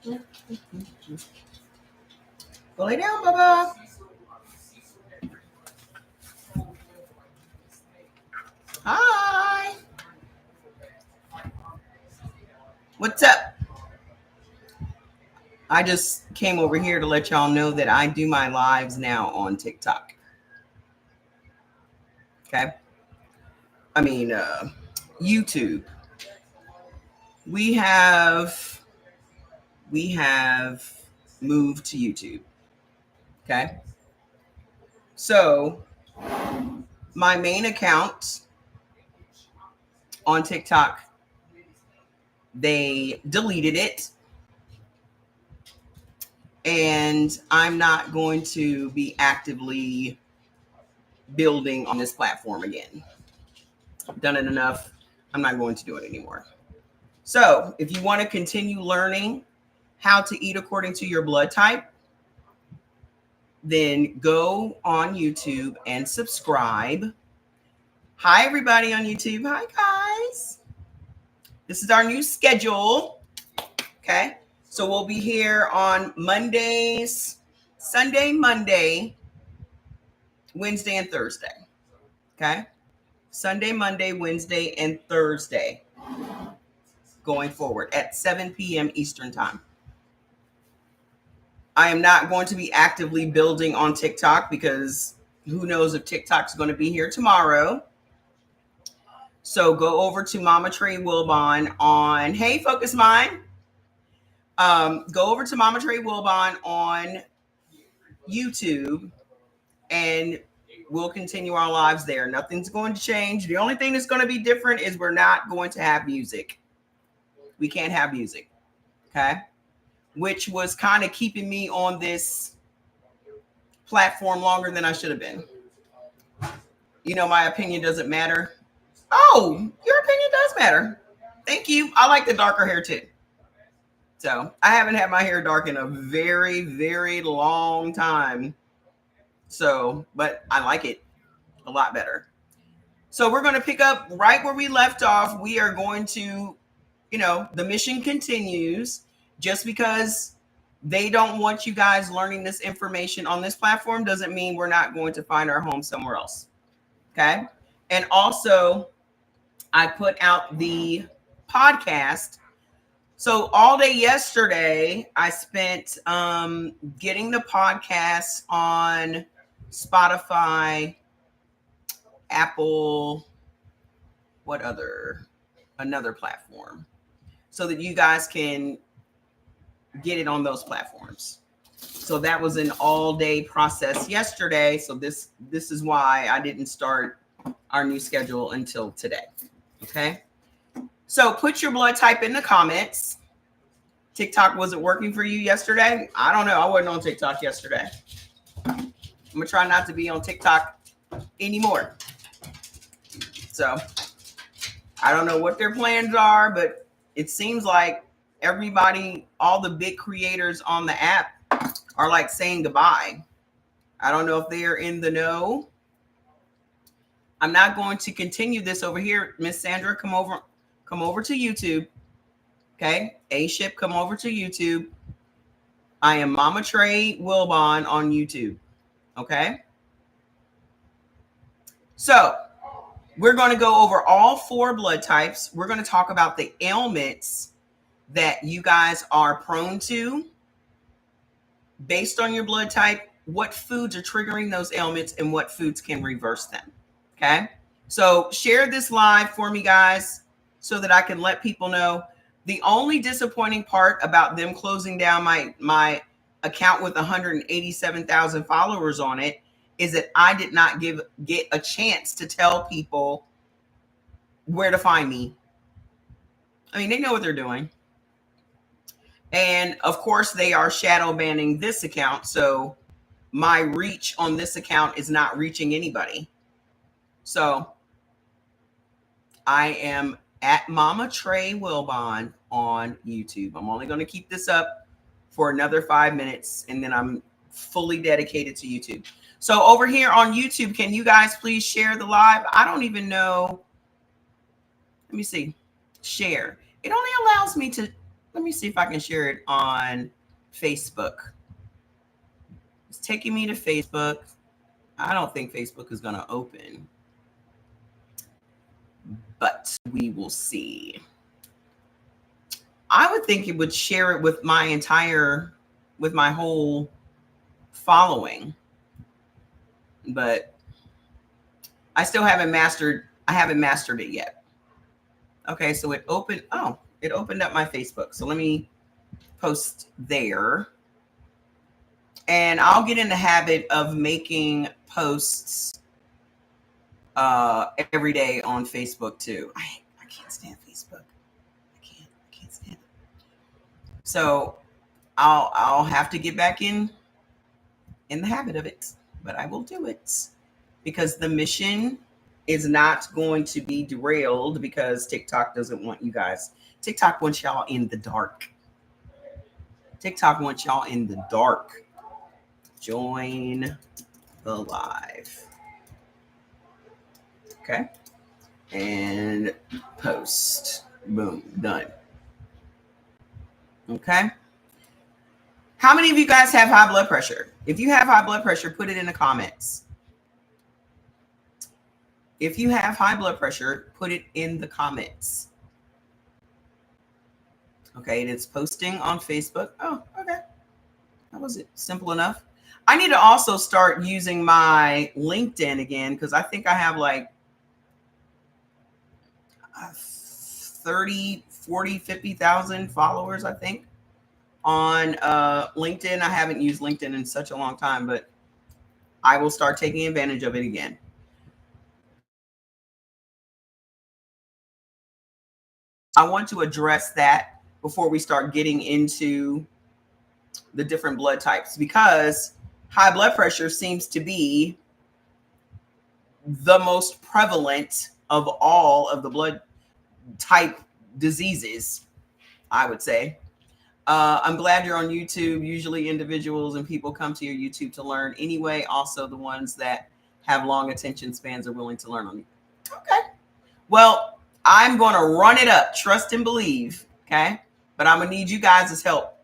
Go lay down, Bubba. Hi. What's up? I just came over here to let y'all know that I do my lives now on TikTok. Okay. I mean, YouTube. We have moved to YouTube. Okay. So my main account on TikTok, they deleted it. And I'm not going to be actively building on this platform again. I've done it enough. I'm not going to do it anymore. So if you want to continue learning how to eat according to your blood type, then go on YouTube and subscribe. Hi, everybody on YouTube. Hi, guys. This is our new schedule. Okay. So we'll be here on Mondays, Sunday, Monday, Wednesday, and Thursday. Okay. Sunday, Monday, Wednesday, and Thursday going forward at 7 p.m. Eastern time. I am not going to be actively building on TikTok because who knows if TikTok's going to be here tomorrow. So go over to Mama Trey Wilbon on, hey, Focus Mind. Go over to Mama Trey Wilbon on YouTube and we'll continue our lives there. Nothing's going to change. The only thing that's going to be different is we're not going to have music. We can't have music. Okay. Which was kind of keeping me on this platform longer than I should have been. You know, my opinion doesn't matter. Oh, your opinion does matter. Thank you. I like the darker hair too. So I haven't had my hair dark in a very, very long time. So, but I like it a lot better. So we're going to pick up right where we left off. We are going to, you know, the mission continues. Just because they don't want you guys learning this information on this platform doesn't mean we're not going to find our home somewhere else. Okay. And also, I put out the podcast. So all day yesterday, I spent getting the podcast on Spotify, Apple, another platform, so that you guys can get it on those platforms. So that was an all-day process yesterday. So this is why I didn't start our new schedule until today. Okay. So put your blood type in the comments. TikTok wasn't working for you yesterday. I don't know. I wasn't on TikTok yesterday. I'm gonna try not to be on TikTok anymore. So I don't know what their plans are, but it seems like everybody, all the big creators on the app are like saying goodbye. I don't know if they are in the know. I'm not going to continue this over here. Miss Sandra, come over to YouTube. Okay. A-Ship, come over to YouTube. I am Mama Trey Wilbon on YouTube. Okay. So we're going to go over all 4 blood types. We're going to talk about the ailments that you guys are prone to based on your blood type, what foods are triggering those ailments, and what foods can reverse them. Okay. So share this live for me, guys, so that I can let people know. The only disappointing part about them closing down my account with 187,000 followers on it is that I did not get a chance to tell people where to find me. I mean, they know what they're doing. And of course, they are shadow banning this account. So my reach on this account is not reaching anybody. So I am at Mama Trey Wilbon on YouTube. I'm only going to keep this up for another 5 minutes, and then I'm fully dedicated to YouTube. So over here on YouTube, can you guys please share the live? I don't even know. Let me see. Share. It only allows me to Let me see if I can share it on Facebook. It's taking me to Facebook. I don't think Facebook is going to open, but we will see. I would think it would share it with my whole following, but I haven't mastered it yet. Okay, so it opened up my Facebook. So let me post there. And I'll get in the habit of making posts every day on Facebook too. I can't stand Facebook. I can't stand it. So I'll have to get back in the habit of it, but I will do it because the mission is not going to be derailed because TikTok doesn't want you guys. TikTok wants y'all in the dark. TikTok wants y'all in the dark. Join the live. Okay. And post. Boom. Done. Okay. How many of you guys have high blood pressure? If you have high blood pressure, put it in the comments. If you have high blood pressure, put it in the comments. Okay, it's posting on Facebook. Oh, okay. That was it. Simple enough. I need to also start using my LinkedIn again because I think I have like 30, 40, 50,000 followers, I think, on LinkedIn. I haven't used LinkedIn in such a long time, but I will start taking advantage of it again. I want to address that before we start getting into the different blood types, because high blood pressure seems to be the most prevalent of all of the blood type diseases, I would say. I'm glad you're on YouTube. Usually individuals and people come to your YouTube to learn anyway. Also, the ones that have long attention spans are willing to learn on you. Okay. Well, I'm going to run it up. Trust and believe. Okay. But I'm going to need you guys' help.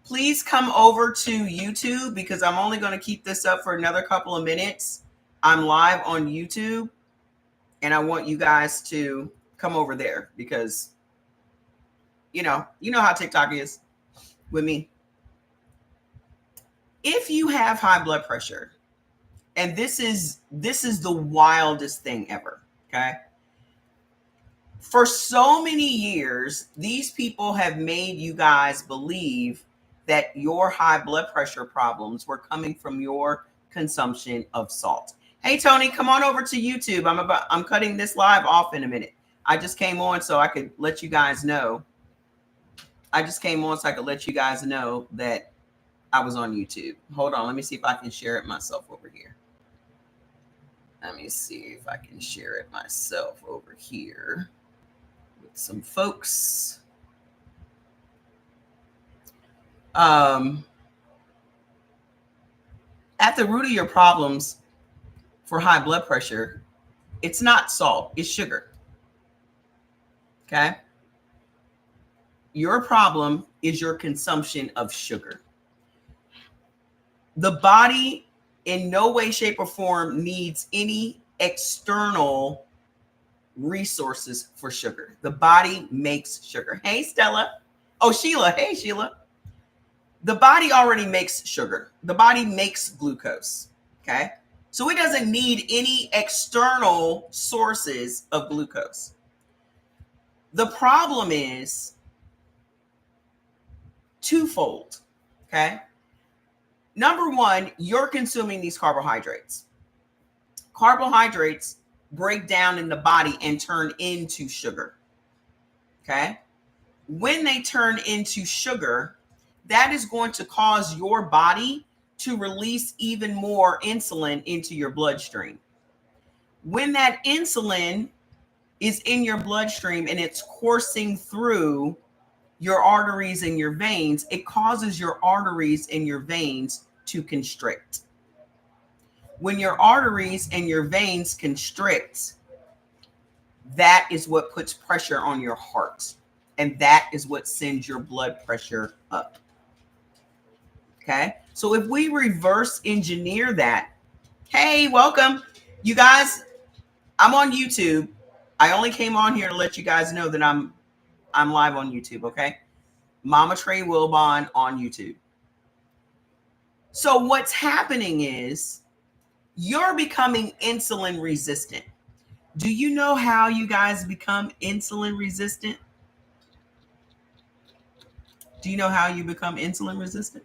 Please come over to YouTube because I'm only going to keep this up for another couple of minutes. I'm live on YouTube and I want you guys to come over there because, you know how TikTok is with me. If you have high blood pressure, and this is the wildest thing ever, okay? For so many years, these people have made you guys believe that your high blood pressure problems were coming from your consumption of salt. Hey, Tony, come on over to YouTube. I'm cutting this live off in a minute. I just came on so I could let you guys know. I just came on so I could let you guys know that I was on YouTube. Hold on. Let me see if I can share it myself over here. Let me see if I can share it myself over here with some folks. At the root of your problems for high blood pressure, it's not salt, it's sugar. Okay? Your problem is your consumption of sugar. The body in no way, shape, or form needs any external resources for sugar. The body makes sugar. Hey, Stella. Oh, Sheila. Hey, Sheila. The body already makes sugar. The body makes glucose. Okay? So it doesn't need any external sources of glucose. The problem is twofold. Okay? Number one, you're consuming these carbohydrates. Carbohydrates break down in the body and turn into sugar. Okay? When they turn into sugar, that is going to cause your body to release even more insulin into your bloodstream. When that insulin is in your bloodstream and it's coursing through your arteries and your veins, it causes your arteries and your veins to constrict. When your arteries and your veins constrict, that is what puts pressure on your heart. And that is what sends your blood pressure up. Okay. So if we reverse engineer that, hey, welcome. You guys, I'm on YouTube. I only came on here to let you guys know that I'm live on YouTube, okay? Mama Trey Wilbon on YouTube. So what's happening is you're becoming insulin resistant. Do you know how you guys become insulin resistant? Do you know how you become insulin resistant?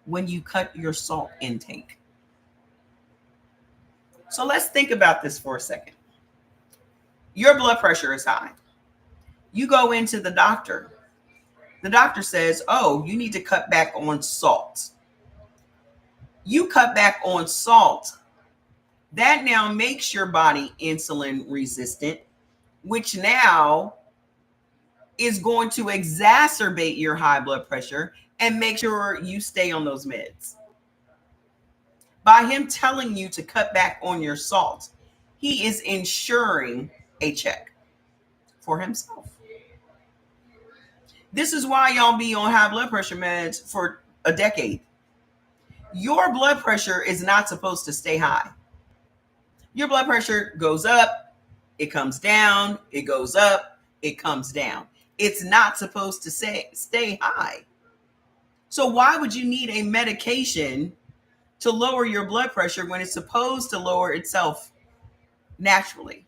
When you cut your salt intake. So let's think about this for a second. Your blood pressure is high. You go into the doctor. The doctor says, oh, you need to cut back on salt. You cut back on salt. That now makes your body insulin resistant, which now is going to exacerbate your high blood pressure and make sure you stay on those meds. By him telling you to cut back on your salt, he is ensuring a check for himself. This is why y'all be on high blood pressure meds for a decade. Your blood pressure is not supposed to stay high. Your blood pressure goes up, it comes down, it goes up, it comes down. It's not supposed to stay high. So why would you need a medication to lower your blood pressure when it's supposed to lower itself naturally?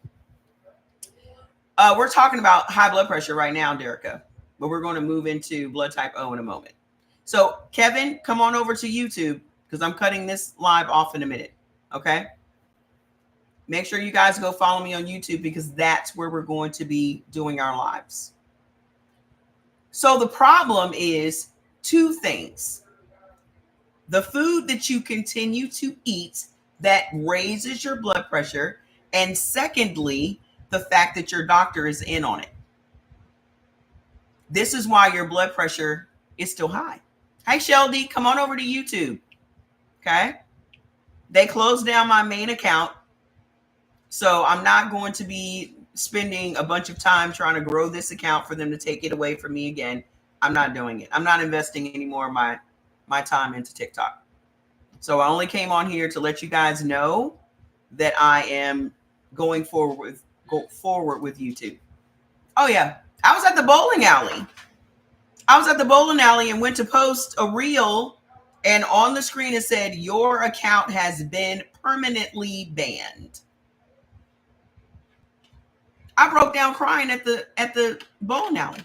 We're talking about high blood pressure right now, Derica, but we're going to move into blood type O in a moment. So Kevin, come on over to YouTube because I'm cutting this live off in a minute. Okay. Make sure you guys go follow me on YouTube because that's where we're going to be doing our lives. So the problem is two things. The food that you continue to eat that raises your blood pressure. And secondly, the fact that your doctor is in on it. This is why your blood pressure is still high. Hi, Sheldy, come on over to YouTube. Okay. They closed down my main account. So I'm not going to be spending a bunch of time trying to grow this account for them to take it away from me again. I'm not doing it. I'm not investing any more of my time into TikTok. So I only came on here to let you guys know that I am going forward with YouTube. Oh yeah. I was at the bowling alley. And went to post a reel, and on the screen it said, your account has been permanently banned. I broke down crying at the bowling alley.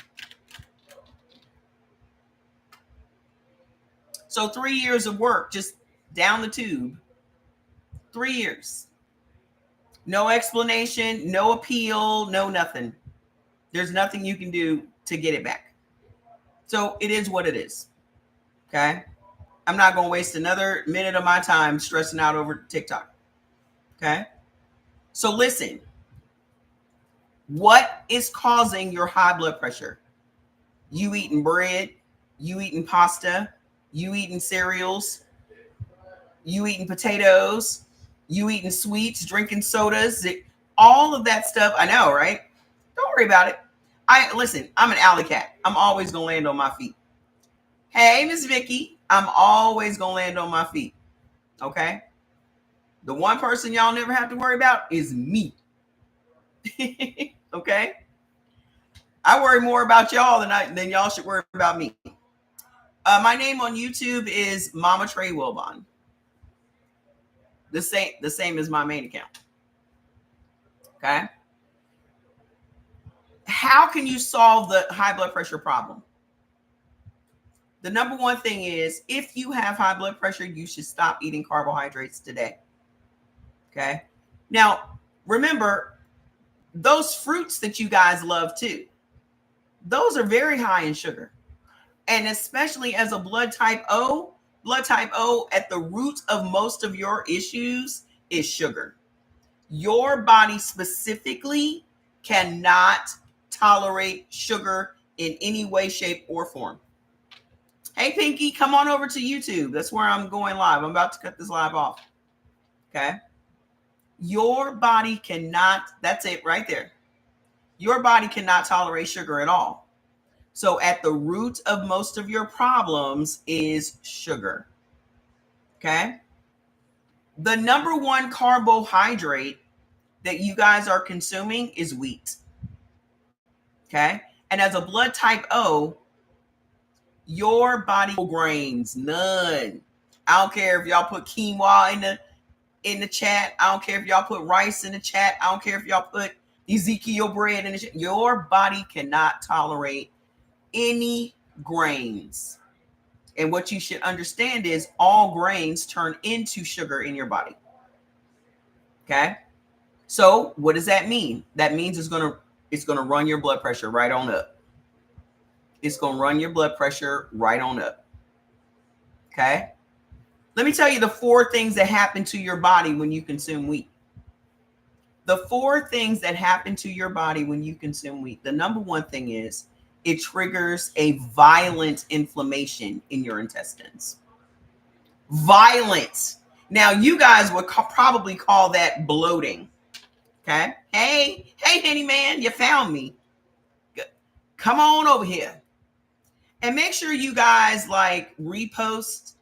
So 3 years of work just down the tube. 3 years. No explanation, no appeal, no nothing. There's nothing you can do to get it back. So it is what it is. Okay. I'm not going to waste another minute of my time stressing out over TikTok. Okay. So listen, what is causing your high blood pressure? You eating bread, you eating pasta, you eating cereals, you eating potatoes, you eating sweets, drinking sodas, all of that stuff. I know, right? Don't worry about it. Listen, I'm an alley cat. I'm always going to land on my feet. Hey, Miss Vicky, I'm always going to land on my feet. Okay. The one person y'all never have to worry about is me. Okay. I worry more about y'all than y'all should worry about me. My name on YouTube is Mama Trey Wilbon. The same as my main account. Okay. How can you solve the high blood pressure problem? The number one thing is, if you have high blood pressure, you should stop eating carbohydrates today. Okay. Now, remember, those fruits that you guys love too, those are very high in sugar. And especially as a blood type O at the root of most of your issues is sugar. Your body specifically cannot tolerate sugar in any way, shape, or form. Hey, Pinky, come on over to YouTube. That's where I'm going live. I'm about to cut this live off. Okay. Your body cannot, that's it right there. Your body cannot tolerate sugar at all. So at the root of most of your problems is sugar. Okay. The number one carbohydrate that you guys are consuming is wheat. Okay. And as a blood type O, your body grains, none. I don't care if y'all put quinoa in the chat. I don't care if y'all put rice in the chat. I don't care if y'all put Ezekiel bread in the chat. Your body cannot tolerate any grains. And what you should understand is all grains turn into sugar in your body. Okay? So what does that mean? That means it's gonna run your blood pressure right on up. It's gonna run your blood pressure right on up. Okay? Let me tell you the 4 things that happen to your body when you consume wheat. The 4 things that happen to your body when you consume wheat. The number one thing is it triggers a violent inflammation in your intestines. Violent. Now, you guys would probably call that bloating. Okay? Hey, Henny Man, you found me. Come on over here. And make sure you guys like repost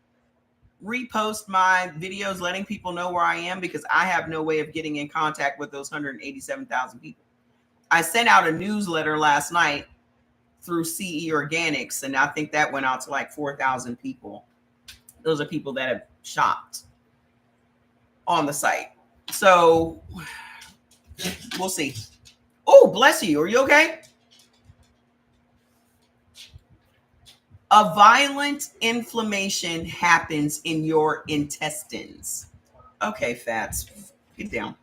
my videos, letting people know where I am, because I have no way of getting in contact with those 187,000 people. I sent out a newsletter last night through CE Organics, and I think that went out to like 4,000 people. Those are people that have shopped on the site. So we'll see. Oh, bless you. Are you okay? A violent inflammation happens in your intestines. Okay, Fats, get down.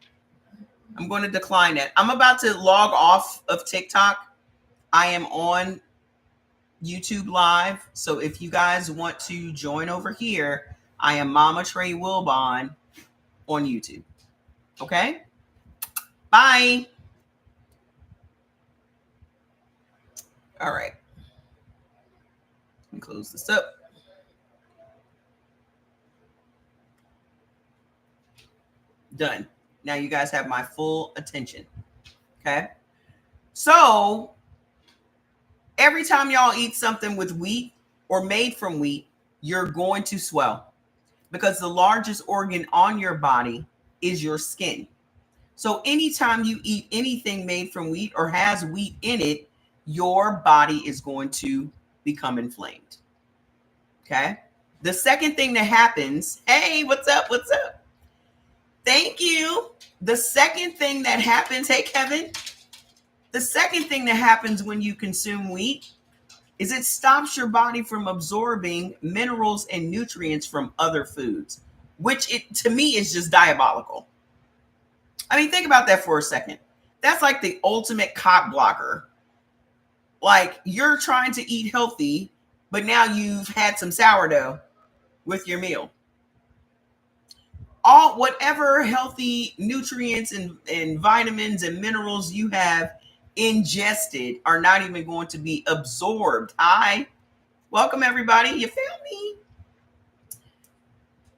I'm going to decline it. I'm about to log off of TikTok. I am on YouTube Live. So if you guys want to join over here, I am Mama Trey Wilbon on YouTube. Okay? Bye. All right. Let me close this up. Done. Now you guys have my full attention. Okay? So every time y'all eat something with wheat or made from wheat, you're going to swell, because the largest organ on your body is your skin. So anytime you eat anything made from wheat or has wheat in it, your body is going to become inflamed. Okay. The second thing that happens, hey, what's up? What's up? Thank you. The second thing that happens, hey, Kevin, the second thing that happens when you consume wheat is it stops your body from absorbing minerals and nutrients from other foods, which to me is just diabolical. I mean, think about that for a second. That's like the ultimate cock blocker. Like, you're trying to eat healthy, but now you've had some sourdough with your meal. Whatever healthy nutrients and vitamins and minerals you have ingested are not even going to be absorbed. Hi, welcome everybody. You found me.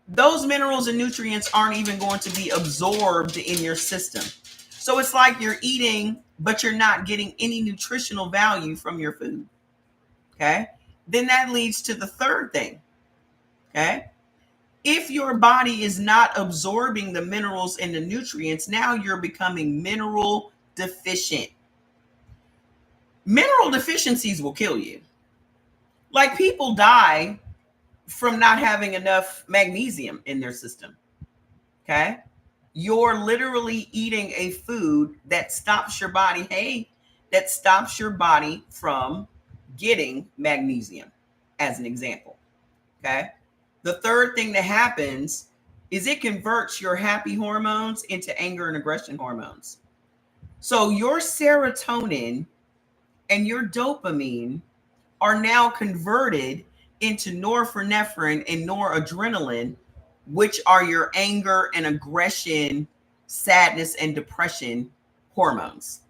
Those minerals and nutrients aren't even going to be absorbed in your system. So it's like you're eating, but you're not getting any nutritional value from your food. Okay. Then that leads to the third thing. Okay. If your body is not absorbing the minerals and the nutrients, now you're becoming mineral deficient. Mineral deficiencies will kill you. Like, people die from not having enough magnesium in their system. Okay. You're literally eating a food that stops your body, that stops your body from getting magnesium, as an example. Okay. The third thing that happens is it converts your happy hormones into anger and aggression hormones. So your serotonin and your dopamine are now converted into norepinephrine and noradrenaline, which are your anger and aggression, sadness and depression hormones.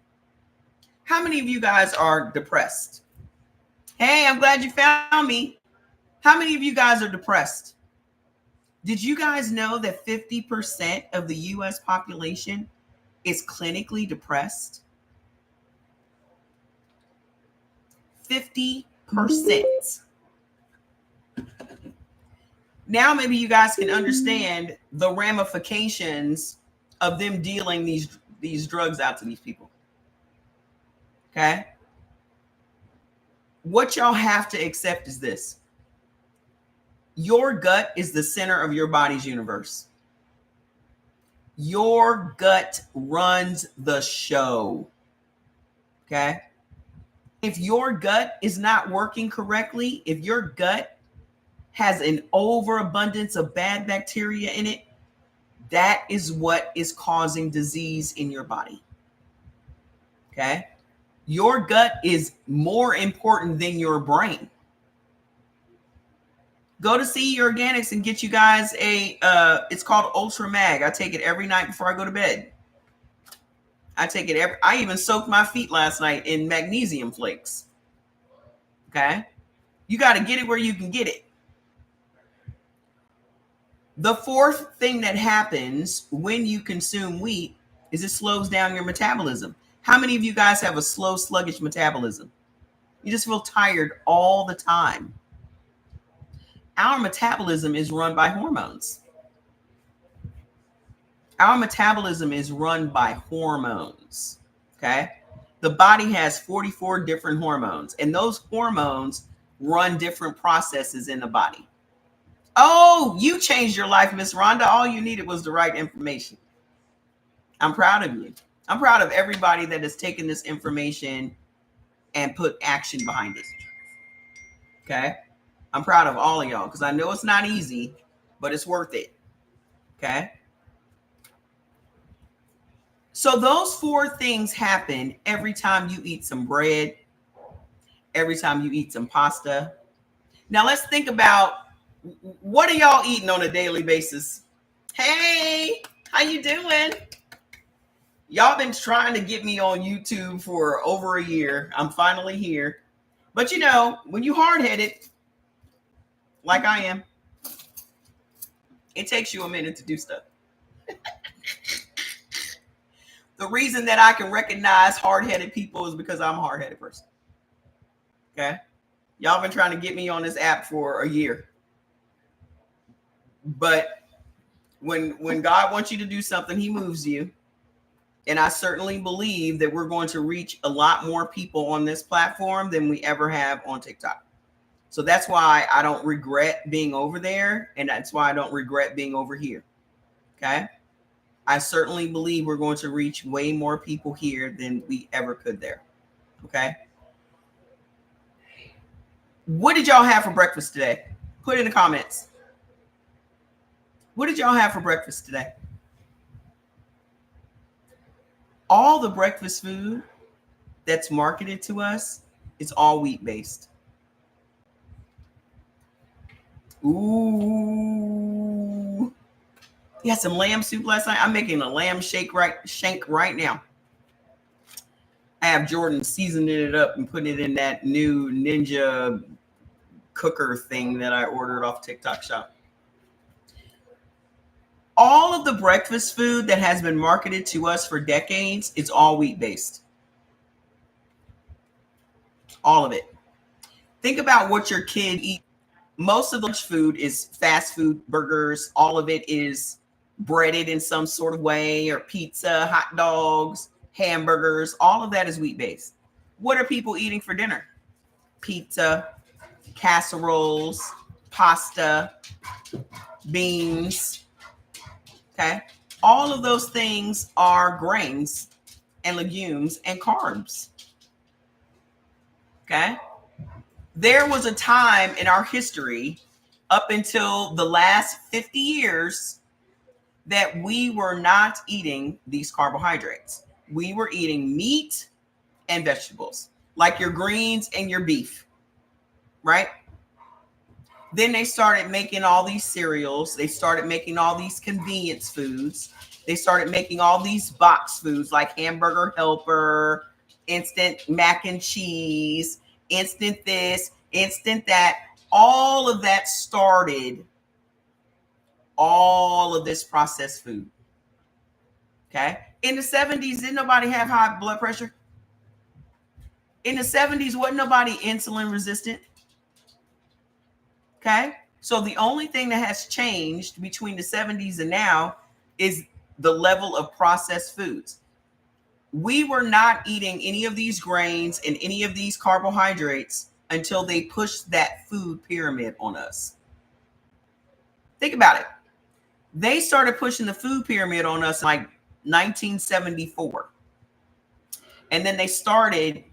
How many of you guys are depressed? Hey, I'm glad you found me. How many of you guys are depressed? Did you guys know that 50% of the US population is clinically depressed? 50%. Now maybe you guys can understand the ramifications of them dealing these drugs out to these people. Okay? What y'all have to accept is this. Your gut is the center of your body's universe. Your gut runs the show. Okay? If your gut is not working correctly, if your gut has an overabundance of bad bacteria in it, that is what is causing disease in your body. Okay? Your gut is more important than your brain. Go to CE Organics and get you guys it's called Ultra Mag. I take it every night before I go to bed. I even soaked my feet last night in magnesium flakes. Okay? You got to get it where you can get it. The fourth thing that happens when you consume wheat is it slows down your metabolism. How many of you guys have a slow, sluggish metabolism? You just feel tired all the time. Our metabolism is run by hormones. Our metabolism is run by hormones. Okay? The body has 44 different hormones, and those hormones run different processes in the body. Oh, you changed your life, Miss Rhonda. All you needed was the right information. I'm proud of you. I'm proud of everybody that has taken this information and put action behind it. Okay? I'm proud of all of y'all because I know it's not easy, but it's worth it. Okay? So those four things happen every time you eat some bread, every time you eat some pasta. Now let's think about, what are y'all eating on a daily basis? Hey, how you doing? Y'all been trying to get me on YouTube for over a year. I'm finally here. But you know, when you hard-headed, like I am, it takes you a minute to do stuff. The reason that I can recognize hard-headed people is because I'm a hard-headed person. Okay? Y'all been trying to get me on this app for a year. But when God wants you to do something, he moves you. And I certainly believe that we're going to reach a lot more people on this platform than we ever have on TikTok. So that's why I don't regret being over there. And that's why I don't regret being over here. Okay? I certainly believe we're going to reach way more people here than we ever could there. Okay? What did y'all have for breakfast today? Put it in the comments. What did y'all have for breakfast today? All the breakfast food that's marketed to us is all wheat-based. Ooh. You had some lamb soup last night. I'm making a lamb shank right now. I have Jordan seasoning it up and putting it in that new Ninja cooker thing that I ordered off TikTok Shop. All of the breakfast food that has been marketed to us for decades is all wheat-based. All of it. Think about what your kid eats. Most of the food is fast food, burgers. All of it is breaded in some sort of way, or pizza, hot dogs, hamburgers. All of that is wheat-based. What are people eating for dinner? Pizza, casseroles, pasta, beans. Okay. All of those things are grains and legumes and carbs. Okay. There was a time in our history up until the last 50 years that we were not eating these carbohydrates. We were eating meat and vegetables, like your greens and your beef, right? Then they started making all these cereals. They started making all these convenience foods. They started making all these box foods like Hamburger Helper, instant mac and cheese, instant this, instant that. All of that started all of this processed food. Okay. In the 70s, didn't nobody have high blood pressure? In the 70s, wasn't nobody insulin resistant. Okay. So the only thing that has changed between the 70s and now is the level of processed foods. We were not eating any of these grains and any of these carbohydrates until they pushed that food pyramid on us. Think about it. They started pushing the food pyramid on us in like 1974. And then they started,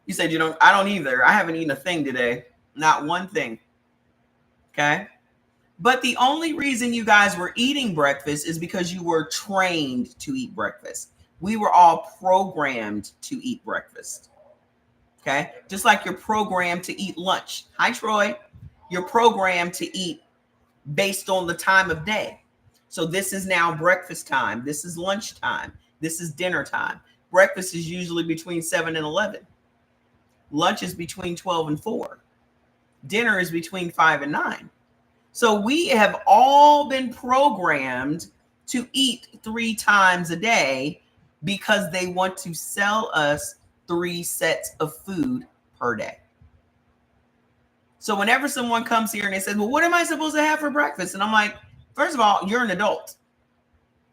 you said, I don't either. I haven't eaten a thing today. Not one thing. Okay. But the only reason you guys were eating breakfast is because you were trained to eat breakfast. We were all programmed to eat breakfast. Okay. Just like you're programmed to eat lunch. Hi, Troy. You're programmed to eat based on the time of day. So this is now breakfast time. This is lunch time. This is dinner time. Breakfast is usually between 7 and 11. Lunch is between 12 and 4. Dinner is between 5 and 9. So we have all been programmed to eat 3 times a day because they want to sell us 3 sets of food per day. So whenever someone comes here and they say, well, what am I supposed to have for breakfast? And I'm like, first of all, you're an adult.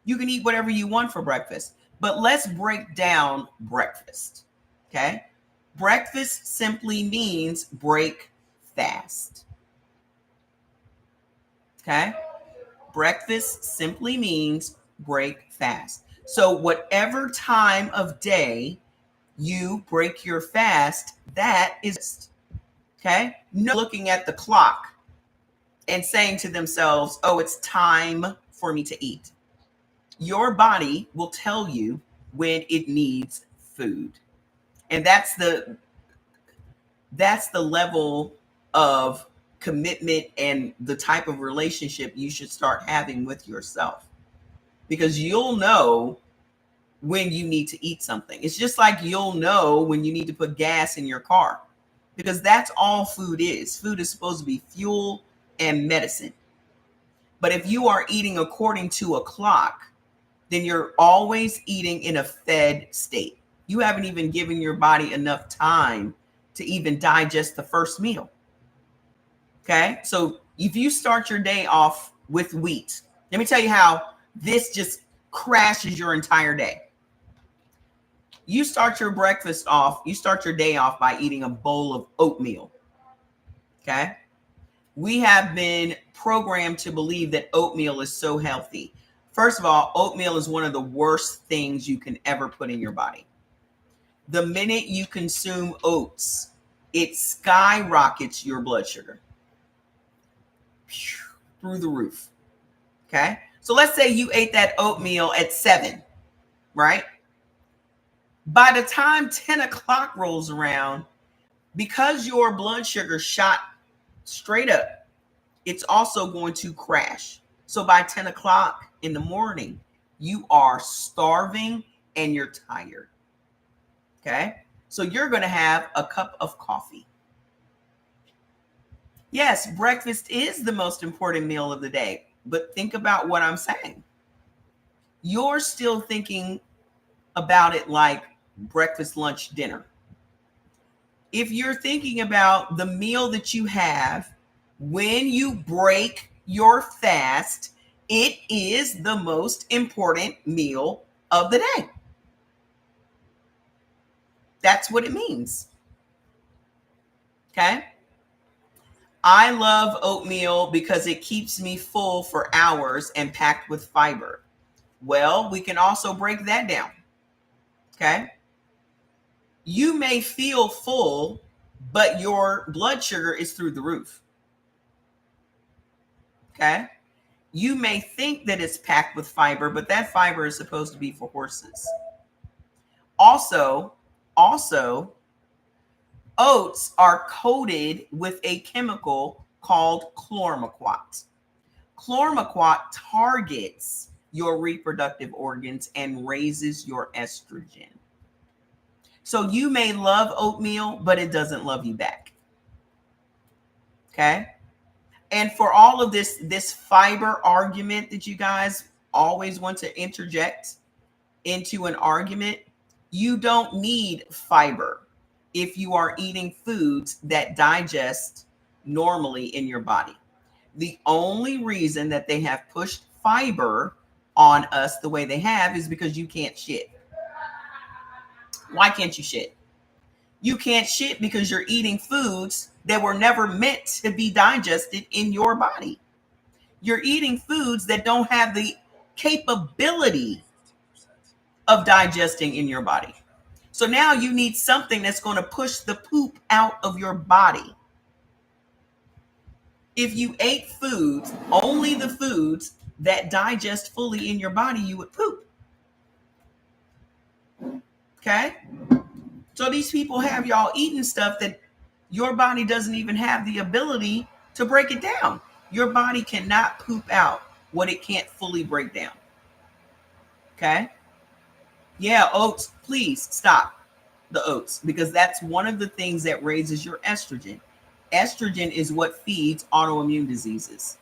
You can eat whatever you want for breakfast. But let's break down breakfast. Okay. Breakfast simply means break fast. Okay. Breakfast simply means break fast. So whatever time of day you break your fast, that is, okay. No looking at the clock and saying to themselves, oh, it's time for me to eat. Your body will tell you when it needs food. And that's the level of commitment and the type of relationship you should start having with yourself, because you'll know when you need to eat something. It's just like you'll know when you need to put gas in your car, because that's all food is. Food is supposed to be fuel and medicine. But if you are eating according to a clock, then you're always eating in a fed state. You haven't even given your body enough time to even digest the first meal. Okay. So if you start your day off with wheat, let me tell you how this just crashes your entire day. You start your day off by eating a bowl of oatmeal. Okay. We have been programmed to believe that oatmeal is so healthy. First of all, oatmeal is one of the worst things you can ever put in your body. The minute you consume oats, it skyrockets your blood sugar through the roof. Okay. So let's say you ate that oatmeal at 7, right? By the time 10 o'clock rolls around, because your blood sugar shot straight up, it's also going to crash. So by 10 o'clock in the morning, you are starving and you're tired. Okay. So you're going to have a cup of coffee. Yes, breakfast is the most important meal of the day, but think about what I'm saying. You're still thinking about it like breakfast, lunch, dinner. If you're thinking about the meal that you have when you break your fast, it is the most important meal of the day. That's what it means. Okay. I love oatmeal because it keeps me full for hours and packed with fiber. Well, we can also break that down. Okay. You may feel full, but your blood sugar is through the roof. Okay. You may think that it's packed with fiber, but that fiber is supposed to be for horses. Also, oats are coated with a chemical called chlormequat. Chlormequat targets your reproductive organs and raises your estrogen. So you may love oatmeal, but it doesn't love you back. Okay. And for all of this fiber argument that you guys always want to interject into an argument, you don't need fiber. if you are eating foods that digest normally in your body. The only reason that they have pushed fiber on us the way they have is because you can't shit. Why can't you shit? You can't shit because you're eating foods that were never meant to be digested in your body. You're eating foods that don't have the capability of digesting in your body. So now you need something that's going to push the poop out of your body. If you ate foods, only the foods that digest fully in your body, you would poop. Okay? So these people have y'all eating stuff that your body doesn't even have the ability to break it down. Your body cannot poop out what it can't fully break down. Okay? Yeah, oats, please stop the oats, because that's one of the things that raises your estrogen. Estrogen is what feeds autoimmune diseases.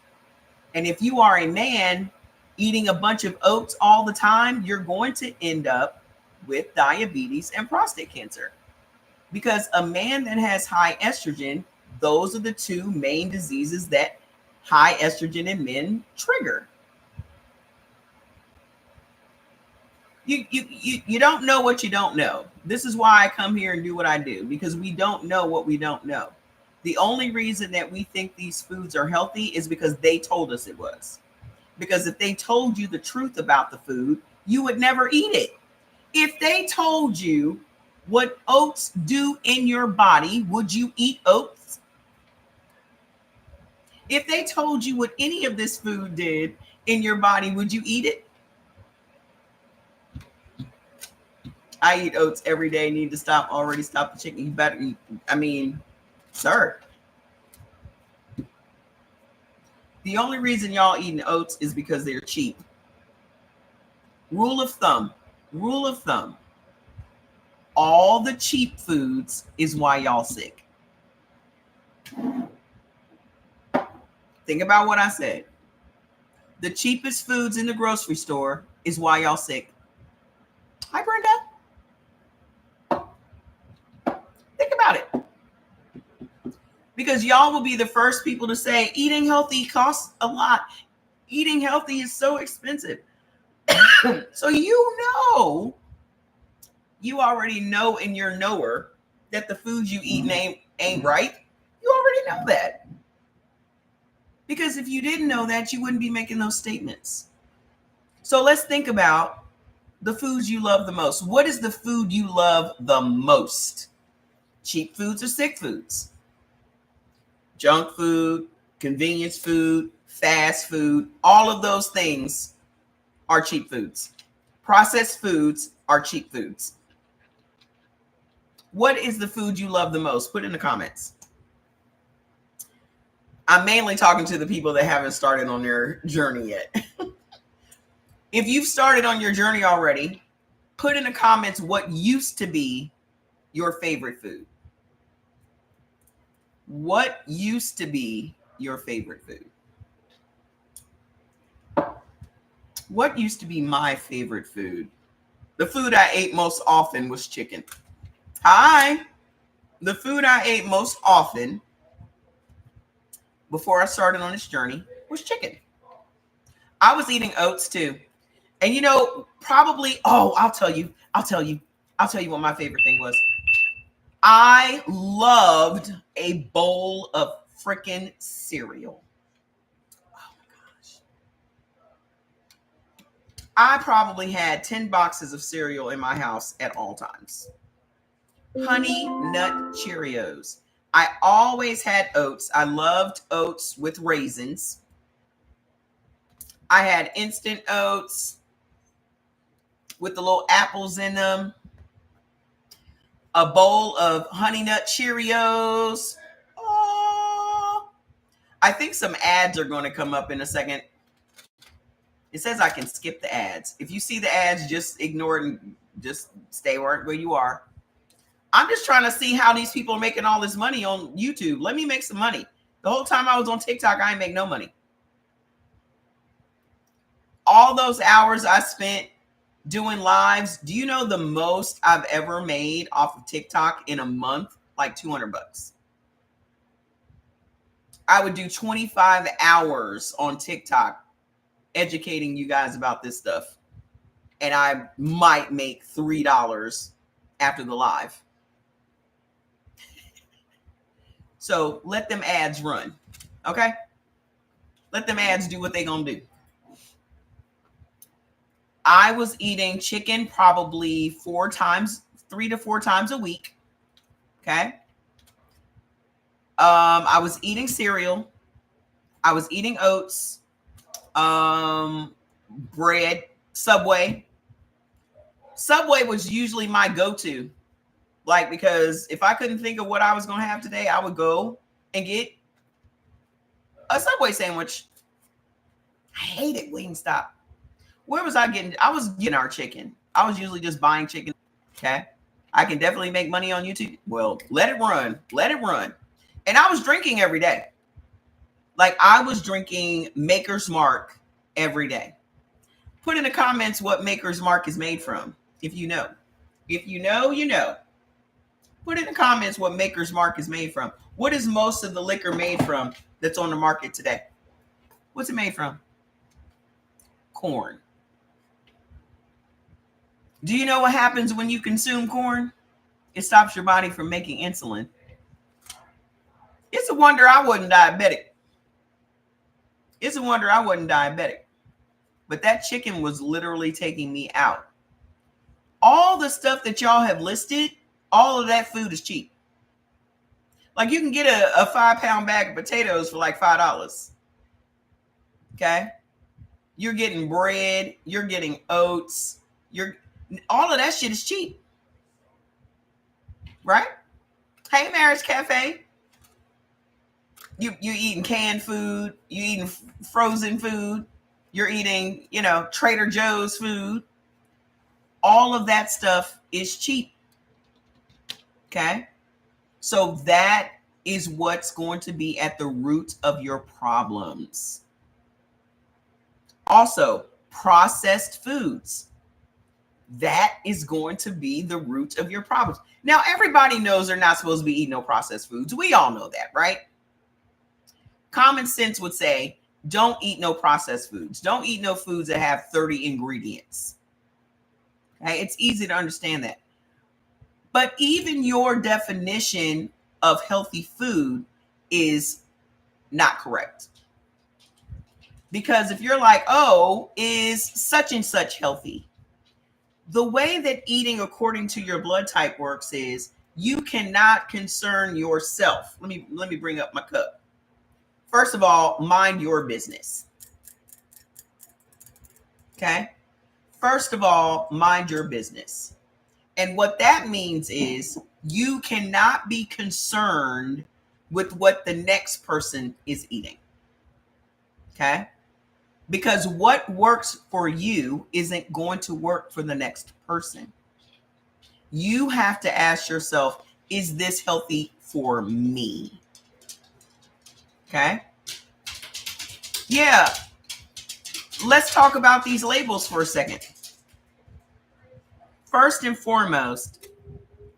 And if you are a man eating a bunch of oats all the time, you're going to end up with diabetes and prostate cancer. Because a man that has high estrogen, those are the two main diseases that high estrogen in men trigger. You don't know what you don't know. This is why I come here and do what I do, because we don't know what we don't know. The only reason that we think these foods are healthy is because they told us it was. Because if they told you the truth about the food, you would never eat it. If they told you what oats do in your body, would you eat oats? If they told you what any of this food did in your body, would you eat it? I eat oats every day. Need to stop. Already stopped the chicken. You better eat. I mean, sir. The only reason y'all eating oats is because they're cheap. Rule of thumb. Rule of thumb. All the cheap foods is why y'all sick. Think about what I said. The cheapest foods in the grocery store is why y'all sick. Hi, Brenda. Think about it. Because y'all will be the first people to say eating healthy costs a lot. Eating healthy is so expensive. So you already know in your knower that the foods you eat ain't right. You already know that. Because if you didn't know that, you wouldn't be making those statements. So let's think about the foods you love the most. What is the food you love the most? Cheap foods or sick foods? Junk food, convenience food, fast food, all of those things are cheap foods. Processed foods are cheap foods. What is the food you love the most? Put in the comments. I'm mainly talking to the people that haven't started on their journey yet. If you've started on your journey already, put in the comments what used to be your favorite food. What used to be your favorite food? What used to be my favorite food? The food I ate most often was chicken. Hi. The food I ate most often before I started on this journey was chicken. I was eating oats too. And probably, I'll tell you what my favorite thing was. I loved a bowl of freaking cereal. Oh my gosh. I probably had 10 boxes of cereal in my house at all times. Honey Nut Cheerios. I always had oats. I loved oats with raisins. I had instant oats with the little apples in them. A bowl of Honey Nut Cheerios. Oh, I think some ads are going to come up in a second. It says I can skip the ads. If you see the ads, just ignore it and just stay where you are. I'm just trying to see how these people are making all this money on YouTube. Let me make some money. The whole time I was on TikTok, I ain't make no money. All those hours I spent doing lives. Do you know the most I've ever made off of TikTok in a month? Like $200. I would do 25 hours on TikTok educating you guys about this stuff. And I might make $3 after the live. So let them ads run. Okay? Let them ads do what they gonna do. I was eating chicken probably 3 to 4 times a week. Okay. I was eating cereal. I was eating oats, bread, Subway. Subway was usually my go-to. Like, because if I couldn't think of what I was going to have today, I would go and get a Subway sandwich. I hated Wingstop. Where was I getting? I was getting our chicken. I was usually just buying chicken. Okay. I can definitely make money on YouTube. Well, let it run. Let it run. And I was drinking every day. Like, I was drinking Maker's Mark every day. Put in the comments what Maker's Mark is made from, if you know. If you know, you know. Put in the comments what Maker's Mark is made from. What is most of the liquor made from that's on the market today? What's it made from? Corn. Do you know what happens when you consume corn? It stops your body from making insulin. It's a wonder I wasn't diabetic. It's a wonder I wasn't diabetic. But that chicken was literally taking me out. All the stuff that y'all have listed, all of that food is cheap. Like, you can get a 5-pound bag of potatoes for like $5. Okay? You're getting bread. You're getting oats. All of that shit is cheap. Right? Hey, Marriage Cafe. You eating canned food. You eating frozen food. You're eating, Trader Joe's food. All of that stuff is cheap. Okay? So that is what's going to be at the root of your problems. Also, processed foods. That is going to be the root of your problems. Now, everybody knows they're not supposed to be eating no processed foods. We all know that, right? Common sense would say, don't eat no processed foods. Don't eat no foods that have 30 ingredients. Okay? It's easy to understand that. But even your definition of healthy food is not correct. Because if you're like, oh, is such and such healthy? The way that eating according to your blood type works is you cannot concern yourself. Let me bring up my cup. First of all, mind your business. Okay? First of all, mind your business. And what that means is you cannot be concerned with what the next person is eating. Okay? Because what works for you isn't going to work for the next person. You have to ask yourself, is this healthy for me? Okay? Yeah. Let's talk about these labels for a second. First and foremost,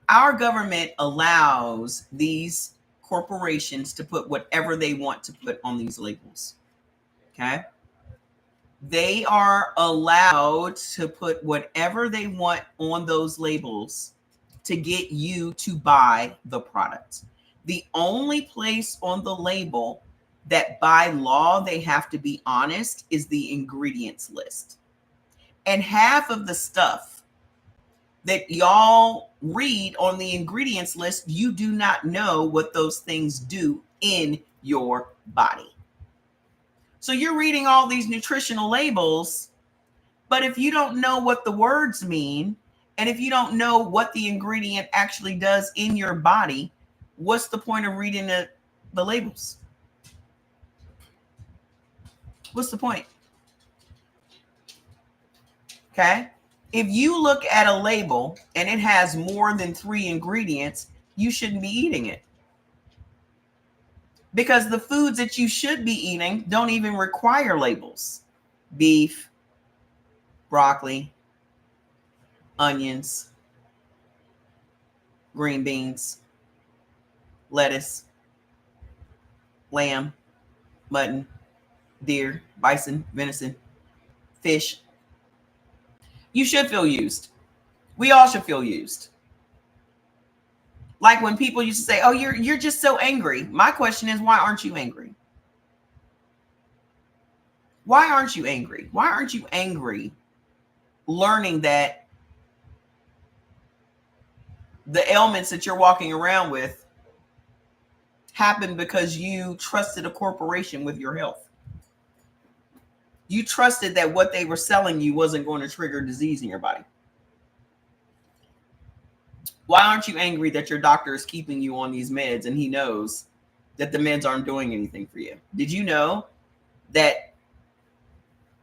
our government allows these corporations to put whatever they want to put on these labels. Okay? They are allowed to put whatever they want on those labels to get you to buy the product. The only place on the label that by law they have to be honest is the ingredients list. And half of the stuff that y'all read on the ingredients list, you do not know what those things do in your body. So you're reading all these nutritional labels, but if you don't know what the words mean, and if you don't know what the ingredient actually does in your body, what's the point of reading the labels? What's the point? Okay. If you look at a label and it has more than 3 ingredients, you shouldn't be eating it. Because the foods that you should be eating don't even require labels. Beef, broccoli, onions, green beans, lettuce, lamb, mutton, deer, bison, venison, fish. You should feel used. We all should feel used. Like when people used to say, "Oh, you're just so angry." My question is, why aren't you angry? Why aren't you angry? Why aren't you angry learning that the ailments that you're walking around with happened because you trusted a corporation with your health? You trusted that what they were selling you wasn't going to trigger disease in your body. Why aren't you angry that your doctor is keeping you on these meds and he knows that the meds aren't doing anything for you? Did you know that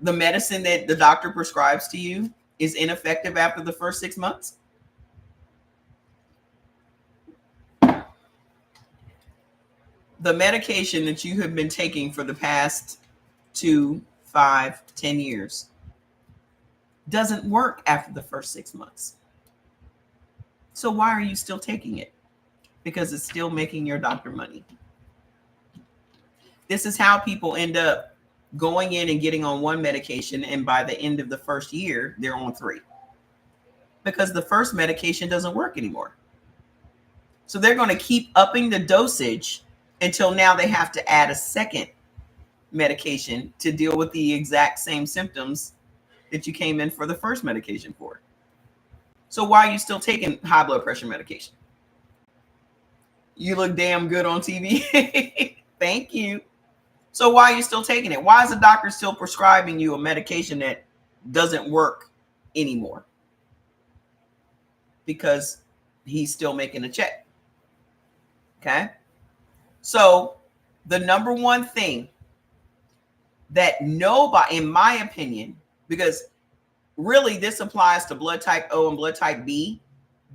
the medicine that the doctor prescribes to you is ineffective after the first 6 months? The medication that you have been taking for the past 2, 5, 10 years doesn't work after the first 6 months. So why are you still taking it? Because it's still making your doctor money. This is how people end up going in and getting on one medication, and by the end of the first year, they're on 3. Because the first medication doesn't work anymore. So they're going to keep upping the dosage until now they have to add a second medication to deal with the exact same symptoms that you came in for the first medication for. So why are you still taking high blood pressure medication? You look damn good on TV. Thank you. So why are you still taking it? Why is the doctor still prescribing you a medication that doesn't work anymore? Because he's still making a check. Okay. So the number one thing that nobody, in my opinion, because really this applies to blood type O and blood type B,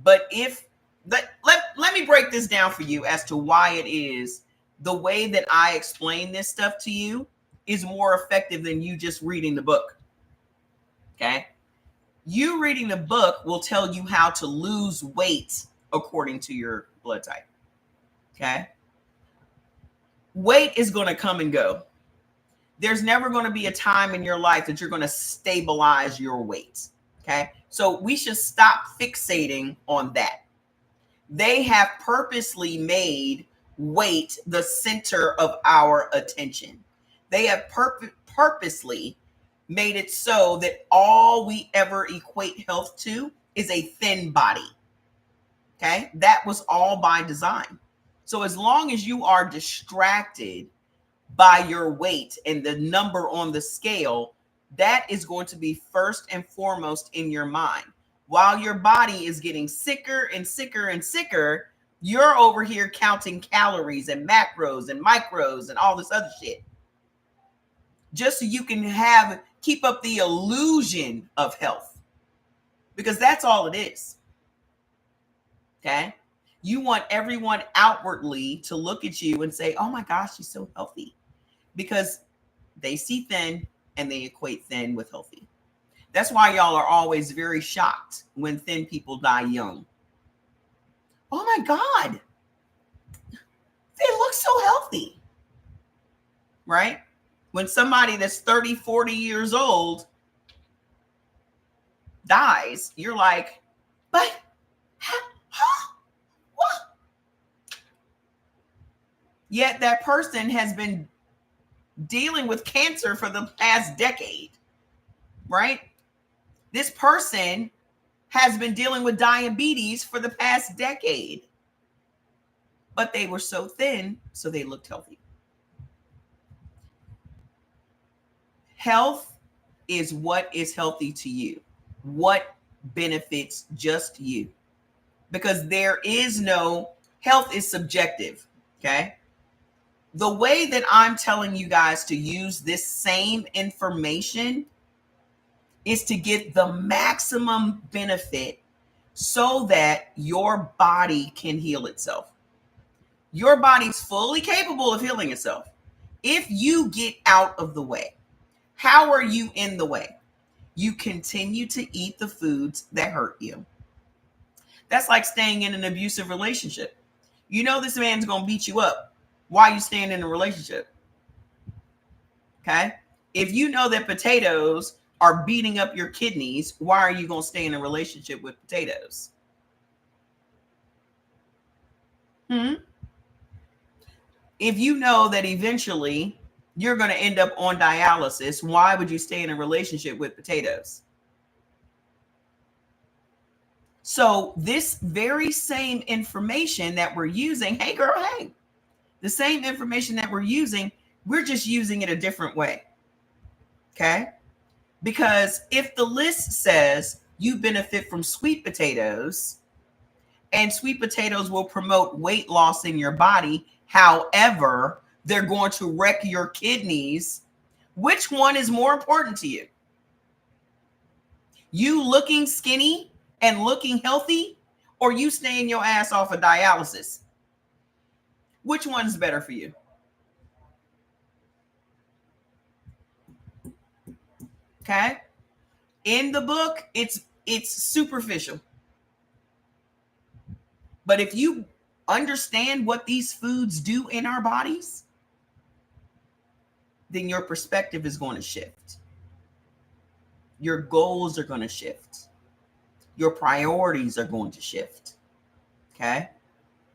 but if let me break this down for you as to why it is the way that I explain this stuff to you is more effective than you just reading the book. Okay. You reading the book will tell you how to lose weight according to your blood type. Okay. Weight is going to come and go. There's never going to be a time in your life that you're going to stabilize your weight. Okay. So we should stop fixating on that. They have purposely made weight the center of our attention. They have purposely made it so that all we ever equate health to is a thin body. Okay. That was all by design. So as long as you are distracted by your weight and the number on the scale, that is going to be first and foremost in your mind. While your body is getting sicker and sicker and sicker, you're over here counting calories and macros and micros and all this other shit. Just so you can keep up the illusion of health. Because that's all it is. Okay? You want everyone outwardly to look at you and say, "Oh my gosh, she's so healthy." Because they see thin and they equate thin with healthy. That's why y'all are always very shocked when thin people die young. Oh my God, they look so healthy, right? When somebody that's 30, 40 years old dies, you're like, but what? Yet that person has been dealing with cancer for the past decade, right? This person has been dealing with diabetes for the past decade, but they were so thin, so they looked healthy. Health is what is healthy to you, what benefits just you, because there is no, health is subjective, okay? The way that I'm telling you guys to use this same information is to get the maximum benefit so that your body can heal itself. Your body's fully capable of healing itself if you get out of the way. How are you in the way? you continue to eat the foods that hurt you. That's like staying in an abusive relationship. You know this man's going to beat you up. Why are you staying in a relationship? Okay? If you know that potatoes are beating up your kidneys, why are you going to stay in a relationship with potatoes? If you know that eventually you're going to end up on dialysis, why would you stay in a relationship with potatoes? So this very same information that we're using, hey girl, hey, the same information that we're using, we're just using it a different way. Okay? Because if the list says you benefit from sweet potatoes and sweet potatoes will promote weight loss in your body, however, they're going to wreck your kidneys, which one is more important to you? You looking skinny and looking healthy, or you staying your ass off of dialysis? Which one's better for you? Okay? In the book, it's superficial. But if you understand what these foods do in our bodies, then your perspective is going to shift. Your goals are going to shift. Your priorities are going to shift. Okay?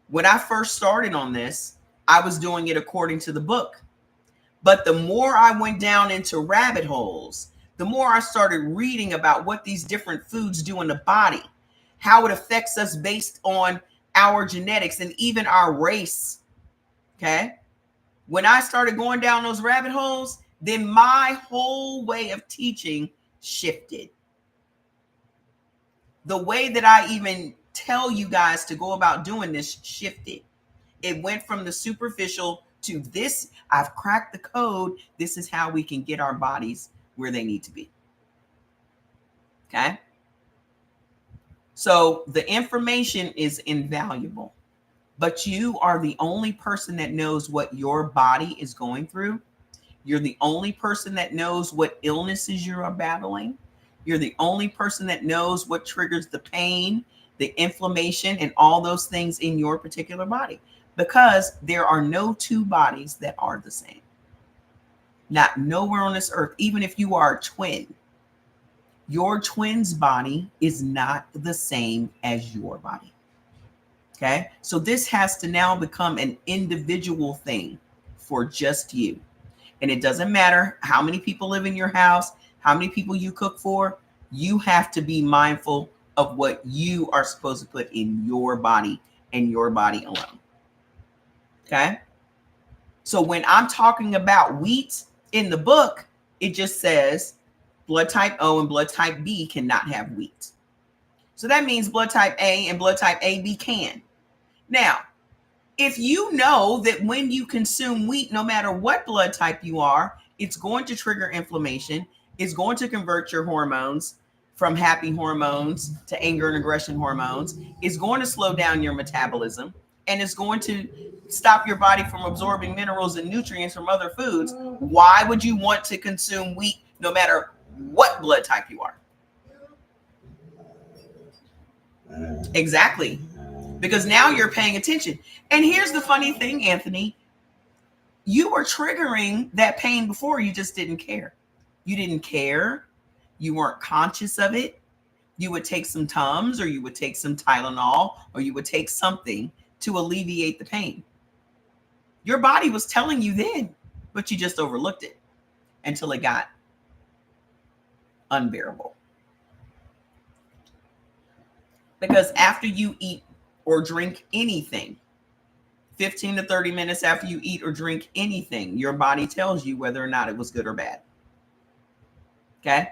When I first started on this, I was doing it according to the book. But the more I went down into rabbit holes, the more I started reading about what these different foods do in the body, how it affects us based on our genetics and even our race. Okay? When I started going down those rabbit holes, then my whole way of teaching shifted. The way that I even tell you guys to go about doing this shifted. It went from the superficial to this. I've cracked the code. This is how we can get our bodies where they need to be. Okay? So the information is invaluable, but you are the only person that knows what your body is going through. You're the only person that knows what illnesses you are battling. You're the only person that knows what triggers the pain, the inflammation, and all those things in your particular body, because there are no two bodies that are the same. Not nowhere on this earth. Even if you are a twin, your twin's body is not the same as your body. Okay? So this has to now become an individual thing for just you. And it doesn't matter how many people live in your house, how many people you cook for. You have to be mindful of what you are supposed to put in your body and your body alone. Okay? So when I'm talking about wheat in the book, it just says blood type O and blood type B cannot have wheat. So that means blood type A and blood type AB can. Now, if you know that when you consume wheat, no matter what blood type you are, it's going to trigger inflammation, it's going to convert your hormones from happy hormones to anger and aggression hormones, it's going to slow down your metabolism, and it's going to stop your body from absorbing minerals and nutrients from other foods. Why would you want to consume wheat no matter what blood type you are? Exactly. Because now you're paying attention. And here's the funny thing, Anthony. You were triggering that pain before. You just didn't care. You didn't care. You weren't conscious of it. You would take some Tums, or you would take some Tylenol, or you would take something to alleviate the pain. Your body was telling you then, but you just overlooked it until it got unbearable. Because after you eat or drink anything, 15 to 30 minutes after you eat or drink anything, your body tells you whether or not it was good or bad. Okay?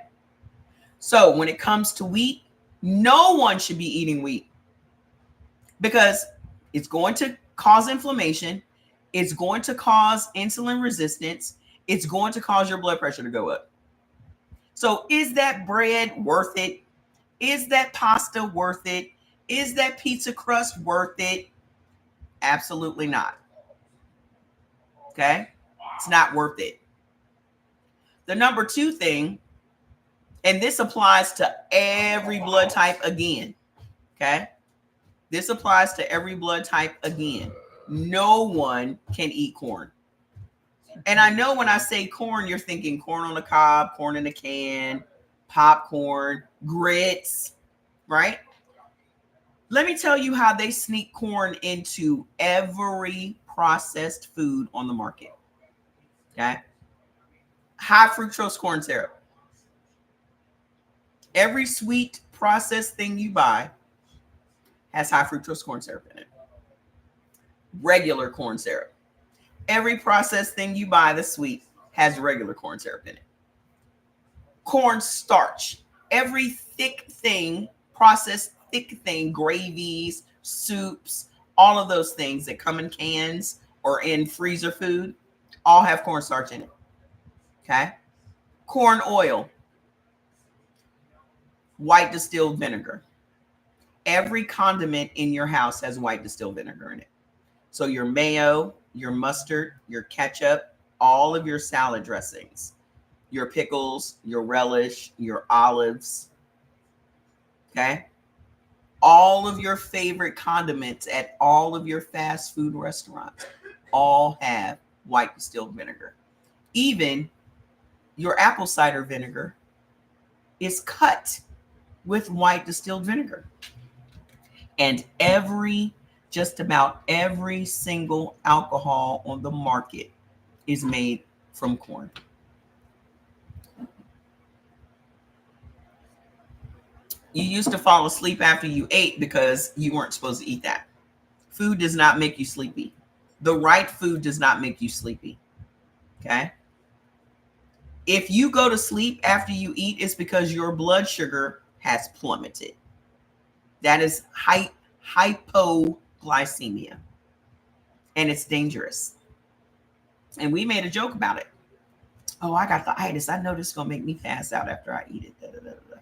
So when it comes to wheat, no one should be eating wheat, because it's going to cause inflammation. It's going to cause insulin resistance. It's going to cause your blood pressure to go up. So is that bread worth it? Is that pasta worth it? Is that pizza crust worth it? Absolutely not. Okay? It's not worth it. The number two thing, And this applies to every blood type again. Okay. This applies to every blood type again. No one can eat corn. And I know when I say corn, you're thinking corn on the cob, corn in a can, popcorn, grits, right? Let me tell you how they sneak corn into every processed food on the market. Okay. High fructose corn syrup. Every sweet processed thing you buy has high fructose corn syrup in it. Regular corn syrup. Every processed thing you buy that's sweet has regular corn syrup in it. Corn starch. Every thick thing, processed thick thing, gravies, soups, all of those things that come in cans or in freezer food, all have cornstarch in it. Okay. Corn oil. White distilled vinegar. Every condiment in your house has white distilled vinegar in it. So your mayo, your mustard, your ketchup, all of your salad dressings, your pickles, your relish, your olives, okay? All of your favorite condiments at all of your fast food restaurants all have white distilled vinegar. Even your apple cider vinegar is cut with white distilled vinegar. And just about every single alcohol on the market is made from corn. You used to fall asleep after you ate because you weren't supposed to eat that. Food does not make you sleepy. The right food does not make you sleepy. Okay? If you go to sleep after you eat, it's because your blood sugar has plummeted. That is hypoglycemia. And it's dangerous. And we made a joke about it. Oh, I got the itis. I know this is going to make me pass out after I eat it. Da, da, da, da.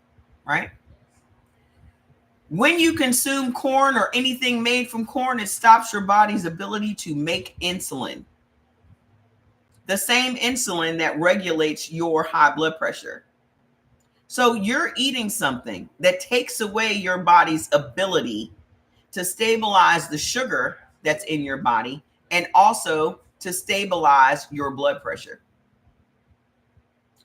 Right? When you consume corn or anything made from corn, it stops your body's ability to make insulin. The same insulin that regulates your high blood pressure. So you're eating something that takes away your body's ability to stabilize the sugar that's in your body and also to stabilize your blood pressure.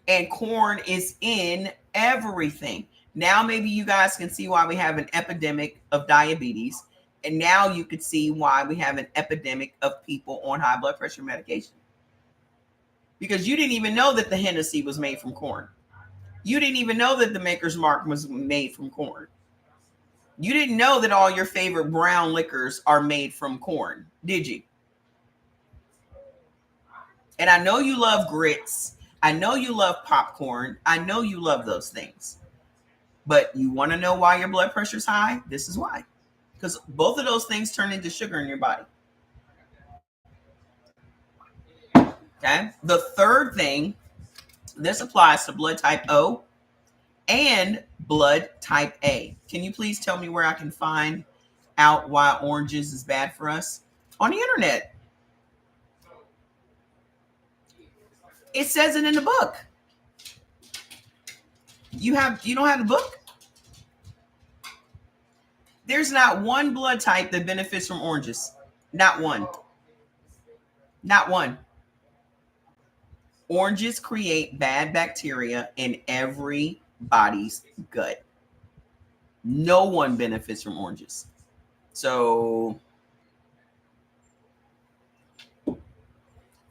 And corn is in everything. Now maybe you guys can see why we have an epidemic of diabetes. And now you could see why we have an epidemic of people on high blood pressure medication. Because you didn't even know that the Hennessy was made from corn. You didn't even know that the Maker's Mark was made from corn. You didn't know that all your favorite brown liquors are made from corn, did you? And I know you love grits. I know you love popcorn. I know you love those things. But you want to know why your blood pressure is high? This is why. Because both of those things turn into sugar in your body. Okay. The third thing, this applies to blood type O and blood type A. Can you please tell me where I can find out why oranges is bad for us? On the internet. It says it in the book. You don't have the book? There's not one blood type that benefits from oranges. Not one. Not one. Oranges create bad bacteria in everybody's gut. No one benefits from oranges. So,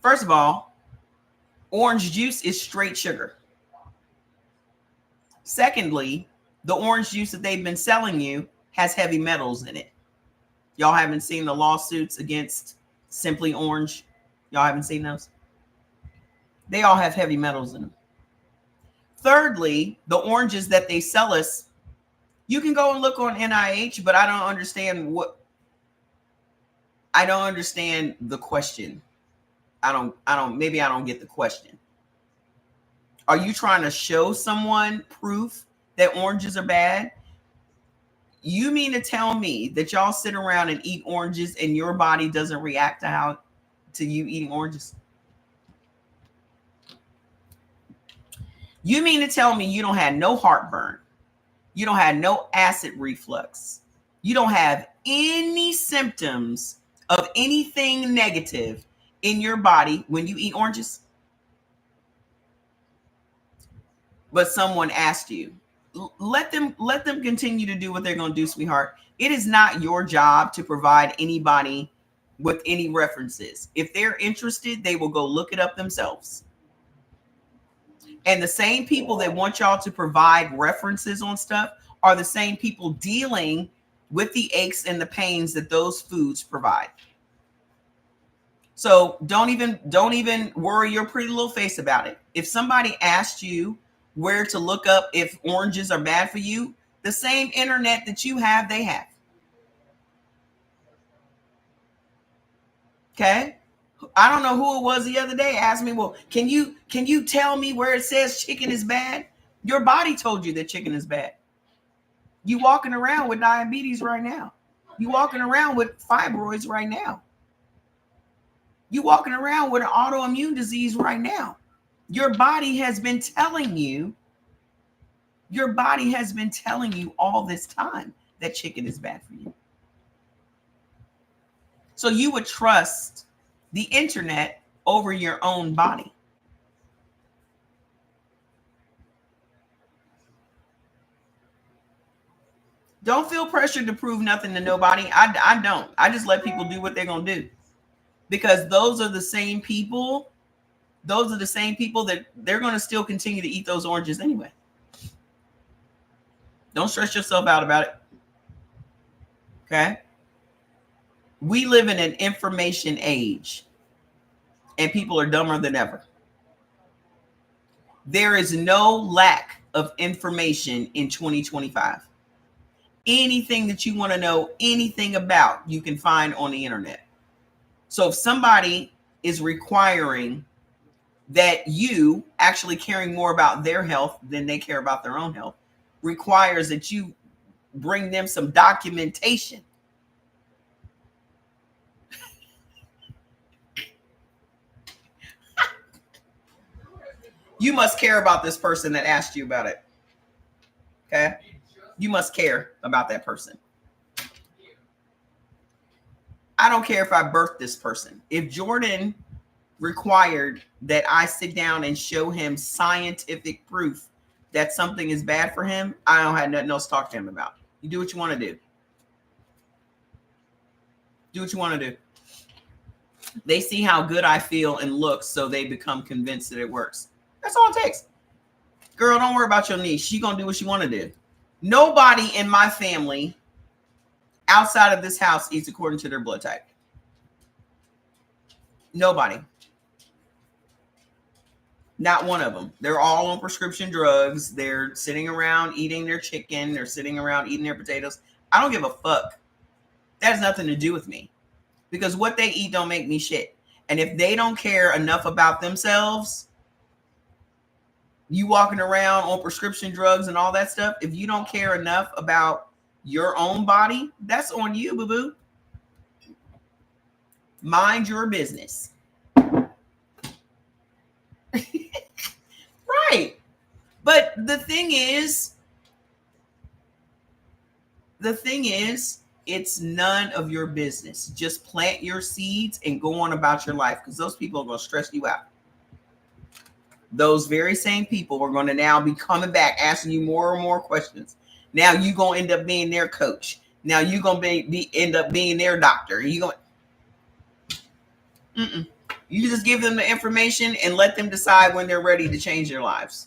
first of all, orange juice is straight sugar. Secondly, the orange juice that they've been selling you has heavy metals in it. Y'all haven't seen the lawsuits against Simply Orange? Y'all haven't seen those? They all have heavy metals in them. Thirdly, the oranges that they sell us, you can go and look on NIH, but I don't understand the question. Maybe I don't get the question. Are you trying to show someone proof that oranges are bad? You mean to tell me that y'all sit around and eat oranges and your body doesn't react to you eating oranges? You mean to tell me you don't have no heartburn? You don't have no acid reflux? You don't have any symptoms of anything negative in your body when you eat oranges? But someone asked you. Let them continue to do what they're going to do, sweetheart. It is not your job to provide anybody with any references. If they're interested, they will go look it up themselves. And the same people that want y'all to provide references on stuff are the same people dealing with the aches and the pains that those foods provide. So don't even worry your pretty little face about it. If somebody asked you where to look up if oranges are bad for you, the same internet that you have, they have. Okay? I don't know who it was the other day asked me, well, can you tell me where it says chicken is bad? Your body told you that chicken is bad. You walking around with diabetes right now. You walking around with fibroids right now. You walking around with an autoimmune disease right now. Your body has been telling you all this time that chicken is bad for you. So you would trust the internet over your own body. Don't feel pressured to prove nothing to nobody. I don't. I just let people do what they're going to do. Because those are the same people that they're going to still continue to eat those oranges anyway. Don't stress yourself out about it. Okay? We live in an information age, and people are dumber than ever. There is no lack of information in 2025. Anything that you want to know anything about, you can find on the internet. So if somebody is requiring that you actually caring more about their health than they care about their own health, requires that you bring them some documentation. You must care about this person that asked you about it. Okay? You must care about that person. I don't care if I birthed this person. If Jordan required that I sit down and show him scientific proof that something is bad for him, I don't have nothing else to talk to him about. You do what you want to do. Do what you want to do. They see how good I feel and look, so they become convinced that it works. That's all it takes. Girl, don't worry about your niece. She's going to do what she want to do. Nobody in my family outside of this house eats according to their blood type. Nobody. Not one of them. They're all on prescription drugs. They're sitting around eating their chicken. They're sitting around eating their potatoes. I don't give a fuck. That has nothing to do with me. Because what they eat don't make me shit. And if they don't care enough about themselves, you walking around on prescription drugs and all that stuff, if you don't care enough about your own body, that's on you, boo-boo. Mind your business. Right. But the thing is, it's none of your business. Just plant your seeds and go on about your life, because those people are going to stress you out. Those very same people are going to now be coming back asking you more and more questions. Now you're going to end up being their coach. Now you're going to end up being their doctor. You just give them the information and let them decide when they're ready to change their lives.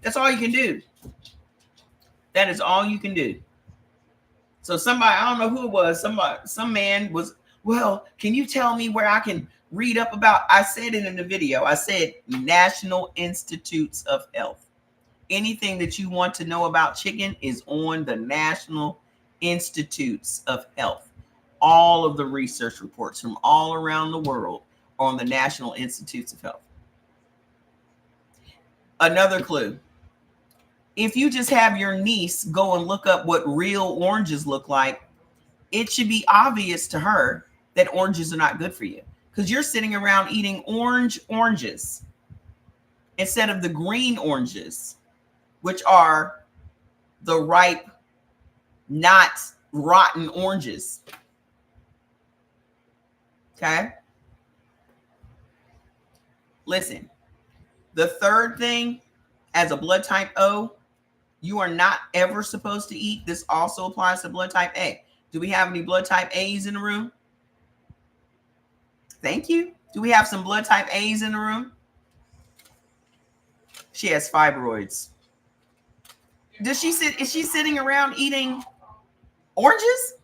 That's all you can do. That is all you can do. So somebody, I don't know who it was, some man was, well, can you tell me where I can read up about? I said it in the video. I said National Institutes of Health. Anything that you want to know about chicken is on the National Institutes of Health. All of the research reports from all around the world are on the National Institutes of Health. Another clue. If you just have your niece go and look up what real oranges look like, it should be obvious to her that oranges are not good for you, because you're sitting around eating oranges. instead of the green oranges, which are the ripe, not rotten oranges. Okay? Listen, the third thing, as a blood type O, you are not ever supposed to eat. This also applies to blood type A. Do we have any blood type A's in the room? Thank you. Do we have some blood type A's in the room? She has fibroids. Is she sitting around eating oranges?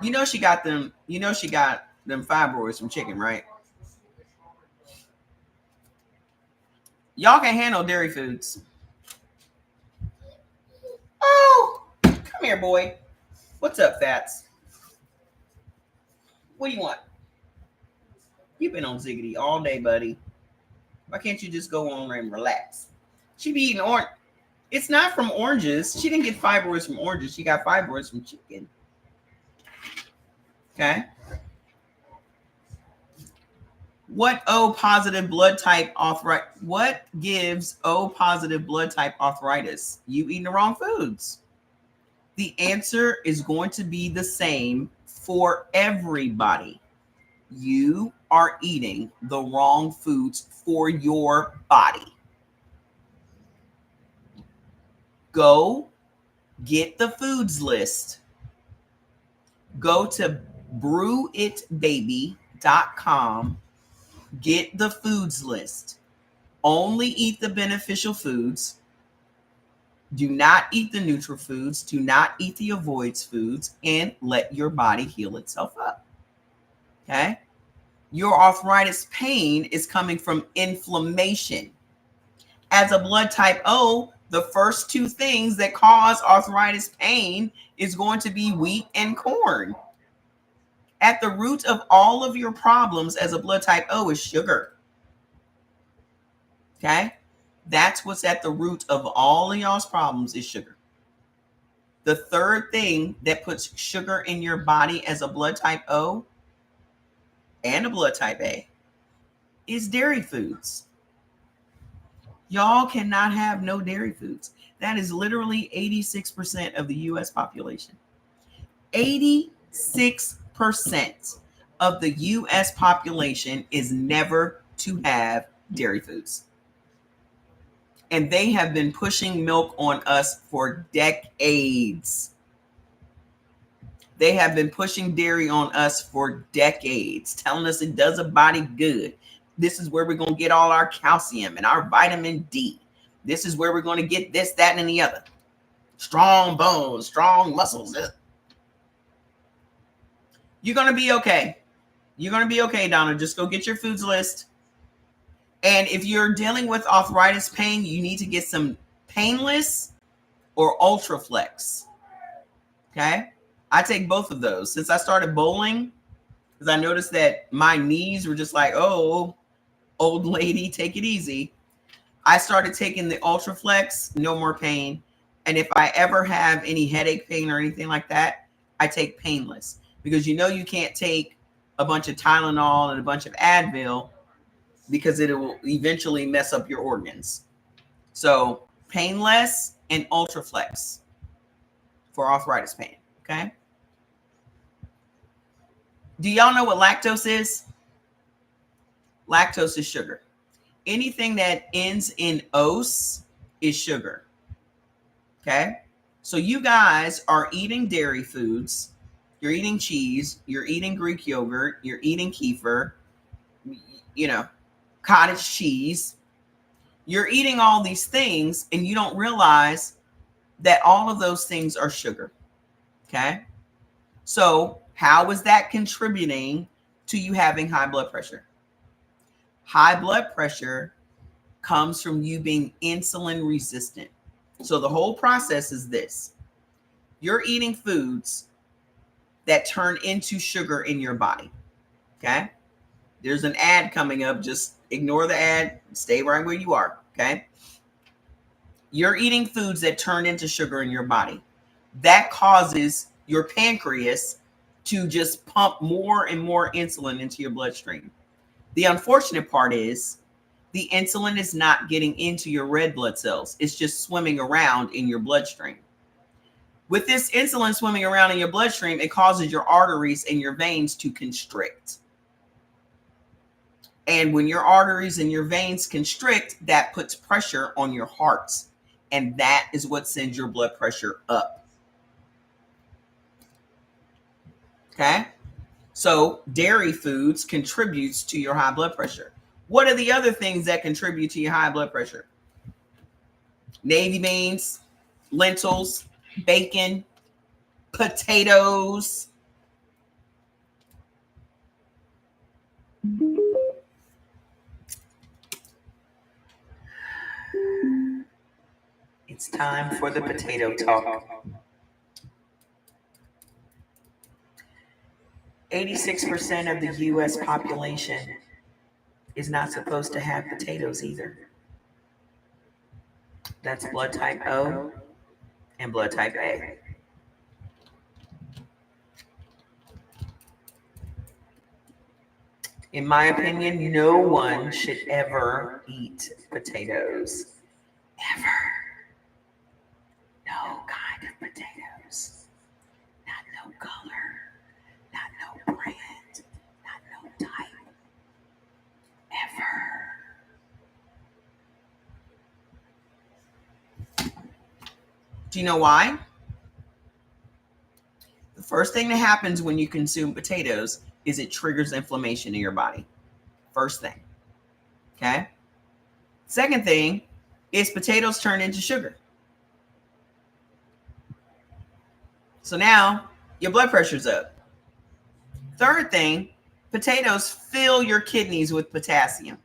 You know she got them fibroids from chicken, right? Y'all can handle dairy foods. Oh, come here, boy. What's up, Fats? What do you want? You've been on Ziggity all day, buddy. Why can't you just go on and relax? She be eating orange. It's not from oranges. She didn't get fibroids from oranges. She got fibroids from chicken. Okay. What O positive blood type arthritis? What gives O positive blood type arthritis? You eating the wrong foods. The answer is going to be the same for everybody. You are eating the wrong foods for your body. Go get the foods list. Go to brewitbaby.com. Get the foods list. Only eat the beneficial foods. Do not eat the neutral foods. Do not eat the avoids foods, and let your body heal itself up. Okay? Your arthritis pain is coming from inflammation. As a blood type O, the first two things that cause arthritis pain is going to be wheat and corn. At the root of all of your problems as a blood type O is sugar. Okay? That's what's at the root of all of y'all's problems is sugar. The third thing that puts sugar in your body as a blood type O and a blood type A is dairy foods. Y'all cannot have no dairy foods. That is literally 86% of the US population. 86% of the US population is never to have dairy foods. And they have been pushing milk on us for decades. They have been pushing dairy on us for decades, telling us it does a body good. This is where we're going to get all our calcium and our vitamin D. This is where we're going to get this, that, and the other. Strong bones, strong muscles. You're going to be okay. You're going to be okay, Donna. Just go get your foods list. And if you're dealing with arthritis pain, you need to get some painless or Ultraflex. Okay? I take both of those. Since I started bowling, because I noticed that my knees were just like, oh, old lady, take it easy. I started taking the Ultraflex, no more pain. And if I ever have any headache pain or anything like that, I take painless. Because you know you can't take a bunch of Tylenol and a bunch of Advil because it will eventually mess up your organs. So painless and Ultraflex for arthritis pain. Okay. Do y'all know what lactose is? Lactose is sugar. Anything that ends in ose is sugar. Okay. So you guys are eating dairy foods. You're eating cheese. You're eating Greek yogurt. You're eating kefir. Cottage cheese. You're eating all these things and you don't realize that all of those things are sugar. Okay. So how is that contributing to you having high blood pressure? High blood pressure comes from you being insulin resistant. So the whole process is this. You're eating foods that turn into sugar in your body. Okay. There's an ad coming up. Just ignore the ad. Stay right where you are. Okay. You're eating foods that turn into sugar in your body. That causes your pancreas to just pump more and more insulin into your bloodstream. The unfortunate part is the insulin is not getting into your red blood cells. It's just swimming around in your bloodstream. With this insulin swimming around in your bloodstream, it causes your arteries and your veins to constrict. And when your arteries and your veins constrict, that puts pressure on your heart. And that is what sends your blood pressure up. Okay? So dairy foods contributes to your high blood pressure. What are the other things that contribute to your high blood pressure? Navy beans, lentils, bacon, potatoes. It's time for the potato talk. 86% of the U.S. population is not supposed to have potatoes either. That's blood type O and blood type A. In my opinion, no one should ever eat potatoes. Ever. No kind of potatoes. Not no color. Not no brand. Not no type. Ever. Do you know why? The first thing that happens when you consume potatoes is it triggers inflammation in your body. First thing. Okay? Second thing is potatoes turn into sugar. So now your blood pressure's up. Third thing, potatoes fill your kidneys with potassium.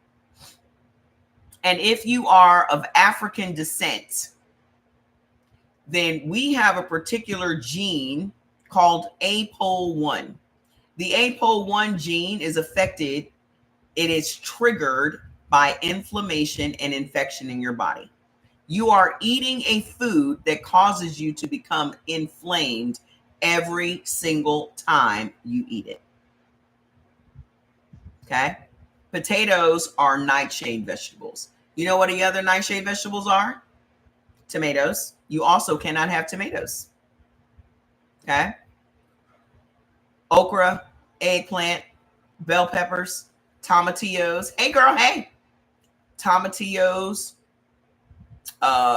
And if you are of African descent, then we have a particular gene called APOL1. The APOL1 gene is affected, it is triggered by inflammation and infection in your body. You are eating a food that causes you to become inflamed every single time you eat it. Okay? Potatoes are nightshade vegetables. You know what the other nightshade vegetables are? Tomatoes. You also cannot have tomatoes. Okay? Okra, eggplant, bell peppers, tomatillos. Hey, girl, hey. Tomatillos,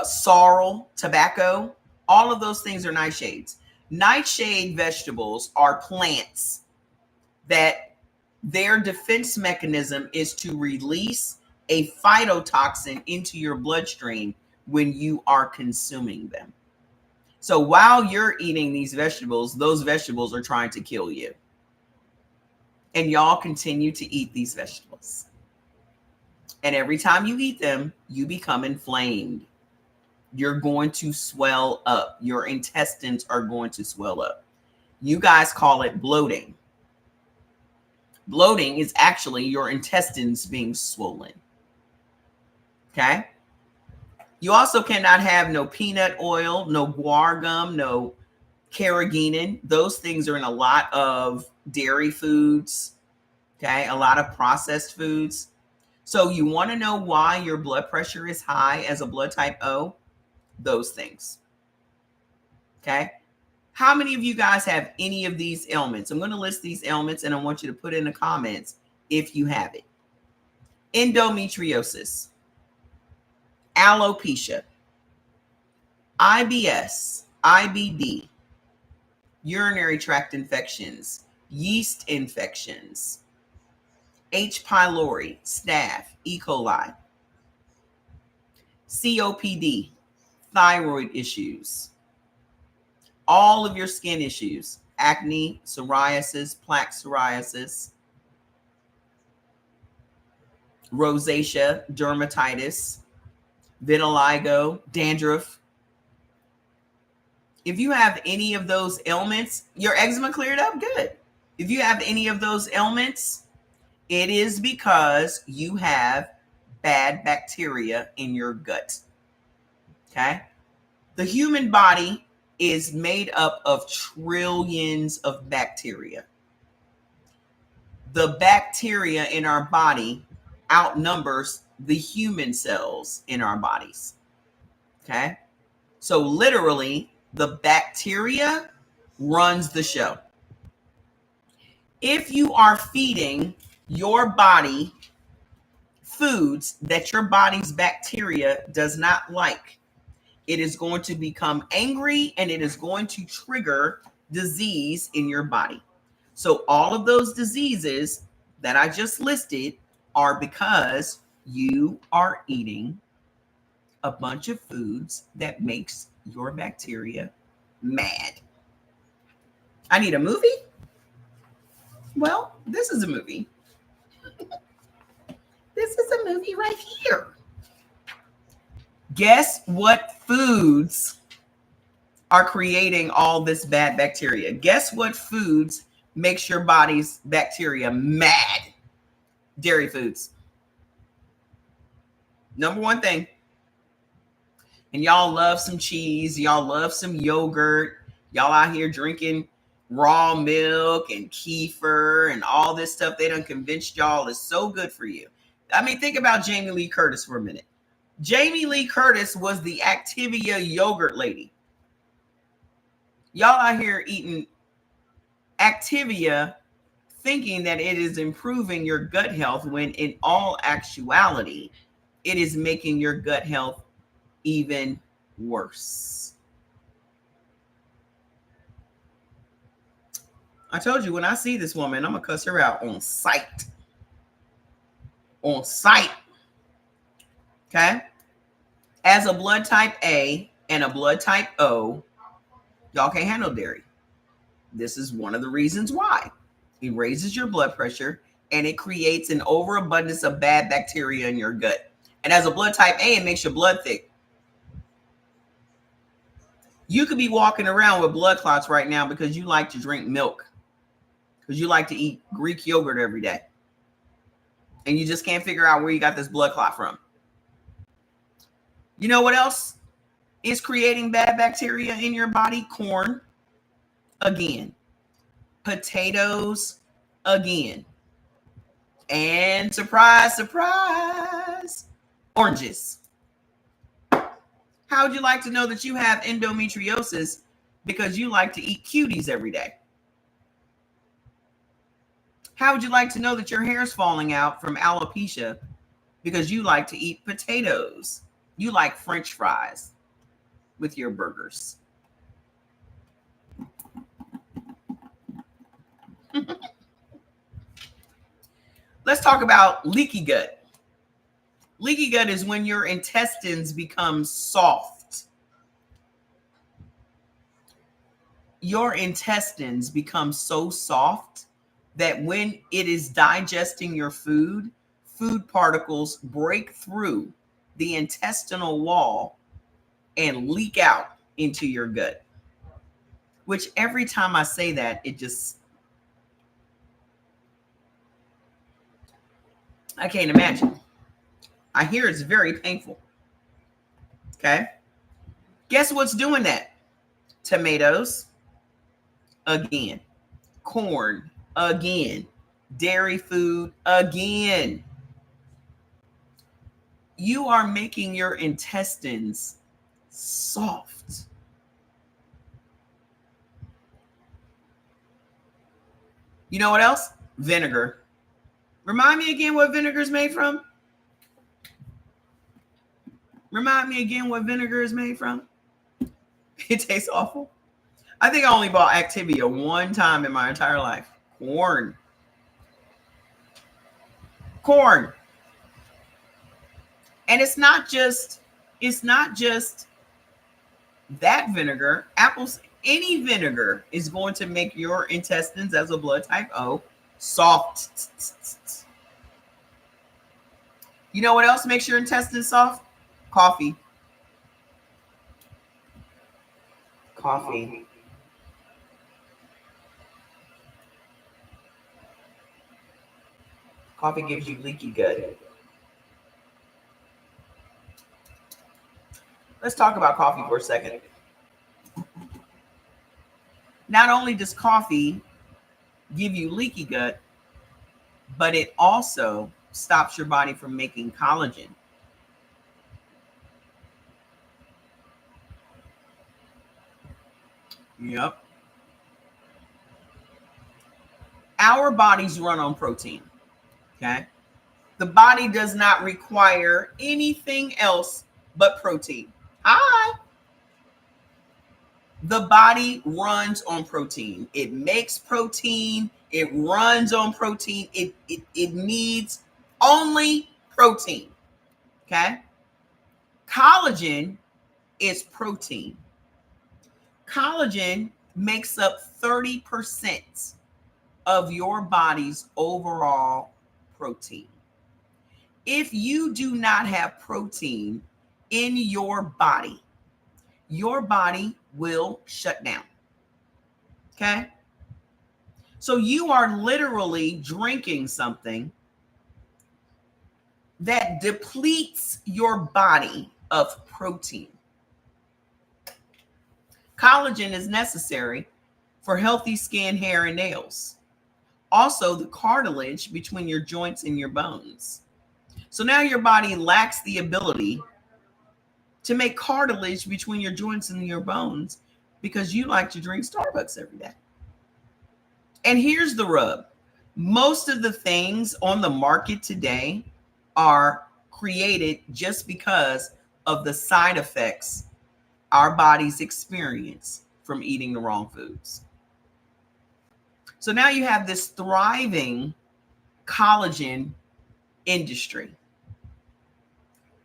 sorrel, tobacco. All of those things are nightshades. Nightshade vegetables are plants that their defense mechanism is to release a phytotoxin into your bloodstream when you are consuming them. So while you're eating these vegetables, those vegetables are trying to kill you. And y'all continue to eat these vegetables. And every time you eat them, you become inflamed. You're going to swell up. Your intestines are going to swell up. You guys call it bloating. Bloating is actually your intestines being swollen. Okay? You also cannot have no peanut oil, no guar gum, no carrageenan. Those things are in a lot of dairy foods, okay? A lot of processed foods. So you want to know why your blood pressure is high as a blood type O? Those things, okay? How many of you guys have any of these ailments? I'm going to list these ailments and I want you to put in the comments if you have it. Endometriosis, alopecia, IBS, IBD, urinary tract infections, yeast infections, H. pylori, staph, E. coli, COPD, thyroid issues, all of your skin issues, acne, psoriasis, plaque psoriasis, rosacea, dermatitis, vitiligo, dandruff. If you have any of those ailments, your eczema cleared up, good. If you have any of those ailments, it is because you have bad bacteria in your gut. Okay? The human body is made up of trillions of bacteria. The bacteria in our body outnumbers the human cells in our bodies. Okay? So literally, the bacteria runs the show. If you are feeding your body foods that your body's bacteria does not like, it is going to become angry and it is going to trigger disease in your body. So all of those diseases that I just listed are because you are eating a bunch of foods that makes your bacteria mad. I need a movie? Well, this is a movie. This is a movie right here. Guess what foods are creating all this bad bacteria? Guess what foods makes your body's bacteria mad? Dairy foods. Number one thing. And y'all love some cheese. Y'all love some yogurt. Y'all out here drinking raw milk and kefir and all this stuff they done convinced y'all is so good for you. I mean, think about Jamie Lee Curtis for a minute. Jamie Lee Curtis was the Activia yogurt lady. Y'all out here eating Activia thinking that it is improving your gut health when in all actuality, it is making your gut health even worse. I told you when I see this woman, I'm going to cuss her out on sight. On sight. Okay? As a blood type A and a blood type O, y'all can't handle dairy. This is one of the reasons why. It raises your blood pressure and it creates an overabundance of bad bacteria in your gut. And as a blood type A, it makes your blood thick. You could be walking around with blood clots right now because you like to drink milk, because you like to eat Greek yogurt every day. And you just can't figure out where you got this blood clot from. You know what else is creating bad bacteria in your body? Corn, again. Potatoes, again. And surprise, surprise, oranges. How would you like to know that you have endometriosis because you like to eat cuties every day? How would you like to know that your hair is falling out from alopecia because you like to eat potatoes? You like French fries with your burgers. Let's talk about leaky gut. Leaky gut is when your intestines become soft. Your intestines become so soft that when it is digesting your food, food particles break through the intestinal wall and leak out into your gut. Which every time I say that, it just, I can't imagine. I hear it's very painful. Okay. Guess what's doing that? Tomatoes, again. Corn, again. Dairy food, again. You are making your intestines soft. You know what else? Vinegar. Remind me again what vinegar is made from? Remind me again what vinegar is made from? It tastes awful. I think I only bought Activia one time in my entire life. Corn. Corn. And it's not just that vinegar. Apples, any vinegar is going to make your intestines as a blood type O soft. You know what else makes your intestines soft? Coffee. Coffee. Coffee gives you leaky gut. Let's talk about coffee for a second. Not only does coffee give you leaky gut, but it also stops your body from making collagen. Yep. Our bodies run on protein. Okay. The body does not require anything else but protein. Hi. The body runs on protein. It makes protein. It runs on protein. It needs only protein. Okay. Collagen is protein. Collagen makes up 30% of your body's overall protein. If you do not have protein in your body will shut down. Okay? So you are literally drinking something that depletes your body of protein. Collagen is necessary for healthy skin, hair, and nails. Also, the cartilage between your joints and your bones. So now your body lacks the ability to make cartilage between your joints and your bones because you like to drink Starbucks every day. And here's the rub. Most of the things on the market today are created just because of the side effects our bodies experience from eating the wrong foods. So now you have this thriving collagen industry.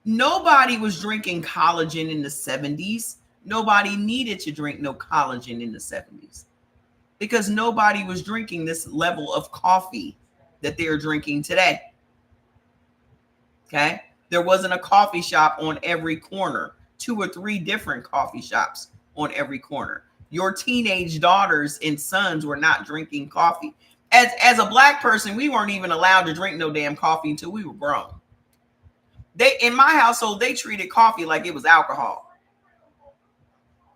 Nobody was drinking collagen in the 70s. Nobody needed to drink no collagen in the 70s because nobody was drinking this level of coffee that they're drinking today. Okay? There wasn't a coffee shop on every corner, 2 or 3 different coffee shops on every corner. Your teenage daughters and sons were not drinking coffee. As a black person, we weren't even allowed to drink no damn coffee until we were grown. In my household, they treated coffee like it was alcohol.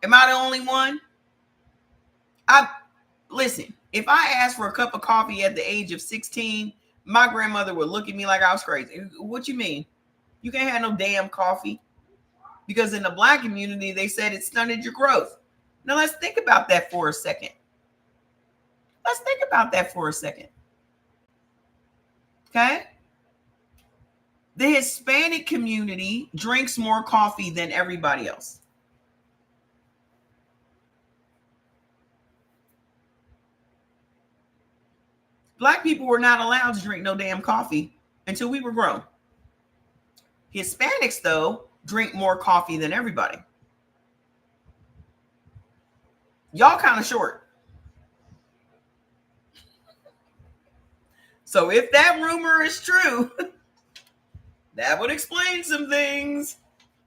Am I the only one? Listen, if I asked for a cup of coffee at the age of 16, my grandmother would look at me like I was crazy. What you mean? You can't have no damn coffee? Because in the black community, they said it stunted your growth. Now let's think about that for a second. Okay? The Hispanic community drinks more coffee than everybody else. Black people were not allowed to drink no damn coffee until we were grown. Hispanics, though, drink more coffee than everybody. Y'all kind of short. So if that rumor is true, that would explain some things.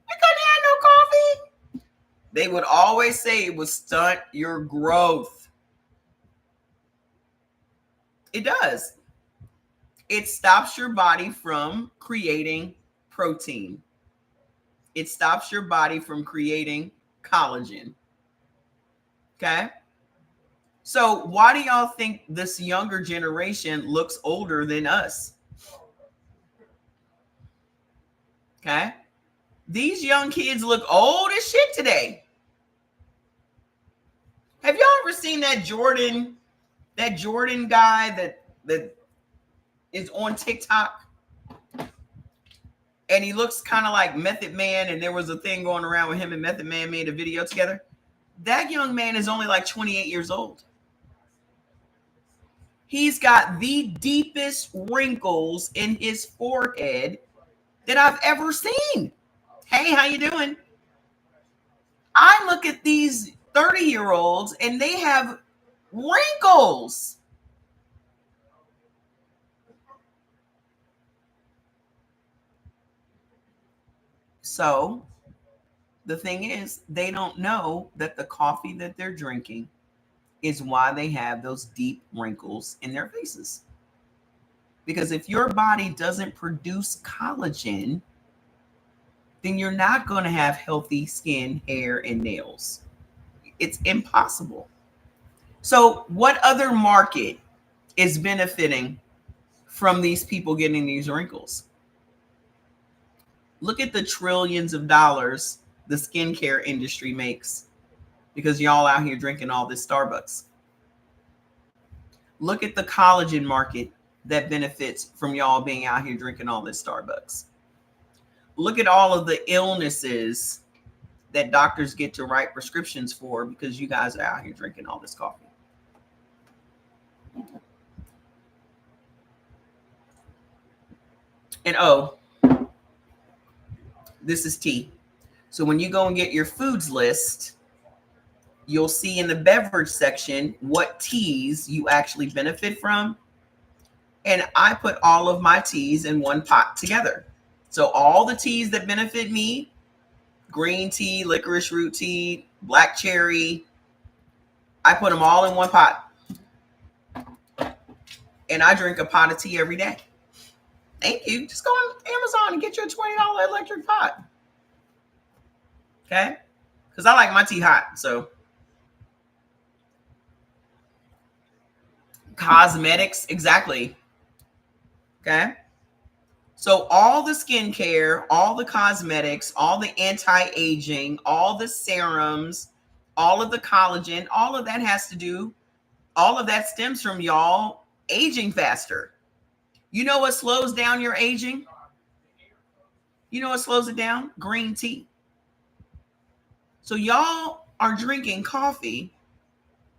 We couldn't have no coffee. They would always say it would stunt your growth. It does. It stops your body from creating protein. It stops your body from creating collagen. Okay? So why do y'all think this younger generation looks older than us? Okay? These young kids look old as shit today. Have y'all ever seen that Jordan guy that is on TikTok? And he looks kind of like Method Man, and there was a thing going around with him and Method Man made a video together. That young man is only like 28 years old. He's got the deepest wrinkles in his forehead that I've ever seen. Hey, how you doing? I look at these 30-year-olds and they have wrinkles. So the thing is, they don't know that the coffee that they're drinking is why they have those deep wrinkles in their faces. Because if your body doesn't produce collagen, then you're not going to have healthy skin, hair, and nails. It's impossible. So what other market is benefiting from these people getting these wrinkles? Look at the trillions of dollars the skincare industry makes because y'all out here drinking all this Starbucks. Look at the collagen market that benefits from y'all being out here drinking all this Starbucks. Look at all of the illnesses that doctors get to write prescriptions for because you guys are out here drinking all this coffee. And this is tea. So when you go and get your foods list, you'll see in the beverage section what teas you actually benefit from. And I put all of my teas in one pot together. So all the teas that benefit me, green tea, licorice root tea, black cherry, I put them all in one pot. And I drink a pot of tea every day. Thank you. Just go on Amazon and get your $20 electric pot. Okay? Because I like my tea hot. So cosmetics, exactly. Okay? So all the skincare, all the cosmetics, all the anti-aging, all the serums, all of the collagen, all of that has to do, all of that stems from y'all aging faster. You know what slows down your aging? You know what slows it down? Green tea. So y'all are drinking coffee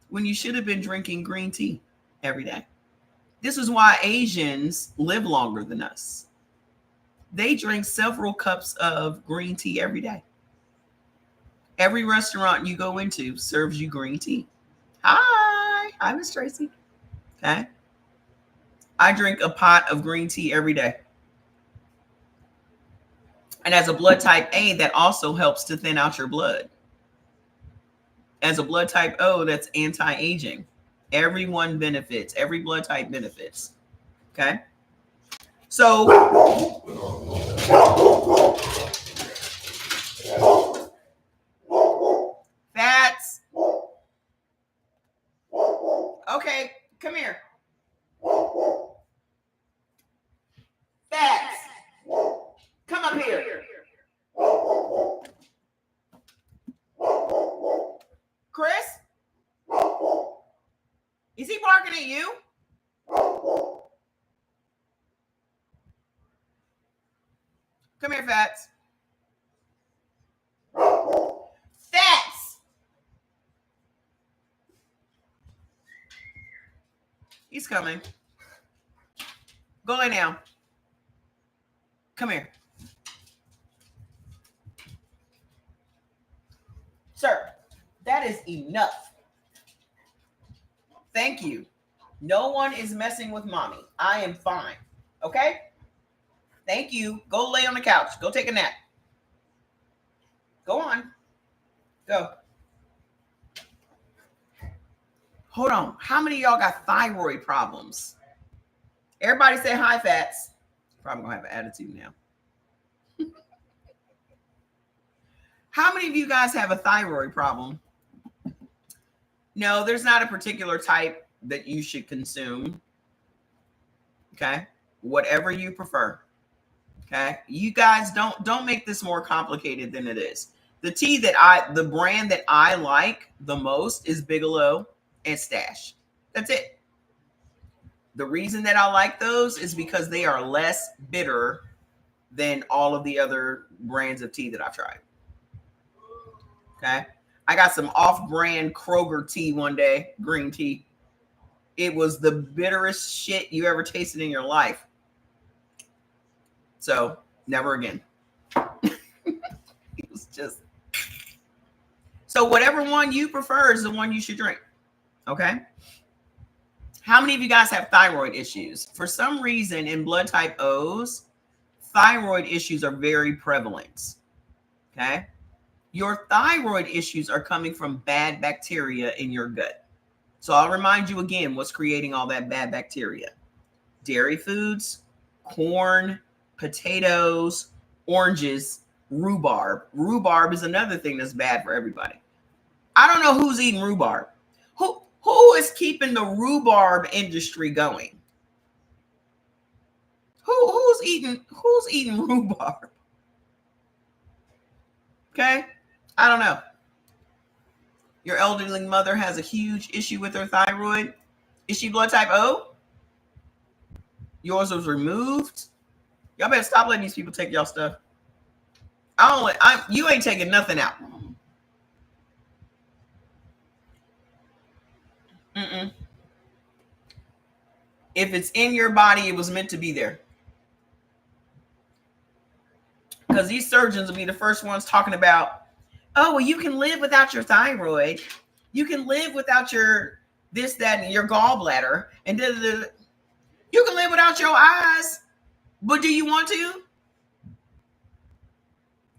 when you should have been drinking green tea every day. This is why Asians live longer than us. They drink several cups of green tea every day. Every restaurant you go into serves you green tea. Hi, I'm Miss Tracy. Okay. I drink a pot of green tea every day. And as a blood type A, that also helps to thin out your blood. As a blood type O, that's anti-aging. Everyone benefits. Every blood type benefits. Okay. So fats. Okay, come here. Fats. Come up here. Chris? Is he barking at you? Come here, Fats. Fats! He's coming. Go lay down. Come here. Sir, that is enough. Thank you. No one is messing with mommy. I am fine. Okay? Thank you. Go lay on the couch. Go take a nap. Go on. Go. Hold on. How many of y'all got thyroid problems? Everybody say hi, Fats. Probably gonna have an attitude now. How many of you guys have a thyroid problem? No, there's not a particular type that you should consume. Okay? Whatever you prefer. Okay? You guys don't make this more complicated than it is. The brand that I like the most is Bigelow and Stash. That's it. The reason that I like those is because they are less bitter than all of the other brands of tea that I've tried. Okay. I got some off-brand Kroger tea one day, green tea. It was the bitterest shit you ever tasted in your life. So, never again. It was just... So, whatever one you prefer is the one you should drink. Okay? How many of you guys have thyroid issues? For some reason, in blood type O's, thyroid issues are very prevalent. Okay? Your thyroid issues are coming from bad bacteria in your gut. So I'll remind you again what's creating all that bad bacteria. Dairy foods, corn, potatoes, oranges, rhubarb. Rhubarb is another thing that's bad for everybody. I don't know who's eating rhubarb. Who Who is keeping the rhubarb industry going? Who's eating rhubarb? Okay, I don't know. Your elderly mother has a huge issue with her thyroid. Is she blood type O? Yours was removed. Y'all better stop letting these people take y'all stuff. You ain't taking nothing out. Mm-mm. If it's in your body, it was meant to be there. Because these surgeons will be the first ones talking about, oh, well, you can live without your thyroid. You can live without your this, that, and your gallbladder. And you can live without your eyes. But do you want to?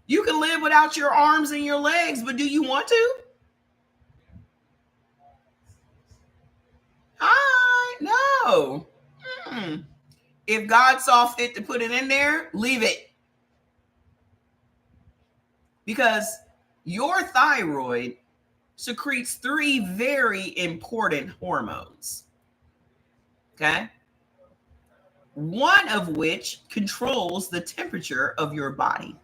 You can live without your arms and your legs, but do you want to? No. If God saw fit to put it in there, leave it. Because your thyroid secretes 3 very important hormones. Okay? One of which controls the temperature of your body.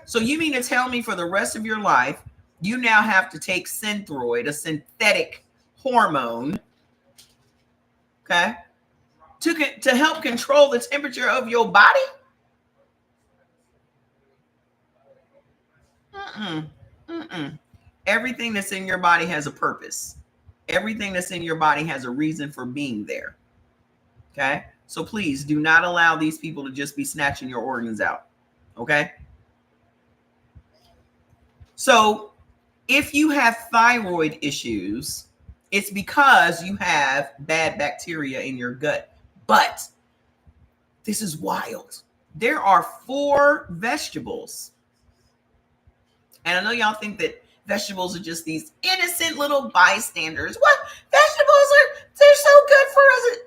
So you mean to tell me for the rest of your life, you now have to take Synthroid, a synthetic hormone, okay, to help control the temperature of your body? Everything that's in your body has a purpose. Everything that's in your body has a reason for being there. Okay? So please do not allow these people to just be snatching your organs out. Okay? So if you have thyroid issues, it's because you have bad bacteria in your gut. But this is wild. There are 4 vegetables. And I know y'all think that vegetables are just these innocent little bystanders. What? They're so good for us.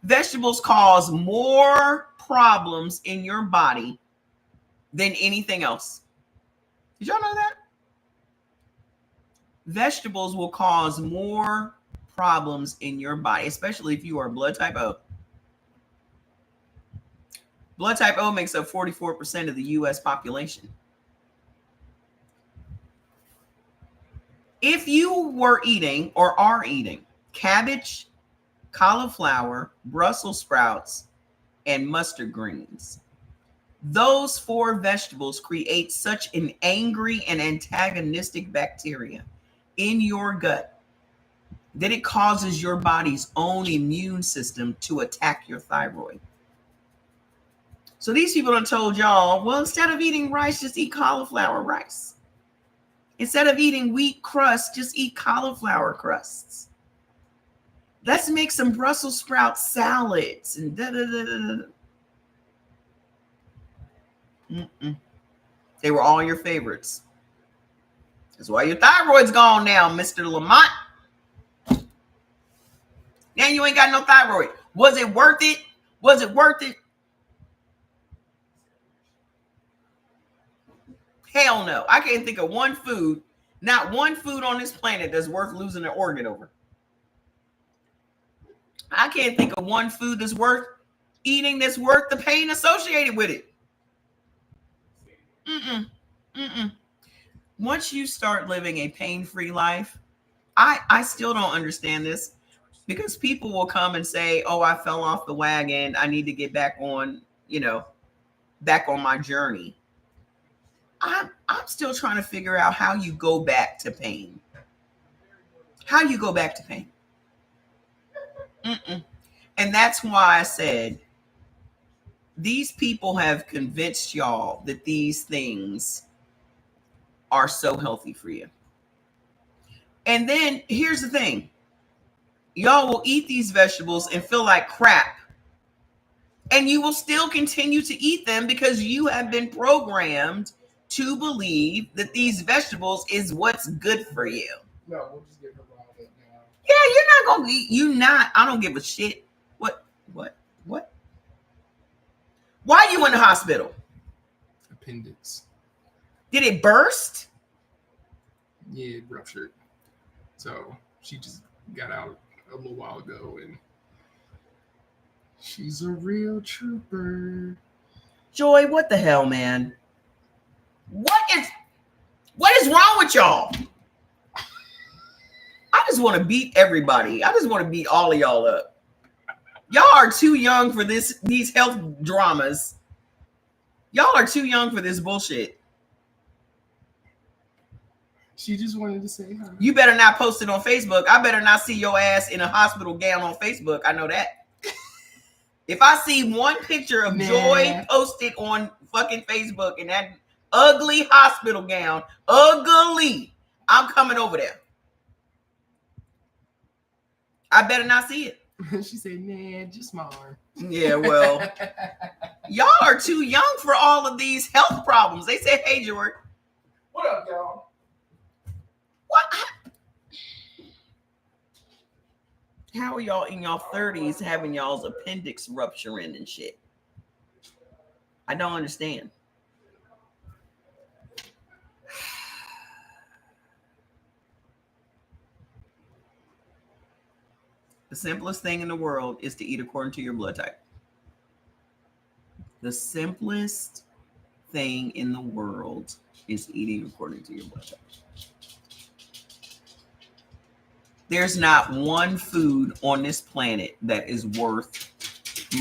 Vegetables cause more problems in your body than anything else. Did y'all know that? Vegetables will cause more problems in your body, especially if you are blood type O. Blood type O makes up 44% of the US population. If you were eating or are eating cabbage, cauliflower, Brussels sprouts, and mustard greens, those 4 vegetables create such an angry and antagonistic bacteria in your gut that it causes your body's own immune system to attack your thyroid. So these people done told y'all, well, instead of eating rice, just eat cauliflower rice. Instead of eating wheat crust, just eat cauliflower crusts. Let's make some Brussels sprout salads and They were all your favorites. That's why your thyroid's gone now, Mr. Lamont. Now you ain't got no thyroid. Was it worth it? Was it worth it? Hell no. I can't think of one food, not one food on this planet that's worth losing an organ over. I can't think of one food that's worth eating that's worth the pain associated with it. Once you start living a pain-free life, I still don't understand this, because people will come and say, oh, I fell off the wagon. I need to get back on, back on my journey. I'm still trying to figure out how you go back to pain. How you go back to pain. And that's why I said, these people have convinced y'all that these things are so healthy for you. And then here's the thing. Y'all will eat these vegetables and feel like crap. And you will still continue to eat them because you have been programmed to believe that these vegetables is what's good for you. No, we'll just get her riled up now. Yeah, you're not going to eat. I don't give a shit. What? Why are you in the hospital? Appendix. Did it burst? Yeah, it ruptured. So she just got out a little while ago, and she's a real trooper. Joy, what the hell, man? What is wrong with y'all? I just want to beat everybody. I just want to beat all of y'all up. Y'all are too young for these health dramas. Y'all are too young for this bullshit. She just wanted to say hi. You better not post it on Facebook. I better not see your ass in a hospital gown on Facebook. I know that. If I see one picture of Joy posted on fucking Facebook in that ugly hospital gown, ugly, I'm coming over there. I better not see it. She said, nah, just my arm. Yeah, well, y'all are too young for all of these health problems. They said, hey, George. What up, y'all? What? How are y'all in y'all 30s having y'all's appendix rupturing and shit? I don't understand. The simplest thing in the world is to eat according to your blood type. The simplest thing in the world is eating according to your blood type. There's not one food on this planet that is worth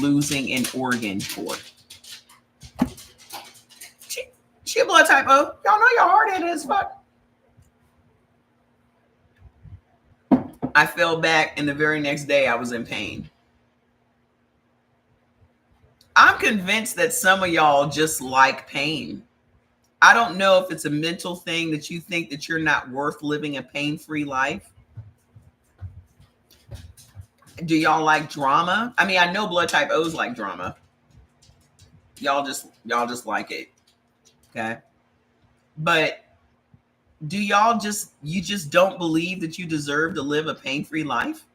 losing an organ for. She a blood type O. Y'all know your hard headed as fuck. I fell back, and the very next day I was in pain. I'm convinced that some of y'all just like pain. I don't know if it's a mental thing that you think that you're not worth living a pain-free life. Do y'all like drama? I mean, I know blood type O's like drama. Y'all just like it. Okay. But do y'all you just don't believe that you deserve to live a pain-free life?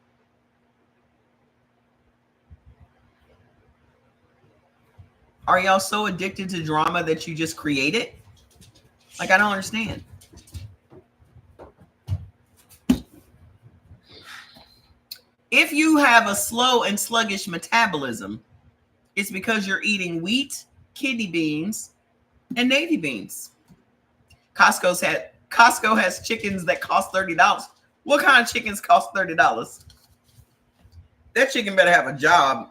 Are y'all so addicted to drama that you just create it? Like, I don't understand. If you have a slow and sluggish metabolism, it's because you're eating wheat, kidney beans, and navy beans. Costco has chickens that cost $30. What kind of chickens cost $30? That chicken better have a job.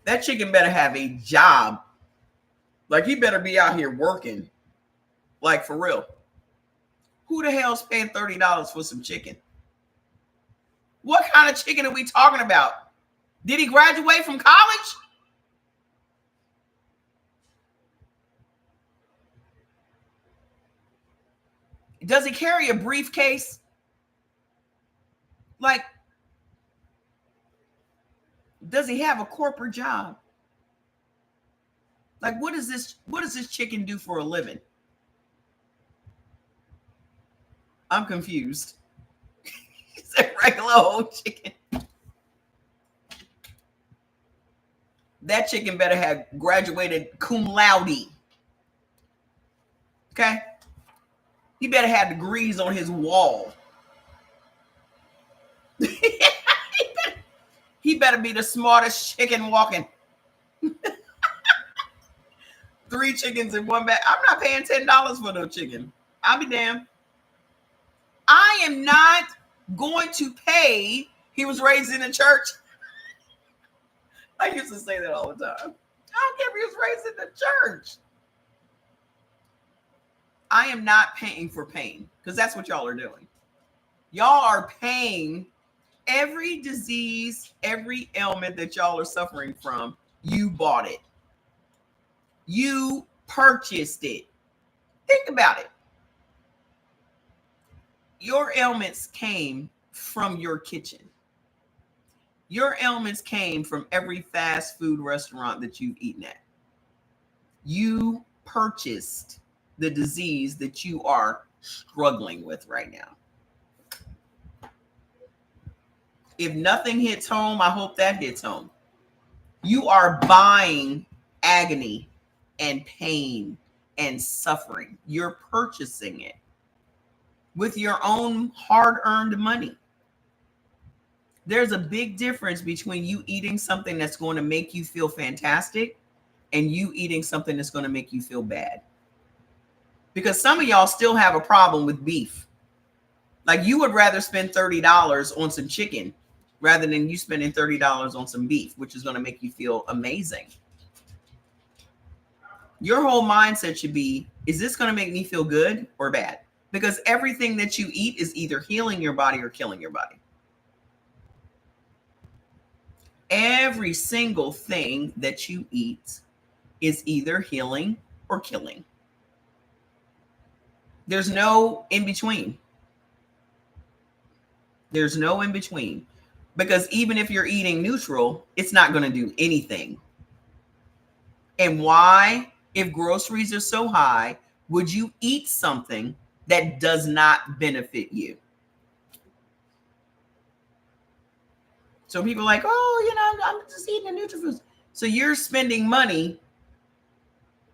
That chicken better have a job. Like, he better be out here working. Like, for real. Who the hell's paying $30 for some chicken? What kind of chicken are we talking about? Did he graduate from college? Does he carry a briefcase? Like, does he have a corporate job? Like, what does this chicken do for a living? I'm confused. It's a regular old chicken. That chicken better have graduated cum laude. Okay? He better have degrees on his wall. He better be the smartest chicken walking. 3 chickens in one bag. I'm not paying $10 for no chicken. I'll be damned. I am not going to pay. He was raised in a church. I used to say that all the time. I don't care if he was raised in the church. I am not paying for pain, because that's what y'all are doing. Y'all are paying every disease, every ailment that y'all are suffering from. You bought it. You purchased it. Think about it. Your ailments came from your kitchen. Your ailments came from every fast food restaurant that you've eaten at. You purchased the disease that you are struggling with right now. If nothing hits home, I hope that hits home. You are buying agony and pain and suffering. You're purchasing it. with your own hard-earned money. There's a big difference between you eating something that's going to make you feel fantastic and you eating something that's going to make you feel bad. Because some of y'all still have a problem with beef. Like, you would rather spend $30 on some chicken rather than you spending $30 on some beef, which is going to make you feel amazing. Your whole mindset should be, is this going to make me feel good or bad? Because everything that you eat is either healing your body or killing your body. Every single thing that you eat is either healing or killing. There's no in between. There's no in between. Because even if you're eating neutral, it's not going to do anything. And why, if groceries are so high, would you eat something that does not benefit you? So people are like, oh, I'm just eating the neutral foods. So you're spending money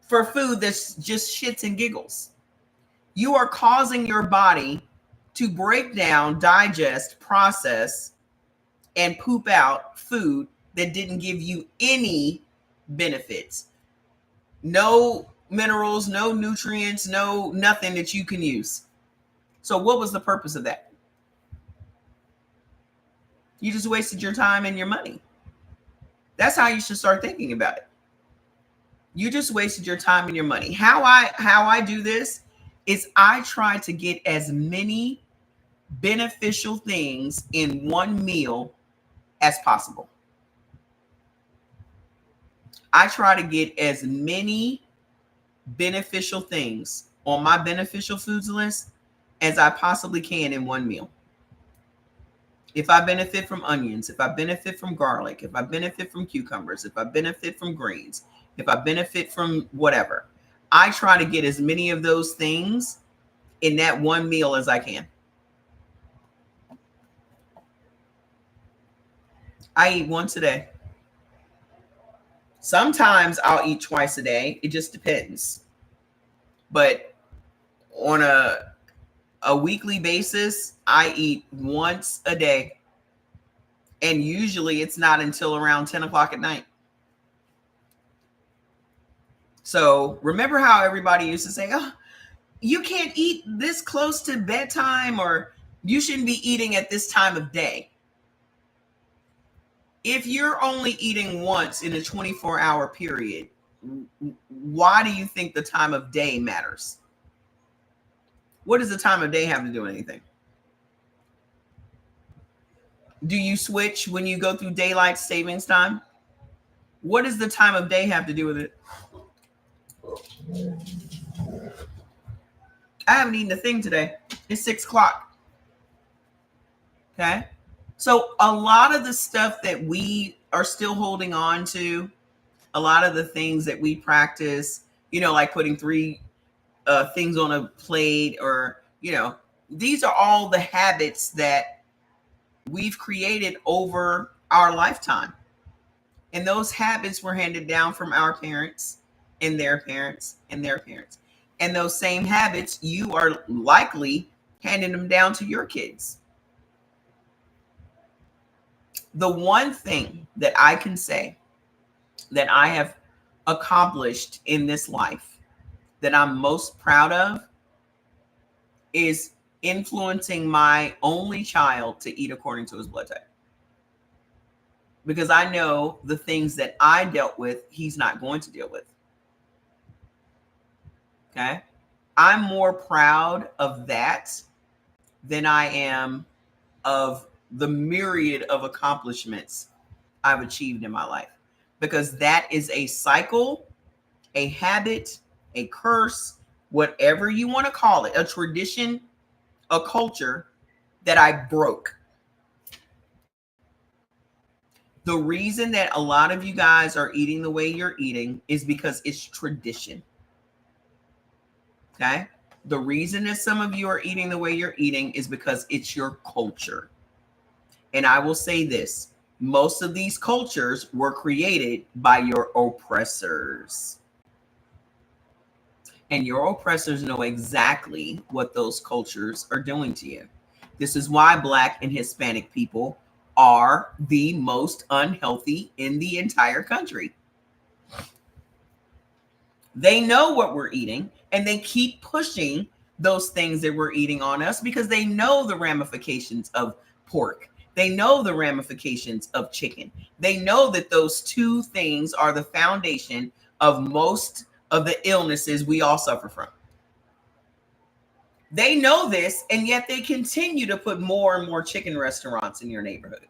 for food that's just shits and giggles. You are causing your body to break down, digest, process, and poop out food that didn't give you any benefits. No minerals, no nutrients, no nothing that you can use. So what was the purpose of that? You just wasted your time and your money. That's how you should start thinking about it. You just wasted your time and your money. How I do this is I try to get as many beneficial things in one meal as possible. I try to get as many beneficial things on my beneficial foods list as I possibly can in one meal. If I benefit from onions, if I benefit from garlic, if I benefit from cucumbers, if I benefit from greens, if I benefit from whatever, I try to get as many of those things in that one meal as I can. I eat once a day. Sometimes I'll eat twice a day. It just depends. But on a weekly basis, I eat once a day. And usually it's not until around 10 o'clock at night. So remember how everybody used to say, oh, you can't eat this close to bedtime, or you shouldn't be eating at this time of day. If you're only eating once in a 24-hour period, why do you think the time of day matters? What does the time of day have to do with anything? Do you switch when you go through daylight savings time? What does the time of day have to do with it? I haven't eaten a thing today. It's 6 o'clock. Okay. So a lot of the stuff that we are still holding on to, a lot of the things that we practice, like putting 3 things on a plate, or, these are all the habits that we've created over our lifetime. And those habits were handed down from our parents and their parents and their parents. And those same habits, you are likely handing them down to your kids. The one thing that I can say that I have accomplished in this life that I'm most proud of is influencing my only child to eat according to his blood type. Because I know the things that I dealt with, he's not going to deal with. Okay? I'm more proud of that than I am of the myriad of accomplishments I've achieved in my life. Because that is a cycle, a habit, a curse, whatever you want to call it, a tradition, a culture that I broke. The reason that a lot of you guys are eating the way you're eating is because it's tradition. Okay? The reason that some of you are eating the way you're eating is because it's your culture. And I will say this, most of these cultures were created by your oppressors. And your oppressors know exactly what those cultures are doing to you. This is why Black and Hispanic people are the most unhealthy in the entire country. They know what we're eating, and they keep pushing those things that we're eating on us because they know the ramifications of pork. They know the ramifications of chicken. They know that those two things are the foundation of most of the illnesses we all suffer from. They know this, and yet they continue to put more and more chicken restaurants in your neighborhood.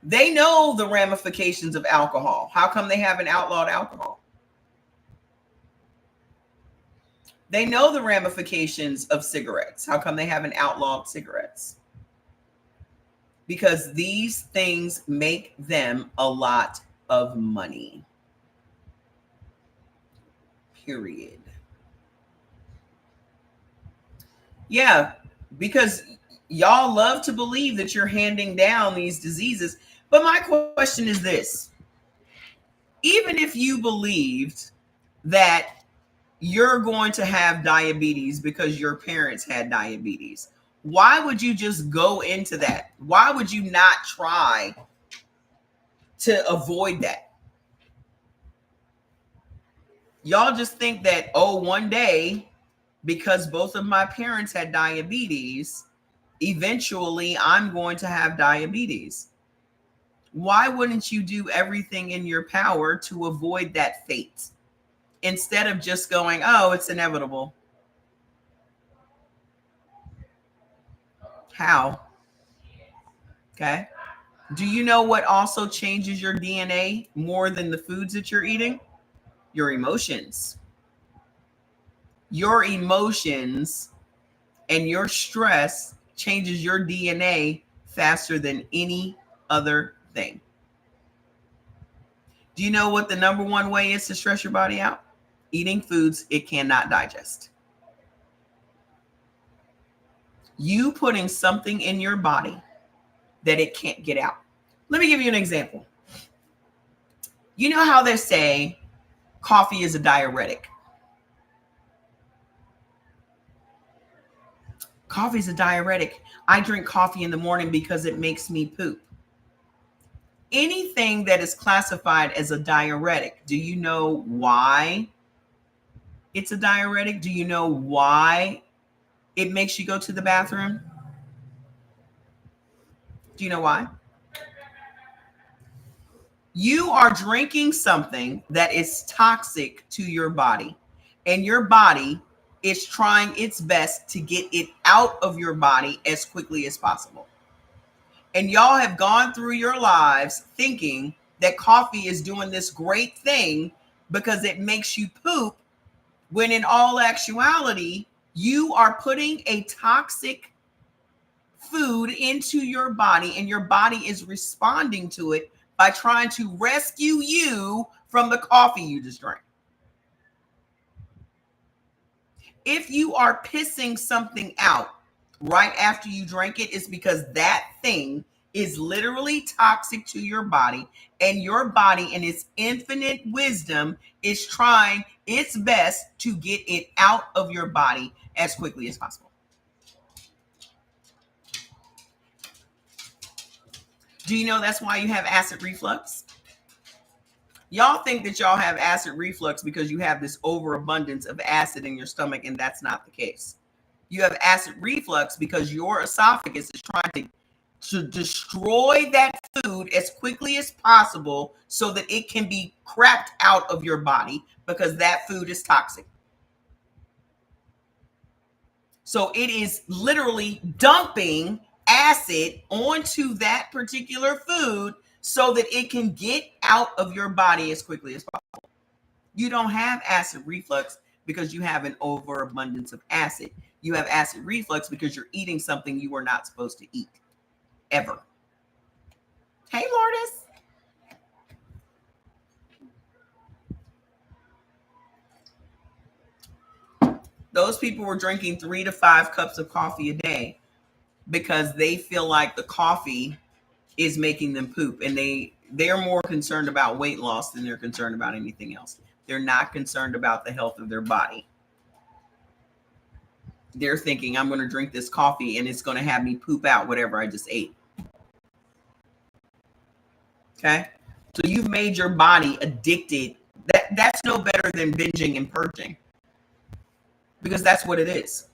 They know the ramifications of alcohol. How come they haven't outlawed alcohol? They know the ramifications of cigarettes. How come they haven't outlawed cigarettes? Because these things make them a lot of money. Period. Yeah, because y'all love to believe that you're handing down these diseases. But my question is this. Even if you believed that you're going to have diabetes because your parents had diabetes, why would you just go into that? Why would you not try to avoid that? Y'all just think that, oh, one day, because both of my parents had diabetes, eventually I'm going to have diabetes. Why wouldn't you do everything in your power to avoid that fate instead of just going, oh, it's inevitable? How? Okay. Do you know what also changes your DNA more than the foods that you're eating? Your emotions. Your emotions and your stress changes your DNA faster than any other thing. Do you know what the number one way is to stress your body out? Eating foods it cannot digest. You putting something in your body that it can't get out. Let me give you an example. You know how they say coffee is a diuretic? Coffee is a diuretic. I drink coffee in the morning because it makes me poop. Anything that is classified as a diuretic, do you know why it's a diuretic? Do you know why it makes you go to the bathroom? Do you know why? You are drinking something that is toxic to your body, and your body is trying its best to get it out of your body as quickly as possible. And y'all have gone through your lives thinking that coffee is doing this great thing because it makes you poop, when in all actuality, you are putting a toxic food into your body, and your body is responding to it by trying to rescue you from the coffee you just drank. If you are pissing something out right after you drank it, it's because that thing is literally toxic to your body, and your body in its infinite wisdom is trying its best to get it out of your body as quickly as possible. Do you know that's why you have acid reflux? Y'all think that y'all have acid reflux because you have this overabundance of acid in your stomach, and that's not the case. You have acid reflux because your esophagus is trying to destroy that food as quickly as possible so that it can be crapped out of your body, because that food is toxic. So it is literally dumping acid onto that particular food so that it can get out of your body as quickly as possible. You don't have acid reflux because you have an overabundance of acid. You have acid reflux because you're eating something you are not supposed to eat, ever. Hey, Lourdes. Those people were drinking 3 to 5 cups of coffee a day because they feel like the coffee is making them poop, and they're more concerned about weight loss than they're concerned about anything else. They're not concerned about the health of their body. They're thinking, I'm going to drink this coffee and it's going to have me poop out whatever I just ate. Okay? So you've made your body addicted. That's no better than binging and purging. Because that's what it is.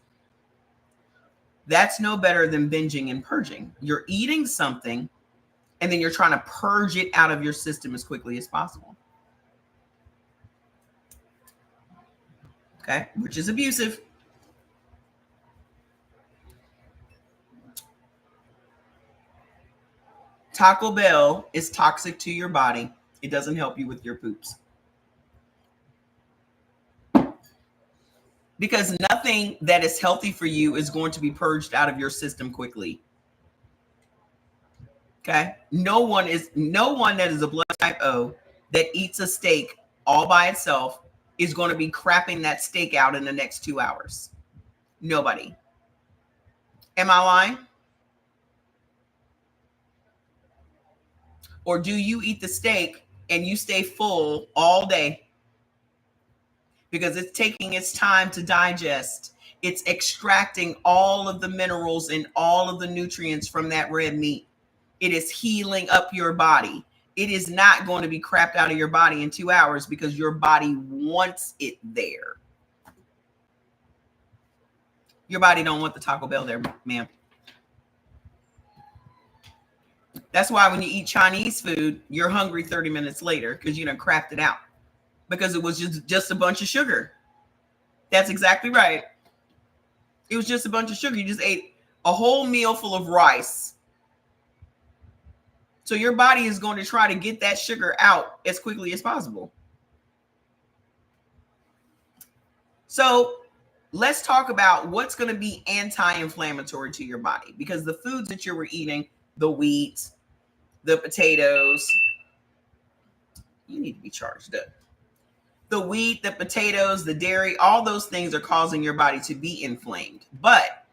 That's no better than binging and purging. You're eating something and then you're trying to purge it out of your system as quickly as possible. Okay? Which is abusive. Taco Bell is toxic to your body. It doesn't help you with your poops. Because nothing that is healthy for you is going to be purged out of your system quickly. Okay? No one that is a blood type O that eats a steak all by itself is going to be crapping that steak out in the next 2 hours. Nobody. Am I lying? Or do you eat the steak and you stay full all day? Because it's taking its time to digest. It's extracting all of the minerals and all of the nutrients from that red meat. It is healing up your body. It is not going to be crapped out of your body in 2 hours because your body wants it there. Your body don't want the Taco Bell there, ma'am. That's why when you eat Chinese food, you're hungry 30 minutes later because you done crapped it out. Because it was just a bunch of sugar. That's exactly right. It was just a bunch of sugar. You just ate a whole meal full of rice. So your body is going to try to get that sugar out as quickly as possible. So let's talk about what's going to be anti-inflammatory to your body. Because the foods that you were eating, the wheat, the potatoes, you need to be charged up. The wheat, the potatoes, the dairy, all those things are causing your body to be inflamed. But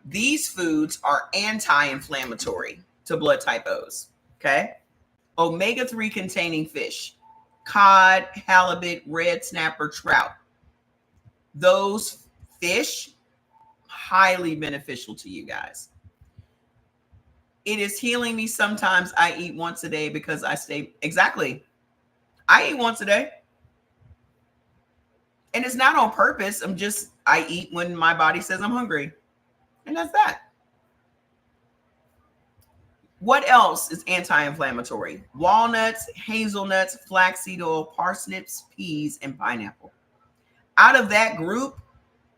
these foods are anti-inflammatory to blood type O's. Okay? Omega-3 containing fish, cod, halibut, red snapper, trout. Those fish, highly beneficial to you guys. It is healing me. Sometimes I eat once a day because I stay, exactly. I eat once a day. And it's not on purpose. I eat when my body says I'm hungry. And that's that. What else is anti-inflammatory? Walnuts, hazelnuts, flaxseed oil, parsnips, peas, and pineapple. Out of that group,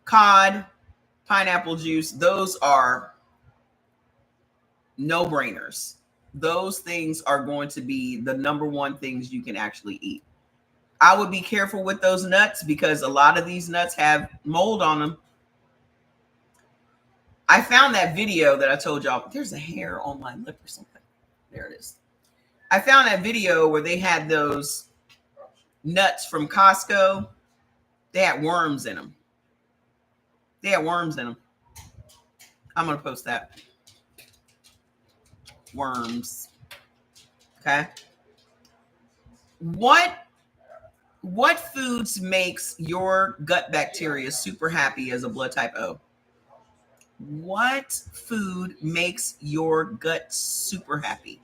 cod, pineapple juice, those are no-brainers. Those things are going to be the number one things you can actually eat. I would be careful with those nuts because a lot of these nuts have mold on them. I found that video that I told y'all. There's a hair on my lip or something. There it is. I found that video where they had those nuts from Costco. They had worms in them. I'm going to post that. Worms. Okay. What foods makes your gut bacteria super happy as a blood type O? What food makes your gut super happy?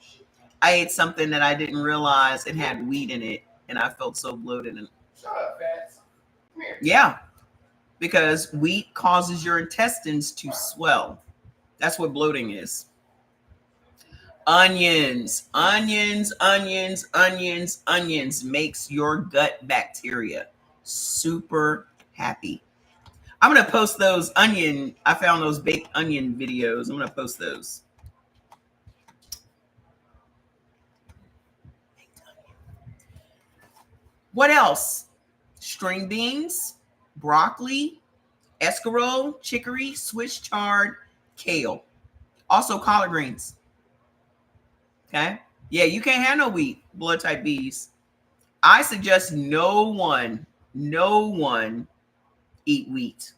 I ate something that I didn't realize it had wheat in it, and I felt so bloated. Shut up, Fats. Come here. Yeah, because wheat causes your intestines to swell. That's what bloating is. Onions makes your gut bacteria super happy. I'm going to post those I found those baked onion videos. I'm going to post those. What else? String beans, broccoli, escarole, chicory, Swiss chard, kale. Also collard greens. Okay? Yeah, you can't have no wheat, blood type Bs. I suggest no one eat wheat.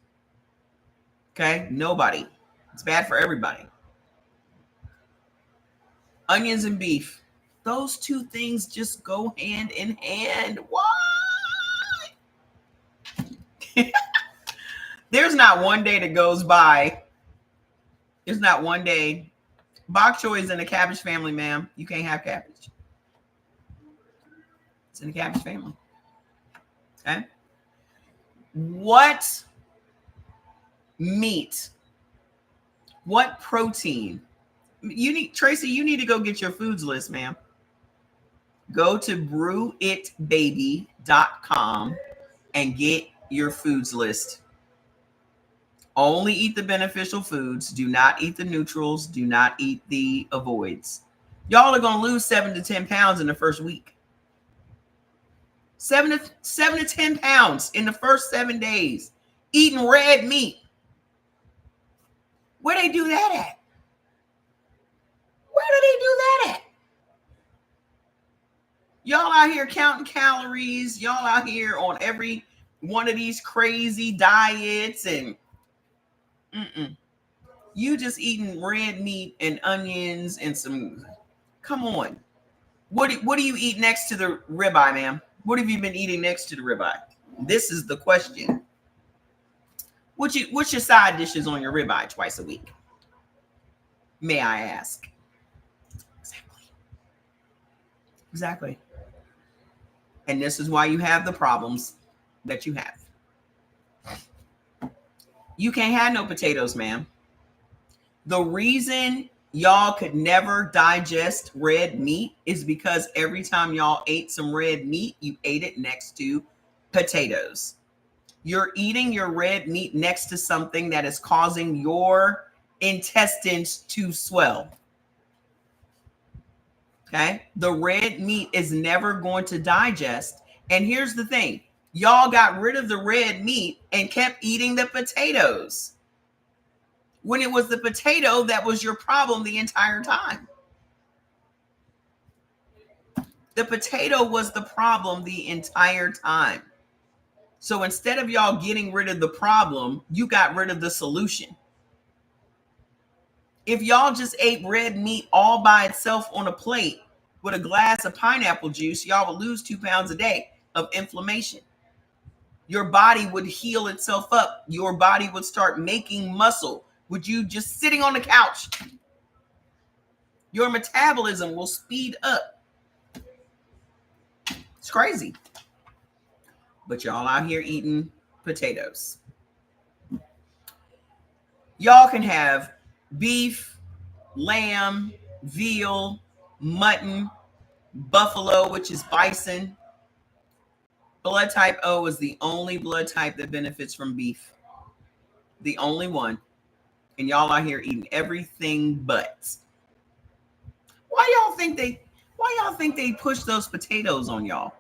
Okay? Nobody. It's bad for everybody. Onions and beef. Those two things just go hand in hand. Why? There's not one day that goes by. There's not one day. Bok choy is in the cabbage family, ma'am. You can't have cabbage. It's in the cabbage family. Okay. What meat? What protein? You need, Tracy, you need to go get your foods list, ma'am. Go to brewitbaby.com and get your foods list. Only eat the beneficial foods. Do not eat the neutrals. Do not eat the avoids. Y'all are going to lose 7 to 10 pounds in the first week. 7 to 10 pounds in the first 7 days. Eating red meat. Where they do that at? Where do they do that at? Y'all out here counting calories. Y'all out here on every one of these crazy diets and you just eating red meat and onions and some. Come on. What do you eat next to the ribeye, ma'am? What have you been eating next to the ribeye? This is the question. What's your side dishes on your ribeye twice a week? May I ask? Exactly. And this is why you have the problems that you have. You can't have no potatoes, ma'am. The reason y'all could never digest red meat is because every time y'all ate some red meat, you ate it next to potatoes. You're eating your red meat next to something that is causing your intestines to swell. Okay? The red meat is never going to digest. And here's the thing. Y'all got rid of the red meat and kept eating the potatoes. When it was the potato that was your problem the entire time. The potato was the problem the entire time. So instead of y'all getting rid of the problem, you got rid of the solution. If y'all just ate red meat all by itself on a plate with a glass of pineapple juice, y'all would lose 2 pounds a day of inflammation. Your body would heal itself up. Your body would start making muscle. Would you just sitting on the couch? Your metabolism will speed up. It's crazy. But y'all out here eating potatoes. Y'all can have beef, lamb, veal, mutton, buffalo, which is bison. Blood type O is the only blood type that benefits from beef. The only one. And y'all out here eating everything but. Why y'all think they push those potatoes on y'all?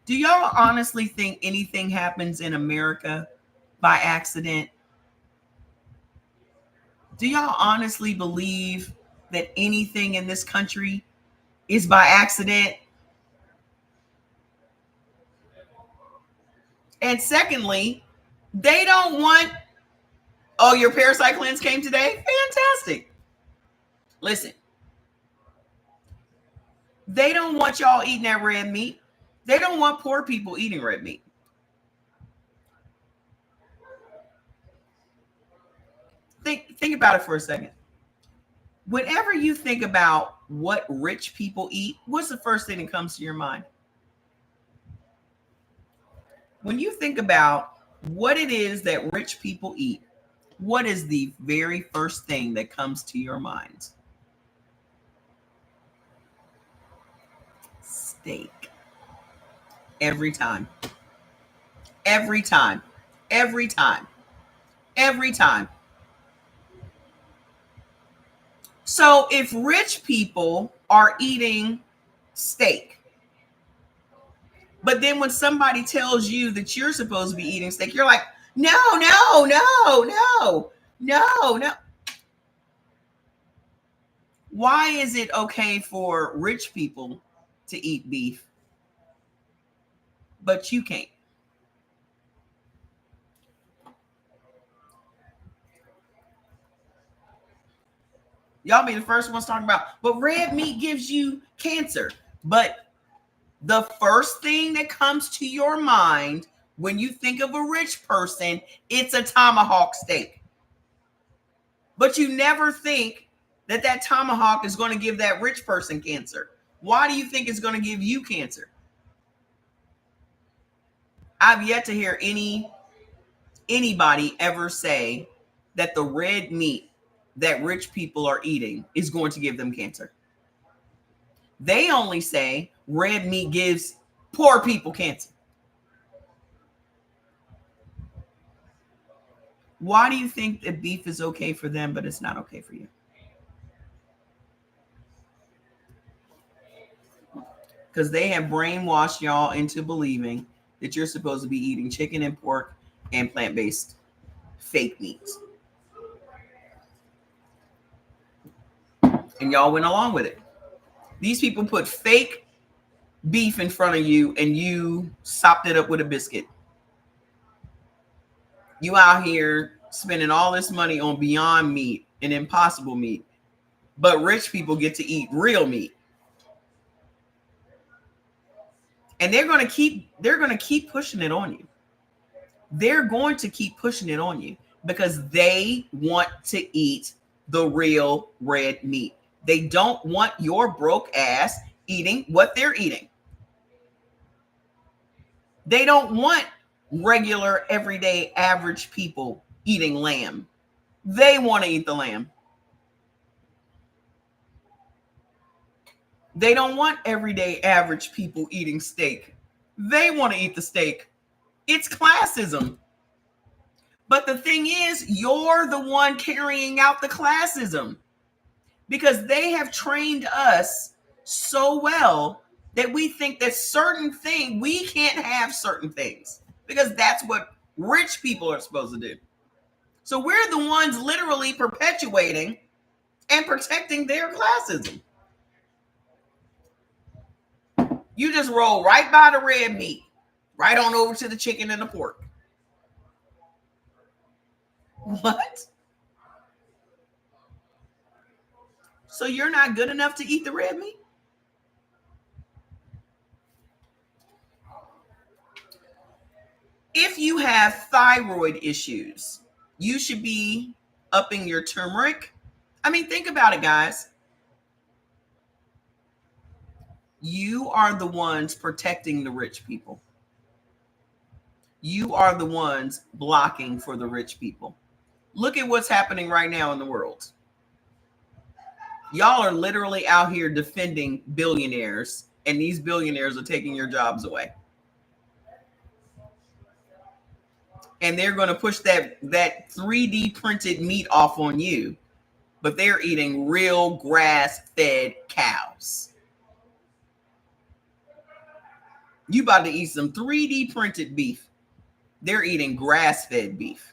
Do y'all honestly think anything happens in America by accident? Do y'all honestly believe that anything in this country is by accident? And secondly, they don't want, oh, your parasite cleanse came today? Fantastic. Listen, they don't want y'all eating that red meat. They don't want poor people eating red meat. Think about it for a second. Whenever you think about what rich people eat, what's the first thing that comes to your mind? When you think about what it is that rich people eat, what is the very first thing that comes to your mind? Steak. Every time. Every time. Every time. Every time. So if rich people are eating steak, but then when somebody tells you that you're supposed to be eating steak, you're like, no. Why is it okay for rich people to eat beef, but you can't? Y'all be the first ones talking about, but red meat gives you cancer. But the first thing that comes to your mind When you think of a rich person, it's a tomahawk steak. But you never think that that tomahawk is going to give that rich person cancer. Why do you think it's going to give you cancer? I've yet to hear anybody ever say that the red meat that rich people are eating is going to give them cancer. They only say red meat gives poor people cancer. Why do you think that beef is okay for them, but it's not okay for you? Because they have brainwashed y'all into believing that you're supposed to be eating chicken and pork and plant-based fake meats. And y'all went along with it. These people put fake beef in front of you and you sopped it up with a biscuit. You out here spending all this money on Beyond Meat and Impossible Meat, but rich people get to eat real meat. And they're going to keep pushing it on you. They're going to keep pushing it on you because they want to eat the real red meat. They don't want your broke ass eating what they're eating. They don't want regular, everyday, average people eating lamb. They want to eat the lamb. They don't want everyday, average people eating steak. They want to eat the steak. It's classism. But the thing is, you're the one carrying out the classism because they have trained us so well that we think that we can't have certain things because that's what rich people are supposed to do. So we're the ones literally perpetuating and protecting their classism. You just roll right by the red meat, right on over to the chicken and the pork. What? So you're not good enough to eat the red meat? If you have thyroid issues, you should be upping your turmeric. I mean, think about it, guys. You are the ones protecting the rich people. You are the ones blocking for the rich people. Look at what's happening right now in the world. Y'all are literally out here defending billionaires, and these billionaires are taking your jobs away. And they're going to push that 3D printed meat off on you, but they're eating real grass-fed cows. You about to eat some 3D printed beef. They're eating grass-fed beef.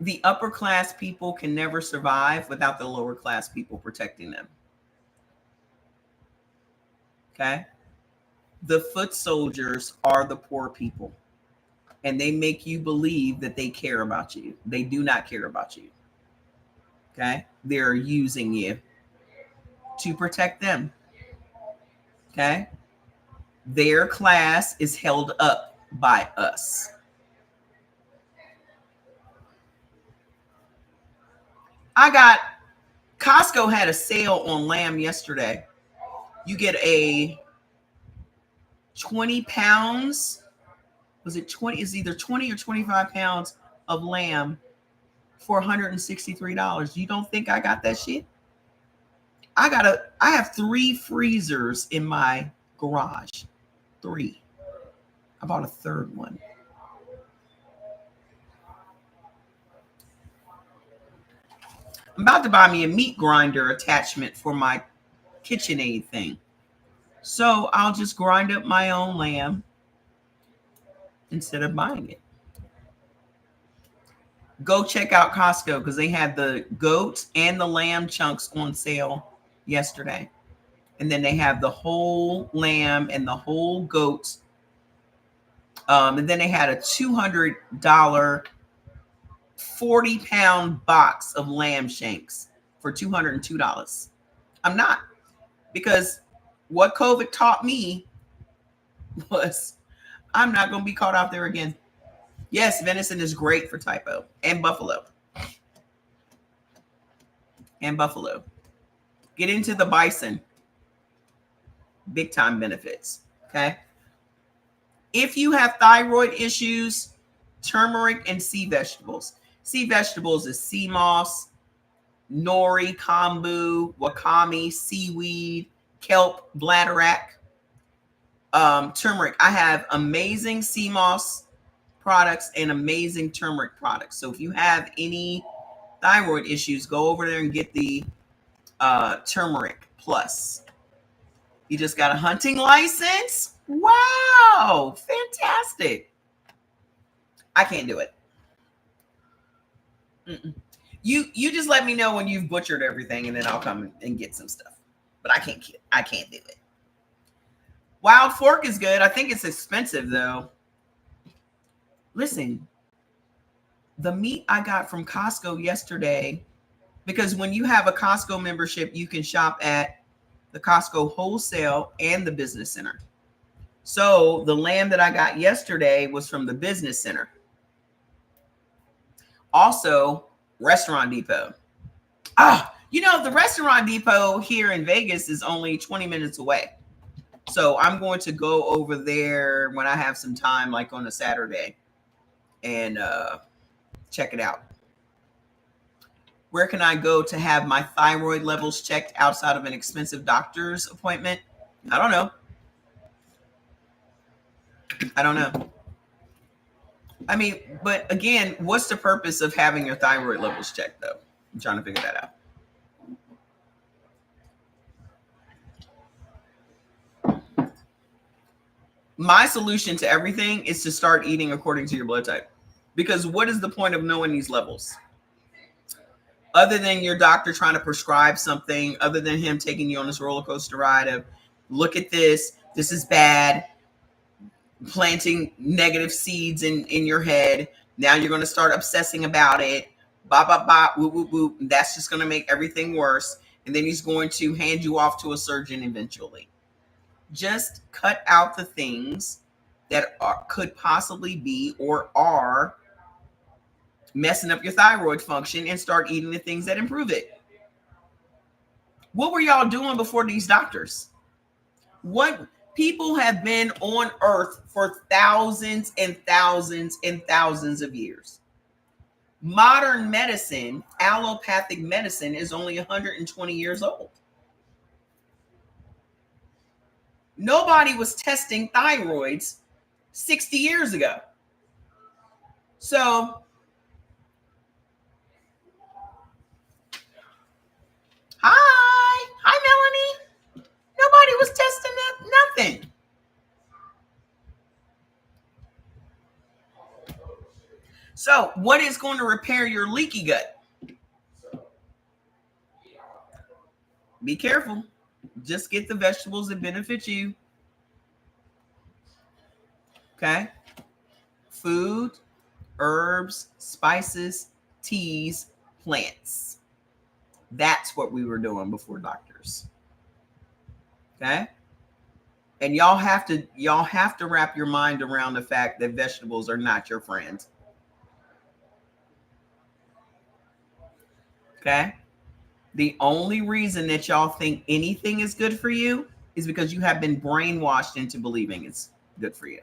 The upper class people can never survive without the lower class people protecting them. Okay? The foot soldiers are the poor people, and they make you believe that they care about you. They do not care about you. Okay? They're using you to protect them. Okay? Their class is held up by us. Costco had a sale on lamb yesterday. You get a 20 pounds. Was it 20? It's either 20 or 25 pounds of lamb for $163. You don't think I got that shit? I have 3 freezers in my garage. 3. I bought a third one. I'm about to buy me a meat grinder attachment for my KitchenAid thing. So I'll just grind up my own lamb instead of buying it. Go check out Costco because they had the goat and the lamb chunks on sale yesterday. And then they have the whole lamb and the whole goat. And then they had a $200 40-pound box of lamb shanks for $202. I'm not Because what COVID taught me was I'm not going to be caught out there again. Yes, venison is great for type O and buffalo. And buffalo. Get into the bison. Big time benefits. Okay. If you have thyroid issues, turmeric and sea vegetables. Sea vegetables is sea moss, nori, kombu, wakame, seaweed, kelp, bladderwrack. Turmeric. I have amazing sea moss products and amazing turmeric products. So if you have any thyroid issues, go over there and get the turmeric plus. You just got a hunting license? Wow, fantastic. I can't do it. You just let me know when you've butchered everything, and then I'll come and get some stuff. But I can't do it. Wild fork is good. I think it's expensive though. Listen, the meat I got from Costco yesterday, because when you have a Costco membership, you can shop at the Costco wholesale and the business center. So the lamb that I got yesterday was from the business center. Also, Restaurant Depot. The Restaurant Depot here in Vegas is only 20 minutes away. So I'm going to go over there when I have some time, like on a Saturday, and check it out. Where can I go to have my thyroid levels checked outside of an expensive doctor's appointment? I don't know. I mean, but again, what's the purpose of having your thyroid levels checked, though? I'm trying to figure that out. My solution to everything is to start eating according to your blood type. Because what is the point of knowing these levels? Other than your doctor trying to prescribe something, other than him taking you on this roller coaster ride of, look at this is bad, planting negative seeds in your head. Now you're going to start obsessing about it. Bop, bop, bop, whoop, whoop, whoop. That's just going to make everything worse. And then he's going to hand you off to a surgeon eventually. Just cut out the things that could possibly be or are messing up your thyroid function and start eating the things that improve it. What were y'all doing before these doctors? What people have been on earth for thousands and thousands and thousands of years. Modern medicine, allopathic medicine, is only 120 years old. Nobody was testing thyroids 60 years ago. So, hi, Melanie. Nobody was testing nothing. So, what is going to repair your leaky gut? Be careful. Just get the vegetables that benefit you. Okay? Food, herbs, spices, teas, plants. That's what we were doing before doctors. Okay? And y'all have to wrap your mind around the fact that vegetables are not your friend. Okay? The only reason that y'all think anything is good for you is because you have been brainwashed into believing it's good for you.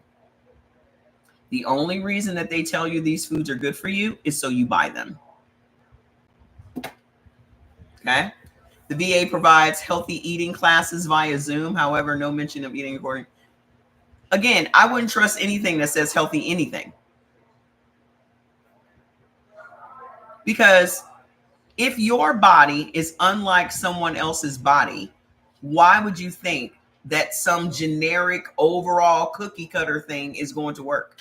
The only reason that they tell you these foods are good for you is so you buy them. Okay? The VA provides healthy eating classes via Zoom. However, no mention of eating according. Again, I wouldn't trust anything that says healthy anything. Because if your body is unlike someone else's body, why would you think that some generic overall cookie cutter thing is going to work?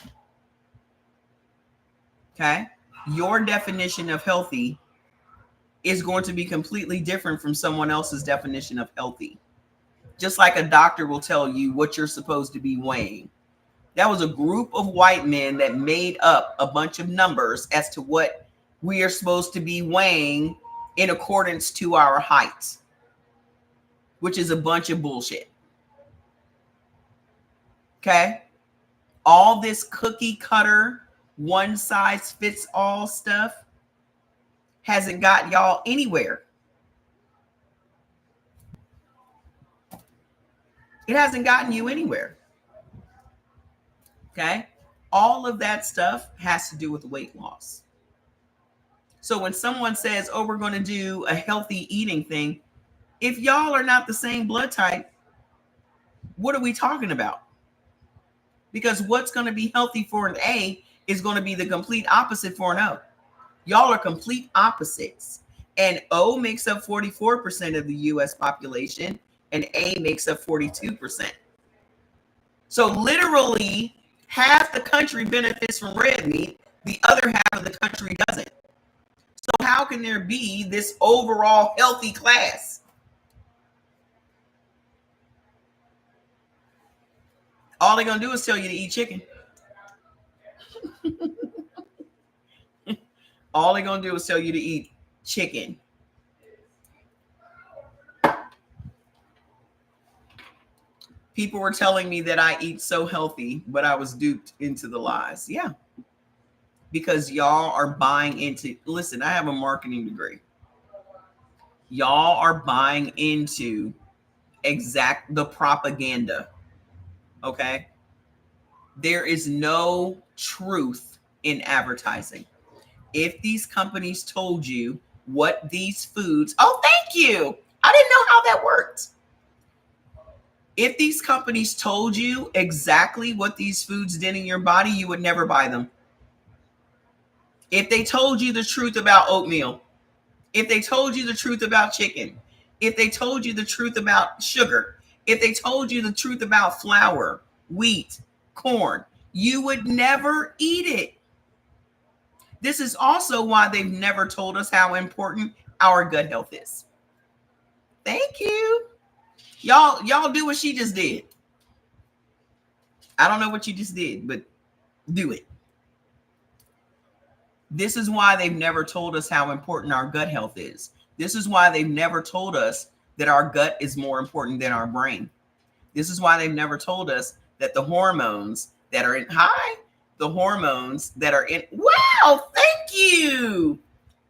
Okay? Your definition of healthy is going to be completely different from someone else's definition of healthy. Just like a doctor will tell you what you're supposed to be weighing. That was a group of white men that made up a bunch of numbers as to what we are supposed to be weighing in accordance to our height. which is a bunch of bullshit. Okay? All this cookie cutter, one size fits all stuff hasn't got y'all anywhere. It hasn't gotten you anywhere. Okay? All of that stuff has to do with weight loss. So when someone says, oh, we're going to do a healthy eating thing, if y'all are not the same blood type, what are we talking about? Because what's going to be healthy for an A is going to be the complete opposite for an O. Y'all are complete opposites. And O makes up 44% of the US population, and A makes up 42%. So literally, half the country benefits from red meat, the other half of the country doesn't. So how can there be this overall healthy class? All they're going to do is tell you to eat chicken. All they're going to do is tell you to eat chicken. People were telling me that I eat so healthy, but I was duped into the lies. Yeah. Because y'all are buying into, listen, I have a marketing degree. Y'all are buying into the propaganda. Okay? There is no truth in advertising. If these companies told you what these foods, oh, thank you. I didn't know how that worked. If these companies told you exactly what these foods did in your body, you would never buy them. If they told you the truth about oatmeal, if they told you the truth about chicken, if they told you the truth about sugar, if they told you the truth about flour, wheat, corn, you would never eat it. This is also why they've never told us how important our gut health is. Thank you. Y'all do what she just did. I don't know what you just did, but do it. This is why they've never told us how important our gut health is. This is why they've never told us that our gut is more important than our brain. This is why they've never told us that the hormones that are in, wow, thank you.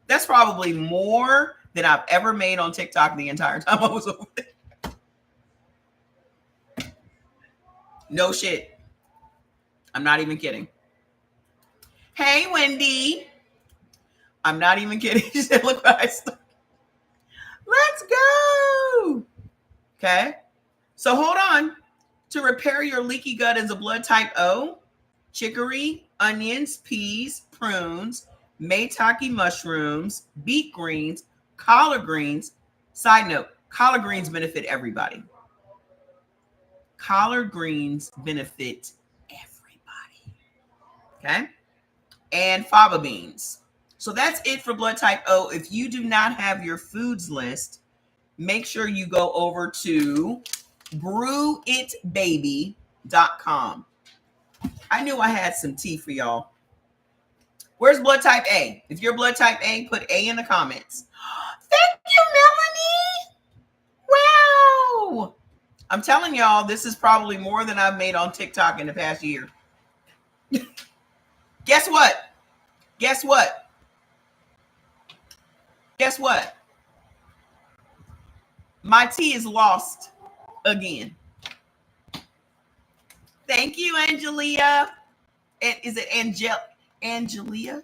That's probably more than I've ever made on TikTok the entire time I was over there. No shit. I'm not even kidding. Hey, Wendy. I'm not even kidding. She said, look what I started. Let's go. Okay. So hold on. To repair your leaky gut as a blood type O, chicory, onions, peas, prunes, maitake mushrooms, beet greens, collard greens. Side note, collard greens benefit everybody. Collard greens benefit everybody. Okay. And fava beans. So that's it for blood type O. If you do not have your foods list, make sure you go over to brewitbaby.com. I knew I had some tea for y'all. Where's blood type A? If you're blood type A, put A in the comments. Thank you, Melanie. Wow. I'm telling y'all, this is probably more than I've made on TikTok in the past year. Guess what? Guess what? Guess what? My tea is lost again. Thank you, Angelia. Is it Angelia?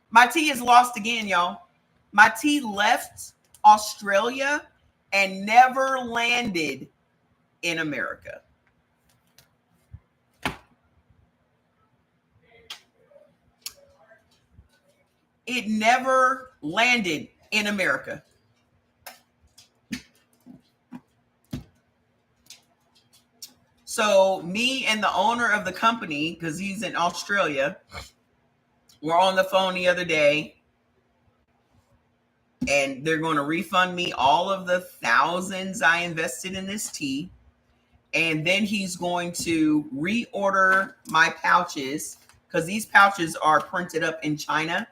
My tea is lost again, y'all. My tea left Australia and never landed in America. It never landed in America. So me and the owner of the company, because he's in Australia, were on the phone the other day, and they're going to refund me all of the thousands I invested in this tea. And then he's going to reorder my pouches, because these pouches are printed up in China.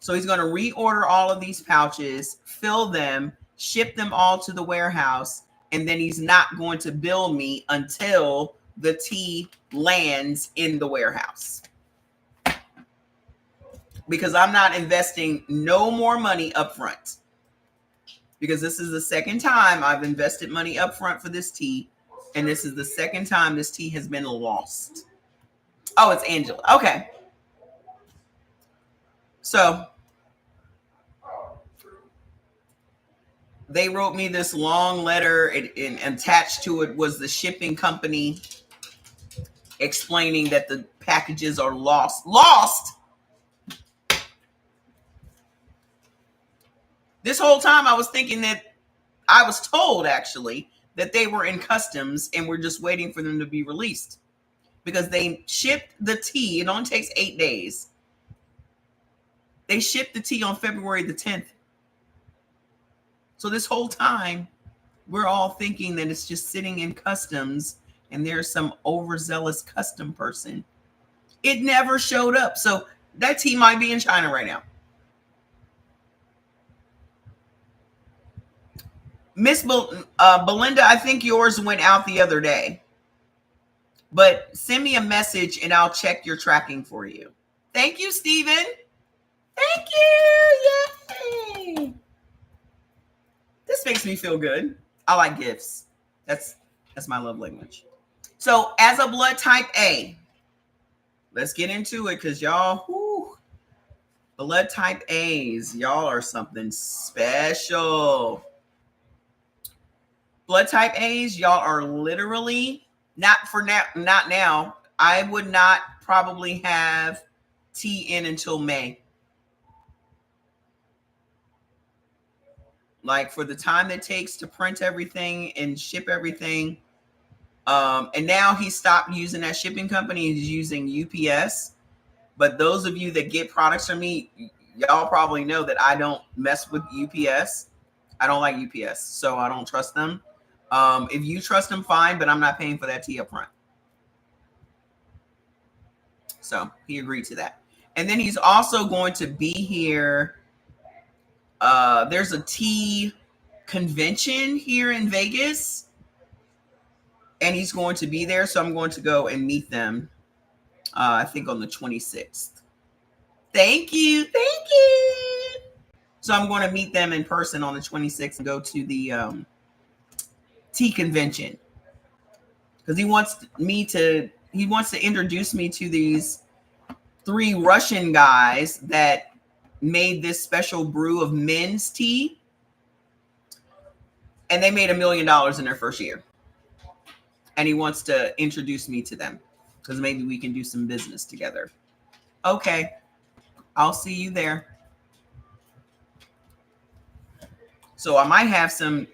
So he's going to reorder all of these pouches, fill them, ship them all to the warehouse, and then he's not going to bill me until the tea lands in the warehouse. Because I'm not investing no more money up front. Because this is the second time I've invested money up front for this tea, and this is the second time this tea has been lost. Oh, it's Angela. Okay. So they wrote me this long letter, and attached to it was the shipping company explaining that the packages are lost. Lost? This whole time I was thinking that I was told, actually, that they were in customs and we're just waiting for them to be released. Because they shipped the tea. It only takes 8 days. They shipped the tea on February the 10th. So this whole time, we're all thinking that it's just sitting in customs and there's some overzealous custom person. It never showed up. So that tea might be in China right now. Miss Belinda, I think yours went out the other day. But send me a message and I'll check your tracking for you. Thank you, Stephen. Thank you. Yay. This makes me feel good. I like gifts. That's my love language. So as a blood type A, let's get into it because y'all, blood type A's, y'all are something special. Blood type A's, y'all are literally, not now. I would not probably have tea in until May. Like for the time it takes to print everything and ship everything. And now he stopped using that shipping company. He's using UPS. But those of you that get products from me, y'all probably know that I don't mess with UPS. I don't like UPS, so I don't trust them. If you trust them, fine, but I'm not paying for that tea up front. So he agreed to that. And then he's also going to be here. There's a tea convention here in Vegas, and he's going to be there. So I'm going to go and meet them. I think on the 26th. Thank you. Thank you. So I'm going to meet them in person on the 26th and go to the tea convention because he wants to introduce me to these 3 Russian guys that made this special brew of men's tea, and they made $1 million in their first year, and he wants to introduce me to them because maybe we can do some business together. Okay, I'll see you there. So I might have some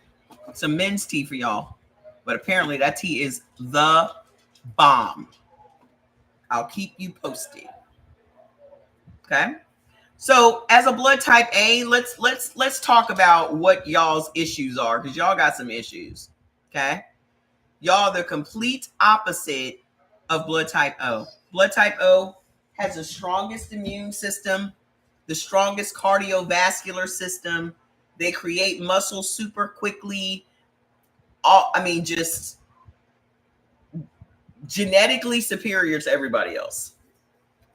men's tea for y'all, but apparently that tea is the bomb. I'll keep you posted. Okay. So as a blood type A, let's talk about what y'all's issues are, because y'all got some issues. Okay. Y'all the complete opposite of blood type O. Blood type O has the strongest immune system, the strongest cardiovascular system. They create muscle super quickly. Just genetically superior to everybody else.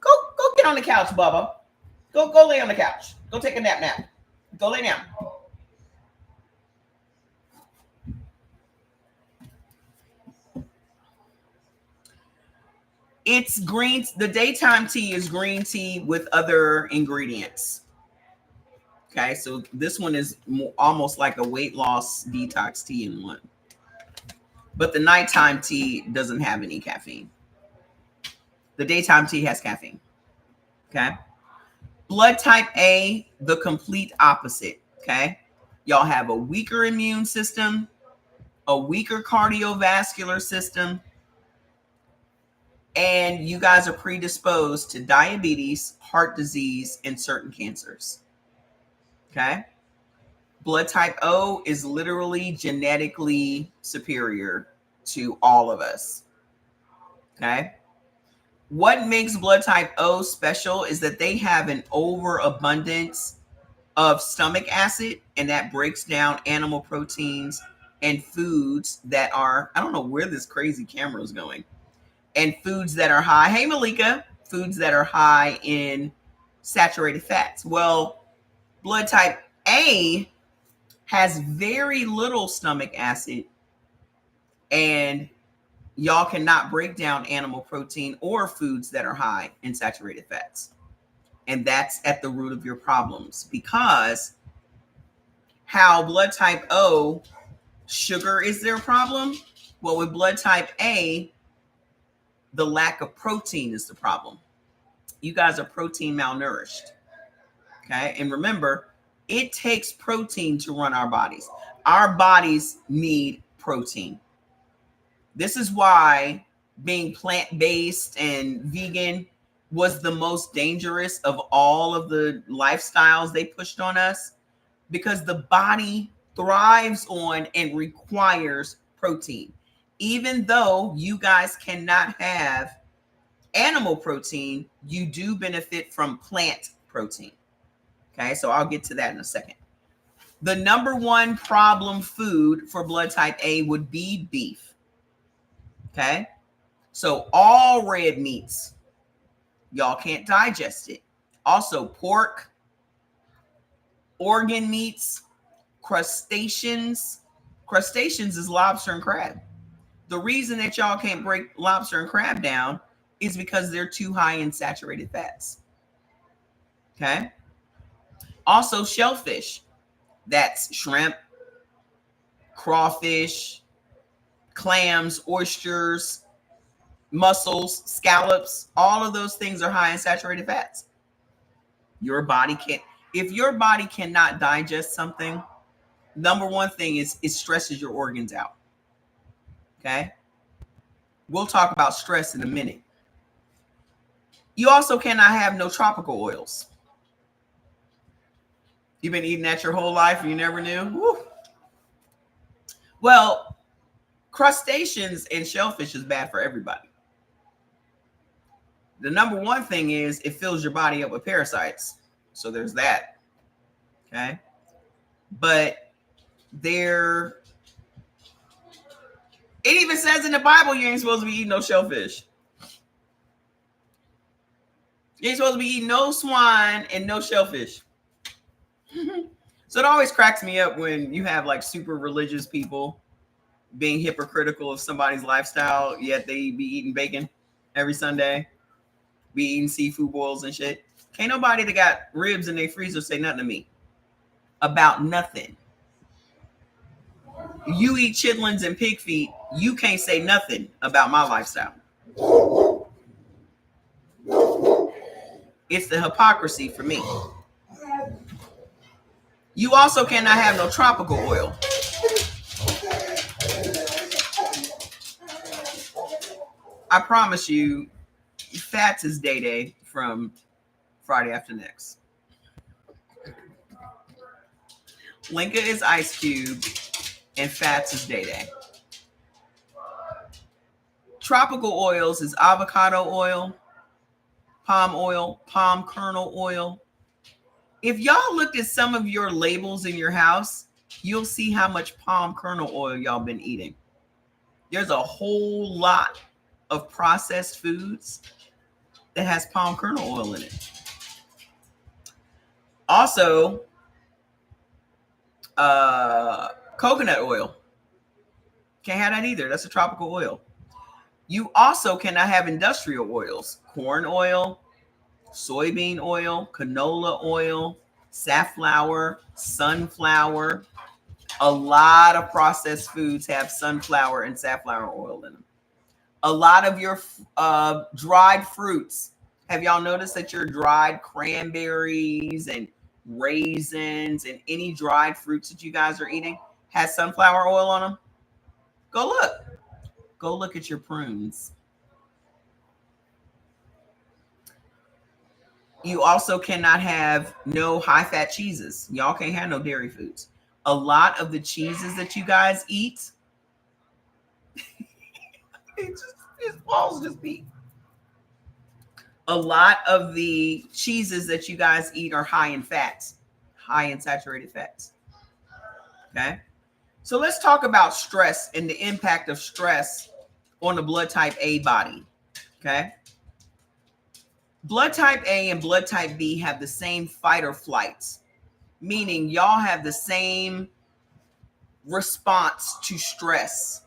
Go get on the couch, Bubba. Go lay on the couch. Go take a nap. Go lay down. It's green. The daytime tea is green tea with other ingredients. Okay, so this one is almost like a weight loss detox tea in one. But the nighttime tea doesn't have any caffeine. The daytime tea has caffeine. Okay. Blood type A, the complete opposite. Okay. Y'all have a weaker immune system, a weaker cardiovascular system, and you guys are predisposed to diabetes, heart disease, and certain cancers. Okay. Blood type O is literally genetically superior to all of us. Okay. What makes blood type O special is that they have an overabundance of stomach acid, and that breaks down animal proteins and foods that are, I don't know where this crazy camera is going, and foods that are high, hey Malika, foods that are high in saturated fats. Well, blood type A has very little stomach acid, and y'all cannot break down animal protein or foods that are high in saturated fats. And that's at the root of your problems, because how blood type O, sugar is their problem. Well, with blood type A, the lack of protein is the problem. You guys are protein malnourished. Okay. And remember, it takes protein to run our bodies. Our bodies need protein. This is why being plant-based and vegan was the most dangerous of all of the lifestyles they pushed on us, because the body thrives on and requires protein. Even though you guys cannot have animal protein, you do benefit from plant protein. Okay, so I'll get to that in a second. The number one problem food for blood type A would be beef. Okay, so all red meats, y'all can't digest it. Also, pork, organ meats, crustaceans. Crustaceans is lobster and crab. The reason that y'all can't break lobster and crab down is because they're too high in saturated fats. Okay. Also, shellfish. That's shrimp, crawfish, clams, oysters, mussels, scallops. All of those things are high in saturated fats. Your body can't, if your body cannot digest something, number one thing is it stresses your organs out. Okay. We'll talk about stress in a minute. You also cannot have no tropical oils. You've been eating that your whole life and you never knew? Woo. Well, crustaceans and shellfish is bad for everybody. The number one thing is it fills your body up with parasites. So there's that. Okay. But it even says in the Bible you ain't supposed to be eating no shellfish. You ain't supposed to be eating no swine and no shellfish. So it always cracks me up when you have like super religious people being hypocritical of somebody's lifestyle, yet they be eating bacon every Sunday, be eating seafood boils and shit. Can't nobody that got ribs in their freezer say nothing to me about nothing. You eat chitlins and pig feet, you can't say nothing about my lifestyle. It's the hypocrisy for me. You also cannot have no tropical oil. I promise you, fats is day from Friday after next. Linka is Ice Cube, and fats is day. Tropical oils is avocado oil, palm kernel oil. If y'all looked at some of your labels in your house, you'll see how much palm kernel oil y'all been eating. There's a whole lot of processed foods that has palm kernel oil in it. Also, coconut oil. Can't have that either. That's a tropical oil. You also cannot have industrial oils. Corn oil, soybean oil, canola oil, safflower, sunflower. A lot of processed foods have sunflower and safflower oil in them. A lot of your dried fruits. Have y'all noticed that your dried cranberries and raisins and any dried fruits that you guys are eating has sunflower oil on them? Go look. Go look at your prunes. You also cannot have no high-fat cheeses. Y'all can't have no dairy foods. A lot of the cheeses that you guys eat, his balls just beat. A lot of the cheeses that you guys eat are high in fats. high in saturated fats. Okay. So let's talk about stress and the impact of stress on the blood type A body. Okay. Blood type A and blood type B have the same fight or flight, meaning y'all have the same response to stress.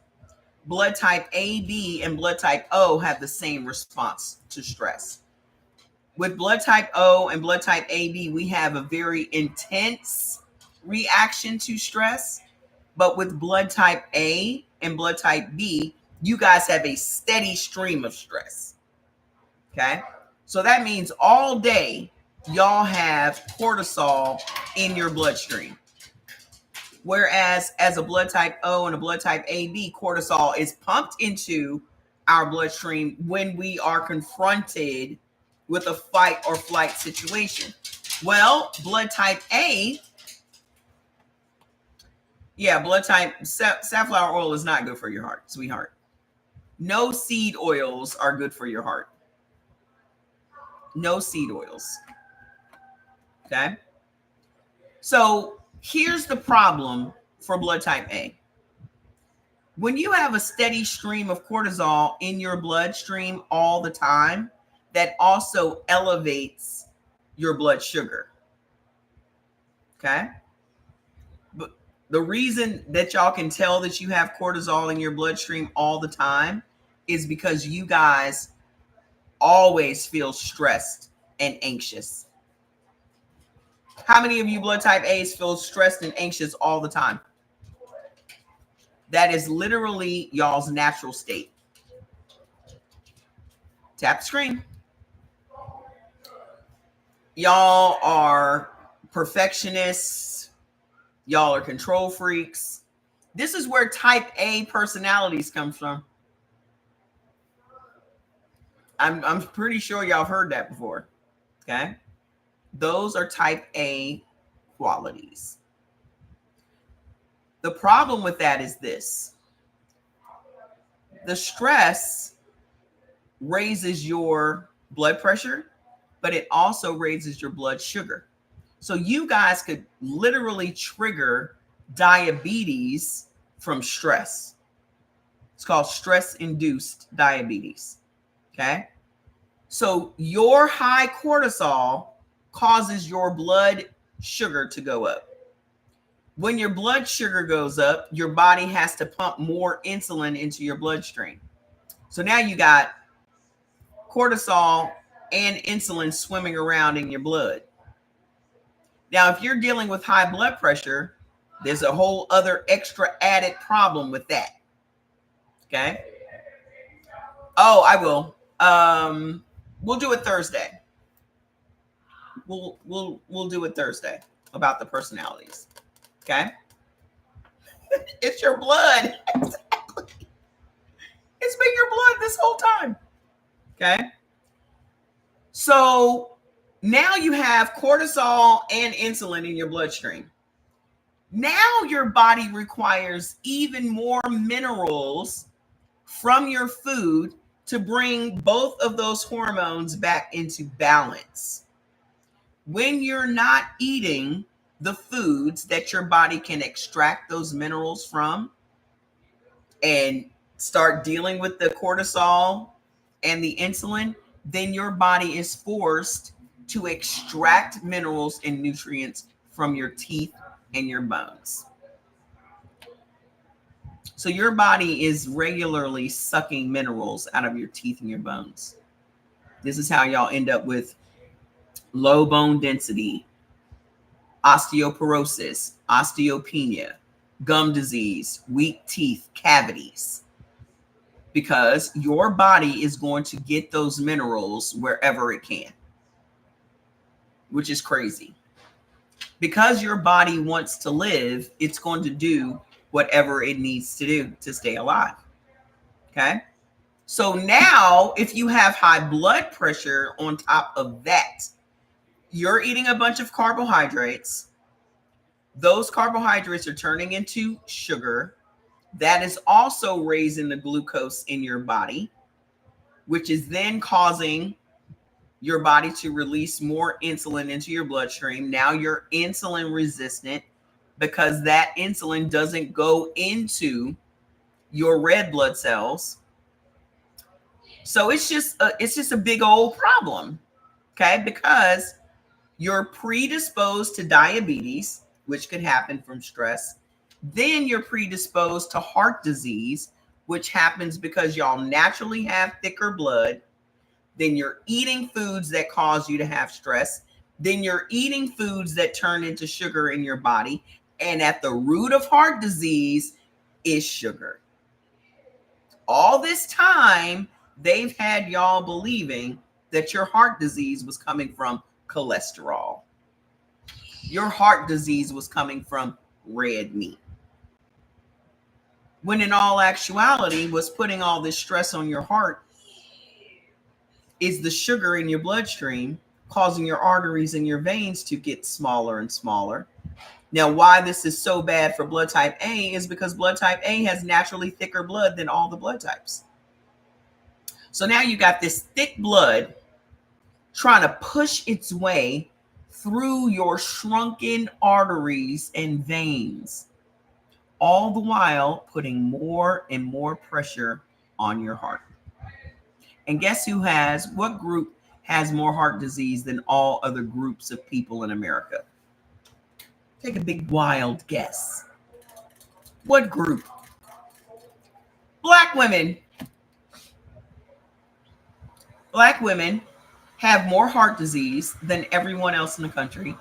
Blood type AB and blood type O have the same response to stress. With blood type O and blood type AB, we have a very intense reaction to stress. But with blood type A and blood type B, you guys have a steady stream of stress. Okay. So that means all day, y'all have cortisol in your bloodstream. Whereas as a blood type O and a blood type AB, cortisol is pumped into our bloodstream when we are confronted with a fight or flight situation. Well, blood type A, blood type safflower oil is not good for your heart, sweetheart. No seed oils are good for your heart. No seed oils. Okay. So here's the problem for blood type A. When you have a steady stream of cortisol in your bloodstream all the time, that also elevates your blood sugar. Okay. But the reason that y'all can tell that you have cortisol in your bloodstream all the time is because you guys always feel stressed and anxious. How many of you blood type A's feel stressed and anxious all the time? That is literally y'all's natural state. Tap the screen. Y'all are perfectionists. Y'all are control freaks. This is where type A personalities come from. I'm pretty sure y'all have heard that before. Okay. Those are type A qualities. The problem with that is this. The stress raises your blood pressure, but it also raises your blood sugar. So you guys could literally trigger diabetes from stress. It's called stress-induced diabetes. Okay. So your high cortisol causes your blood sugar to go up. When your blood sugar goes up, your body has to pump more insulin into your bloodstream. So now you got cortisol and insulin swimming around in your blood. Now, if you're dealing with high blood pressure, there's a whole other extra added problem with that. Okay. Oh, I will. We'll do it Thursday. We'll do it Thursday about the personalities. Okay. It's your blood. Exactly. It's been your blood this whole time. Okay. So now you have cortisol and insulin in your bloodstream. Now your body requires even more minerals from your food to bring both of those hormones back into balance. When you're not eating the foods that your body can extract those minerals from and start dealing with the cortisol and the insulin, then your body is forced to extract minerals and nutrients from your teeth and your bones. So your body is regularly sucking minerals out of your teeth and your bones. This is how y'all end up with low bone density, osteoporosis, osteopenia, gum disease, weak teeth, cavities. Because your body is going to get those minerals wherever it can, which is crazy. Because your body wants to live, it's going to do whatever it needs to do to stay alive. Okay. So now if you have high blood pressure on top of that, you're eating a bunch of carbohydrates. Those carbohydrates are turning into sugar. That is also raising the glucose in your body, which is then causing your body to release more insulin into your bloodstream. Now you're insulin resistant because that insulin doesn't go into your red blood cells. So it's just a big old problem, okay? Because you're predisposed to diabetes, which could happen from stress. Then you're predisposed to heart disease, which happens because y'all naturally have thicker blood. Then you're eating foods that cause you to have stress. Then you're eating foods that turn into sugar in your body. And at the root of heart disease is sugar. All this time, they've had y'all believing that your heart disease was coming from cholesterol. Your heart disease was coming from red meat. When in all actuality, what's putting all this stress on your heart is the sugar in your bloodstream, causing your arteries and your veins to get smaller and smaller. Now, why this is so bad for blood type A is because blood type A has naturally thicker blood than all the blood types. So now you got this thick blood trying to push its way through your shrunken arteries and veins, all the while putting more and more pressure on your heart. And guess what group has more heart disease than all other groups of people in America? Take a big wild guess. What group? Black women. Black women have more heart disease than everyone else in the country.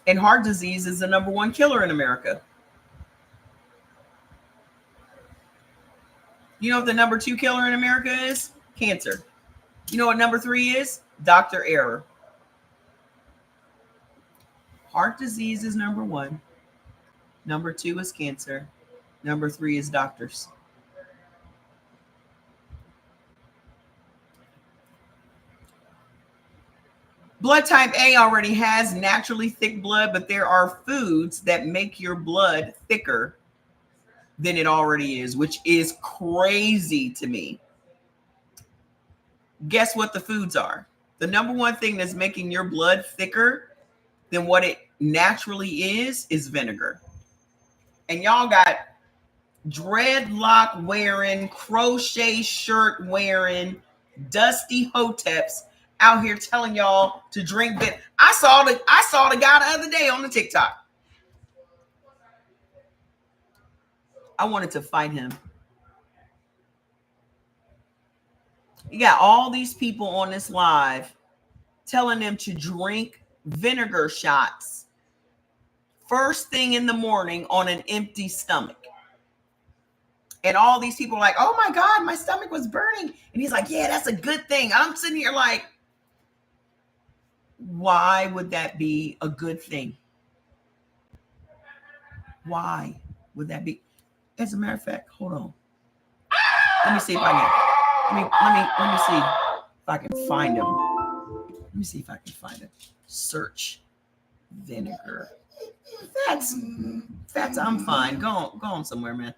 And heart disease is the number one killer in America. You know what the number two killer in America is? Cancer. You know what number three is? Doctor error. Heart disease is number one. Number two is cancer. Number three is doctors. Blood type A already has naturally thick blood, but there are foods that make your blood thicker than it already is, which is crazy to me. Guess what the foods are? The number one thing that's making your blood thicker than what it naturally is vinegar. And y'all got dreadlock wearing, crochet shirt wearing, dusty hoteps out here telling y'all to drink vinegar. I saw the guy the other day on the TikTok. I wanted to fight him. You got all these people on this live telling them to drink vinegar shots first thing in the morning on an empty stomach. And all these people are like, oh my God, my stomach was burning. And he's like, yeah, that's a good thing. I'm sitting here like, why would that be a good thing? Why would that be? As a matter of fact, hold on. Let me see if I can. Let me see if I can find him. Let me see if I can find it. Search vinegar. That's I'm fine. Go on somewhere, man.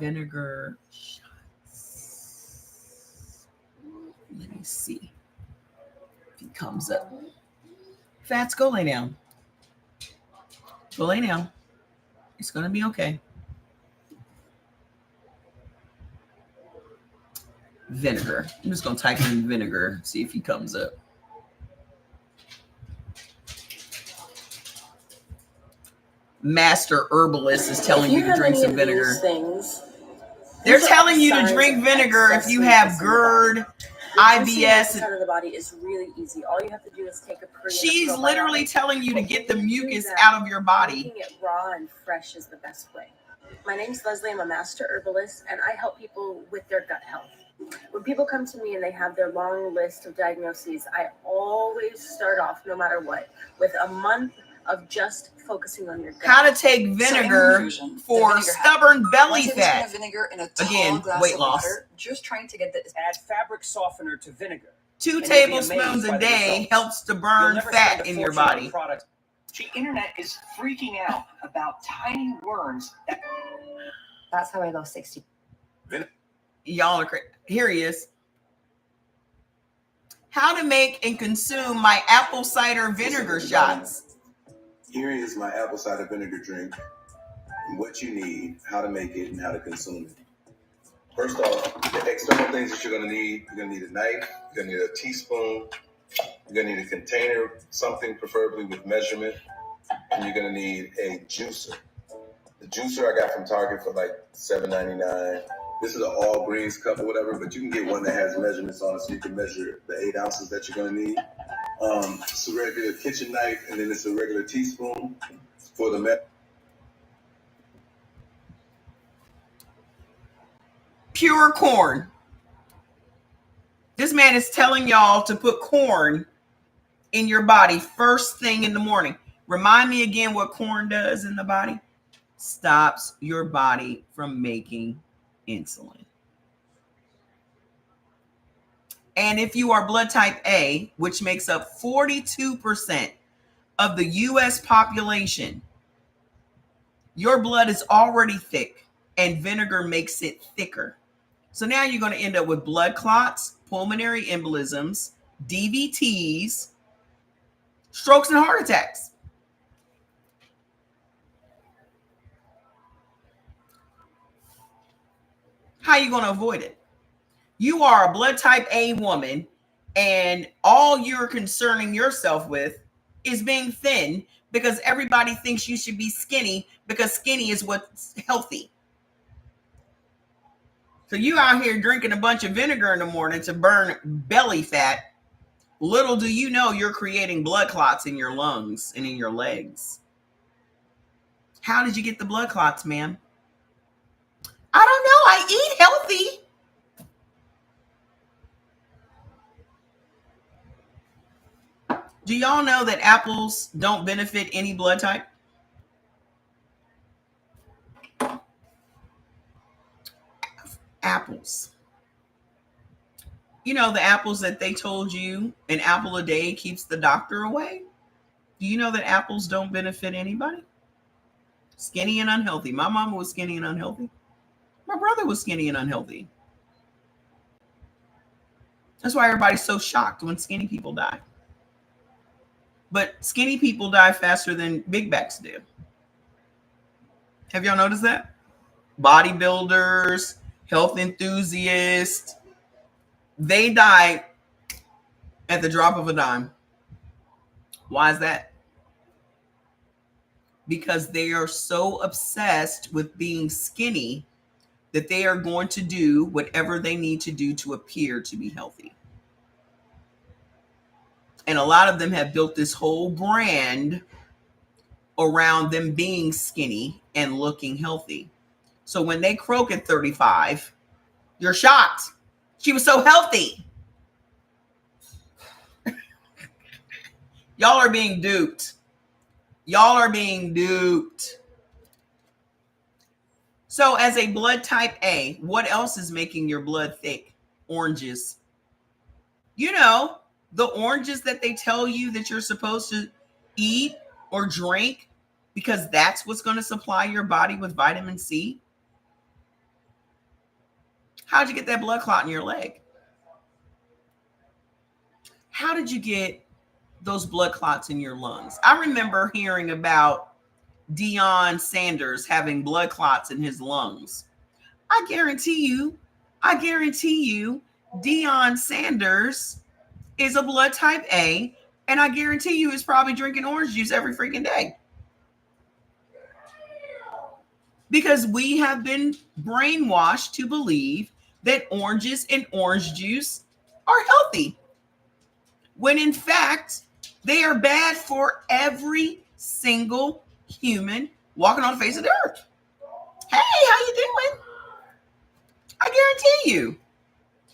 Vinegar shots. Let me see if he comes up. Fats, go lay down. Go lay down. It's gonna be okay. Vinegar. I'm just gonna type in vinegar, see if he comes up. Master herbalist is telling you to drink some vinegar. They're telling you to drink vinegar if you have GERD, IBS. Of the body is really easy. All you have to do is take a pre. She's literally telling you to get the mucus out of your body. Making it raw and fresh is the best way. My name's Leslie. I'm a master herbalist, and I help people with their gut health. When people come to me and they have their long list of diagnoses, I always start off, no matter what, with a month of just focusing on your gut. How to take vinegar for stubborn belly fat. Vinegar in a tall Again, glass weight of loss. water, just trying to get this. Add fabric softener to vinegar. 2 And you'll be tablespoons amazed a by the day results. helps to You'll burn never fat spend a in your fortune on body. product. The internet is freaking out about tiny worms. That's how I lost 60. Y'all are crazy. Here he is. How to make and consume my apple cider vinegar shots. Here is my apple cider vinegar drink, and what you need, how to make it, and how to consume it. First off, the external things that you're going to need, you're going to need a knife, you're going to need a teaspoon, you're going to need a container, something preferably with measurement, and you're going to need a juicer. The juicer I got from Target for like $7.99. This is an all greens cup or whatever, but you can get one that has measurements on it so you can measure the 8 ounces that you're going to need. It's a regular kitchen knife, and then it's a regular teaspoon for the Pure corn. This man is telling y'all to put corn in your body first thing in the morning. Remind me again what corn does in the body. Stops your body from making insulin. And if you are blood type A, which makes up 42% of the US population, your blood is already thick and vinegar makes it thicker. So now you're going to end up with blood clots, pulmonary embolisms, DVTs, strokes, and heart attacks. How are you going to avoid it? You are a blood type A woman, and all you're concerning yourself with is being thin because everybody thinks you should be skinny because skinny is what's healthy. So you out here drinking a bunch of vinegar in the morning to burn belly fat. Little do you know you're creating blood clots in your lungs and in your legs. How did you get the blood clots, ma'am? I don't know. I eat healthy. Do y'all know that apples don't benefit any blood type? Apples. You know the apples that they told you an apple a day keeps the doctor away? Do you know that apples don't benefit anybody? Skinny and unhealthy. My mama was skinny and unhealthy. My brother was skinny and unhealthy. That's why everybody's so shocked when skinny people die. But skinny people die faster than big backs do. Have y'all noticed that? Bodybuilders, health enthusiasts, they die at the drop of a dime. Why is that? Because they are so obsessed with being skinny that they are going to do whatever they need to do to appear to be healthy. And a lot of them have built this whole brand around them being skinny and looking healthy. So when they croak at 35, you're shocked. She was so healthy. Y'all are being duped. Y'all are being duped. So as a blood type A, what else is making your blood thick? Oranges. You know, the oranges that they tell you that you're supposed to eat or drink because that's what's going to supply your body with vitamin C. How'd you get that blood clot in your leg? How did you get those blood clots in your lungs? I remember hearing about Deion Sanders having blood clots in his lungs. I guarantee you, Deion Sanders is a blood type A, and I guarantee you he's probably drinking orange juice every freaking day. Because we have been brainwashed to believe that oranges and orange juice are healthy, when in fact, they are bad for every single human walking on the face of the earth. Hey, how you doing? I guarantee you.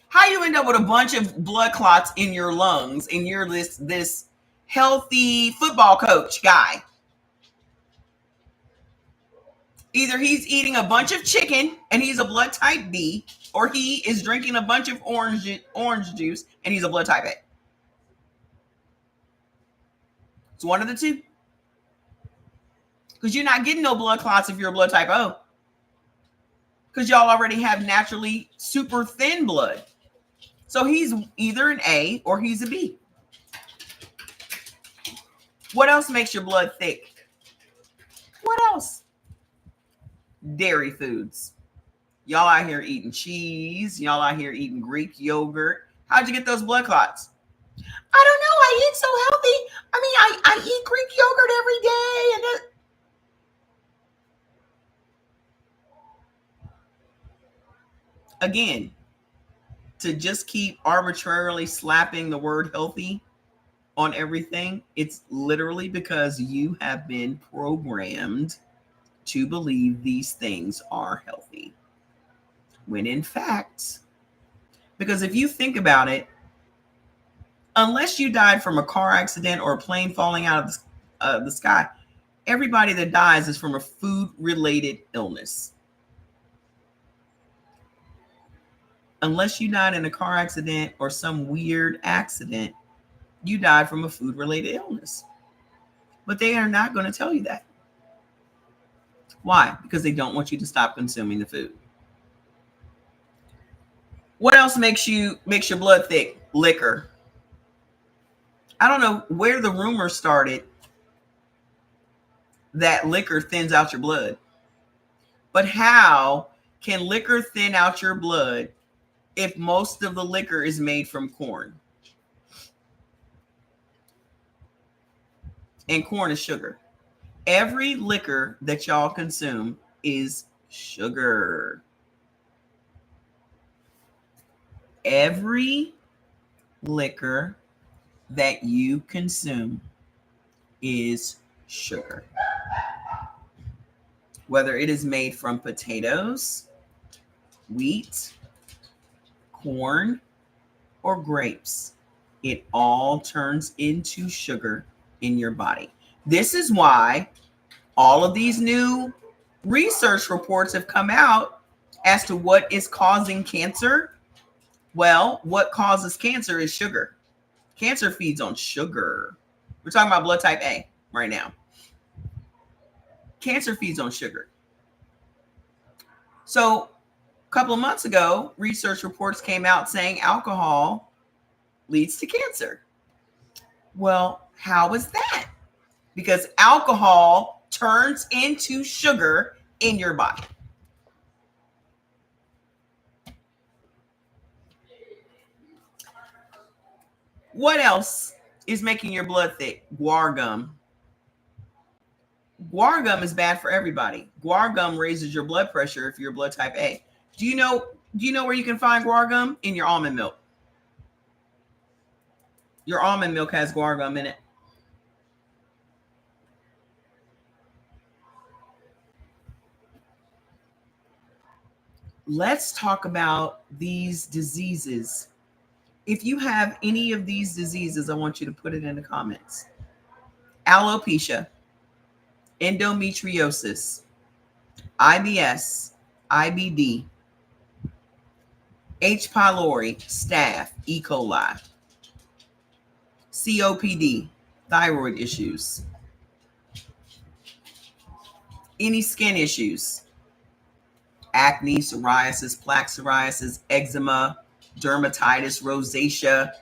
How you end up with a bunch of blood clots in your lungs and you're this healthy football coach guy. Either he's eating a bunch of chicken and he's a blood type B, or he is drinking a bunch of orange juice and he's a blood type A. It's one of the two. Because you're not getting no blood clots if you're a blood type O. Because y'all already have naturally super thin blood. So he's either an A or he's a B. What else makes your blood thick? What else? Dairy foods. Y'all out here eating cheese. Y'all out here eating Greek yogurt. How'd you get those blood clots? I don't know. I eat so healthy. I mean, I eat Greek yogurt every day. And again, to just keep arbitrarily slapping the word healthy on everything, it's literally because you have been programmed to believe these things are healthy. When in fact, because if you think about it, unless you died from a car accident or a plane falling out of the sky, everybody that dies is from a food-related illness. Unless you died in a car accident or some weird accident, you died from a food-related illness. But they are not going to tell you that. Why? Because they don't want you to stop consuming the food. What else makes your blood thick? Liquor. I don't know where the rumor started that liquor thins out your blood. But how can liquor thin out your blood if most of the liquor is made from corn? And corn is sugar. Every liquor that y'all consume is sugar. Every liquor that you consume is sugar. Whether it is made from potatoes, wheat, corn, or grapes, it all turns into sugar in your body. This is why all of these new research reports have come out as to what is causing cancer. Well, what causes cancer is sugar. Cancer feeds on sugar. We're talking about blood type A right now. Cancer feeds on sugar. So a couple of months ago, research reports came out saying alcohol leads to cancer. Well, how is that? Because alcohol turns into sugar in your body. What else is making your blood thick? Guar gum. Guar gum is bad for everybody. Guar gum raises your blood pressure if you're blood type A. Do you know where you can find guar gum? In your almond milk. Your almond milk has guar gum in it. Let's talk about these diseases. If you have any of these diseases, I want you to put it in the comments. Alopecia, endometriosis, IBS, IBD, H. pylori, staph, E. coli, COPD, thyroid issues, any skin issues, acne, psoriasis, plaque psoriasis, eczema, dermatitis, rosacea,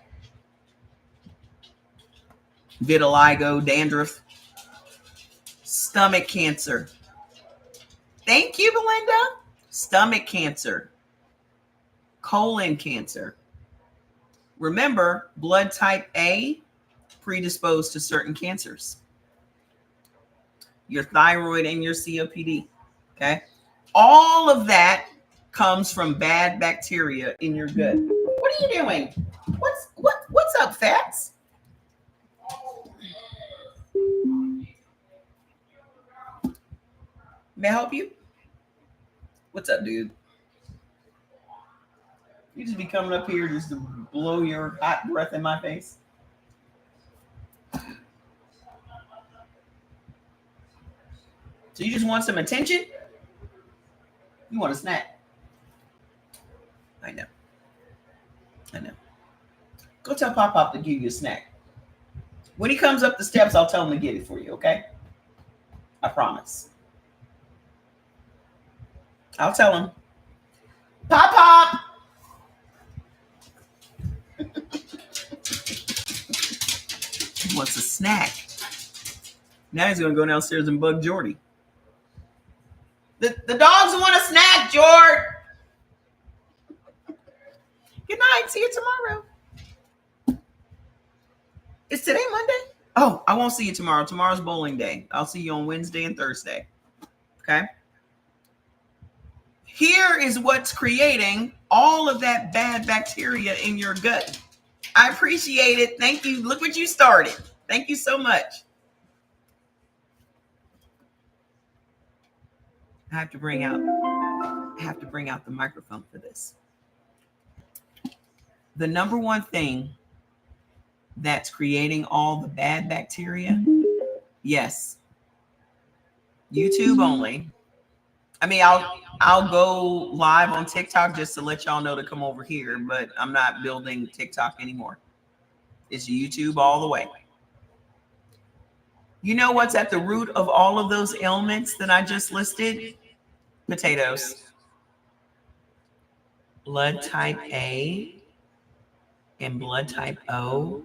vitiligo, dandruff, stomach cancer. Thank you, Belinda. Stomach cancer, colon cancer. Remember, blood type A predisposed to certain cancers. Your thyroid and your COPD. Okay. All of that comes from bad bacteria in your gut. What are you doing? What's up, Fats? May I help you? What's up, dude? You just be coming up here just to blow your hot breath in my face. So you just want some attention? You want a snack? I know. Go tell Pop to give you a snack. When he comes up the steps, I'll tell him to get it for you, okay? I promise. I'll tell him. Pop! wants a snack. Now he's going to go downstairs and bug Jordy. The dogs want a snack, Jord. Good night. See you tomorrow. Is today Monday? Oh, I won't see you tomorrow. Tomorrow's bowling day. I'll see you on Wednesday and Thursday. Okay? Here is what's creating all of that bad bacteria in your gut. I appreciate it. Thank you. Look what you started. Thank you so much. I have to bring out the microphone for this. The number one thing that's creating all the bad bacteria, yes, YouTube only. I mean, I'll go live on TikTok just to let y'all know to come over here, but I'm not building TikTok anymore. It's YouTube all the way. You know what's at the root of all of those ailments that I just listed? Potatoes. Blood type A and blood type O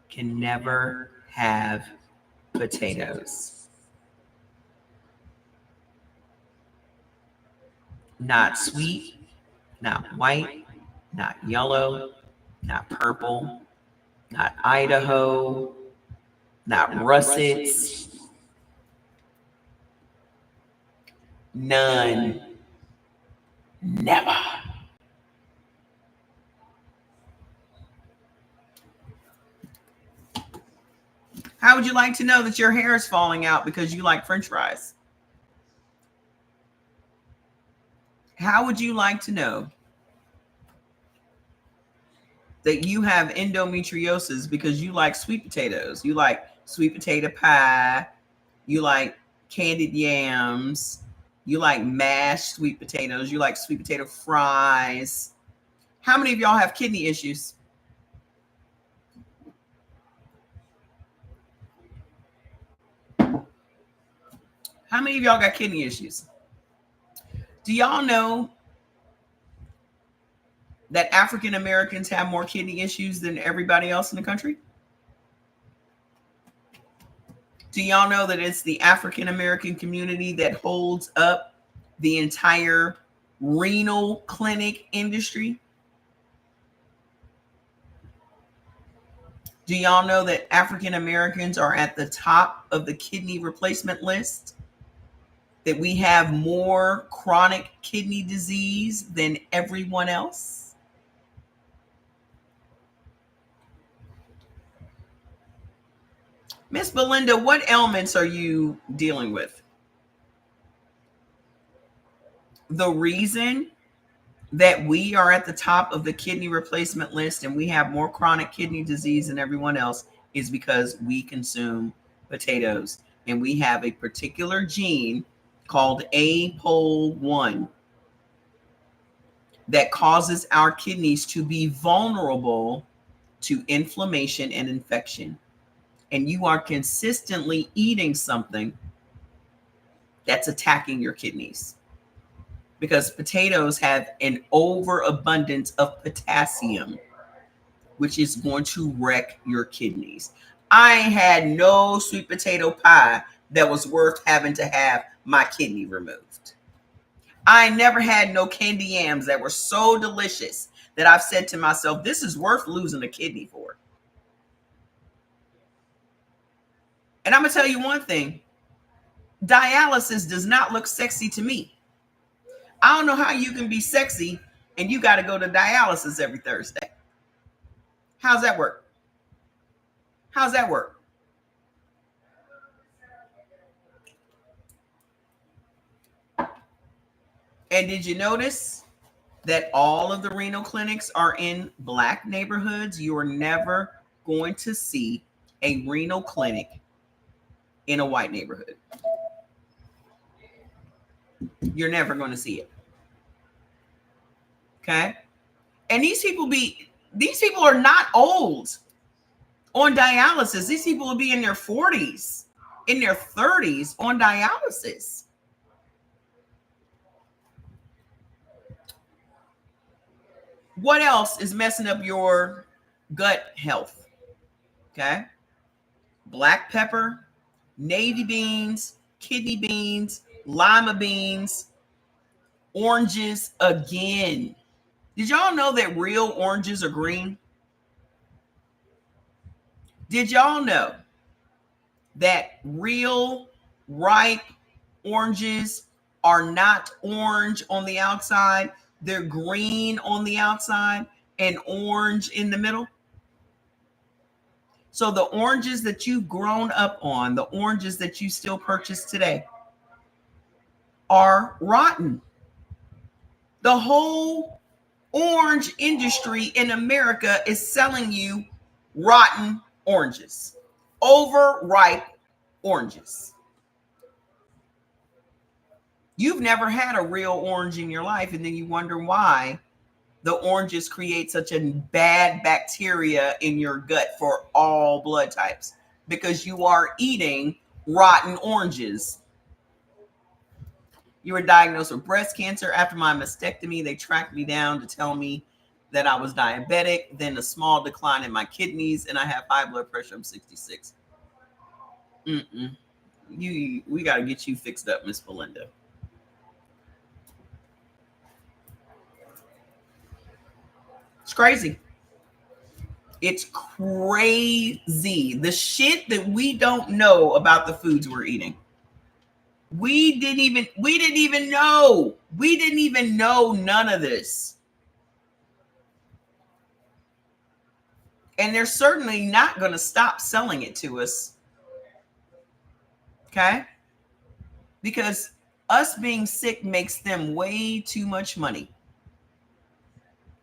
can never have potatoes. Not sweet, not white, not yellow, not purple, not Idaho, not russets. None. Never. How would you like to know that your hair is falling out because you like French fries? How would you like to know that you have endometriosis because you like sweet potatoes? You like sweet potato pie. You like candied yams. You like mashed sweet potatoes. You like sweet potato fries. How many of y'all have kidney issues? How many of y'all got kidney issues? Do y'all know that African Americans have more kidney issues than everybody else in the country? Do y'all know that it's the African American community that holds up the entire renal clinic industry? Do y'all know that African Americans are at the top of the kidney replacement list? That we have more chronic kidney disease than everyone else? Miss Belinda, what ailments are you dealing with? The reason that we are at the top of the kidney replacement list and we have more chronic kidney disease than everyone else is because we consume potatoes. And we have a particular gene called APOL1 that causes our kidneys to be vulnerable to inflammation and infection. And you are consistently eating something that's attacking your kidneys because potatoes have an overabundance of potassium, which is going to wreck your kidneys. I had no sweet potato pie that was worth having to have my kidney removed. I never had no candy yams that were so delicious that I've said to myself, this is worth losing a kidney for. And I'm going to tell you one thing. Dialysis does not look sexy to me. I don't know how you can be sexy and you got to go to dialysis every Thursday. How's that work? How's that work? And did you notice that all of the renal clinics are in Black neighborhoods? You are never going to see a renal clinic in a white neighborhood. You're never going to see it. Okay? And these people are not old on dialysis. These people will be in their 40s, in their 30s on dialysis. What else is messing up your gut health? Okay. black pepper, navy beans, kidney beans, lima beans, oranges again. Did y'all know that real oranges are green? Did y'all know that real ripe oranges are not orange on the outside? They're green on the outside and orange in the middle. So the oranges that you've grown up on, the oranges that you still purchase today, are rotten. The whole orange industry in America is selling you rotten oranges, overripe oranges. You've never had a real orange in your life, and then you wonder why the oranges create such a bad bacteria in your gut for all blood types, because you are eating rotten oranges. You were diagnosed with breast cancer. After my mastectomy, they tracked me down to tell me that I was diabetic, then a small decline in my kidneys, and I have high blood pressure. I'm 66. We got to get you fixed up, Miss Belinda. It's crazy. It's crazy. The shit that we don't know about the foods we're eating. We didn't even know. We didn't even know none of this. And they're certainly not going to stop selling it to us. Okay? Because us being sick makes them way too much money.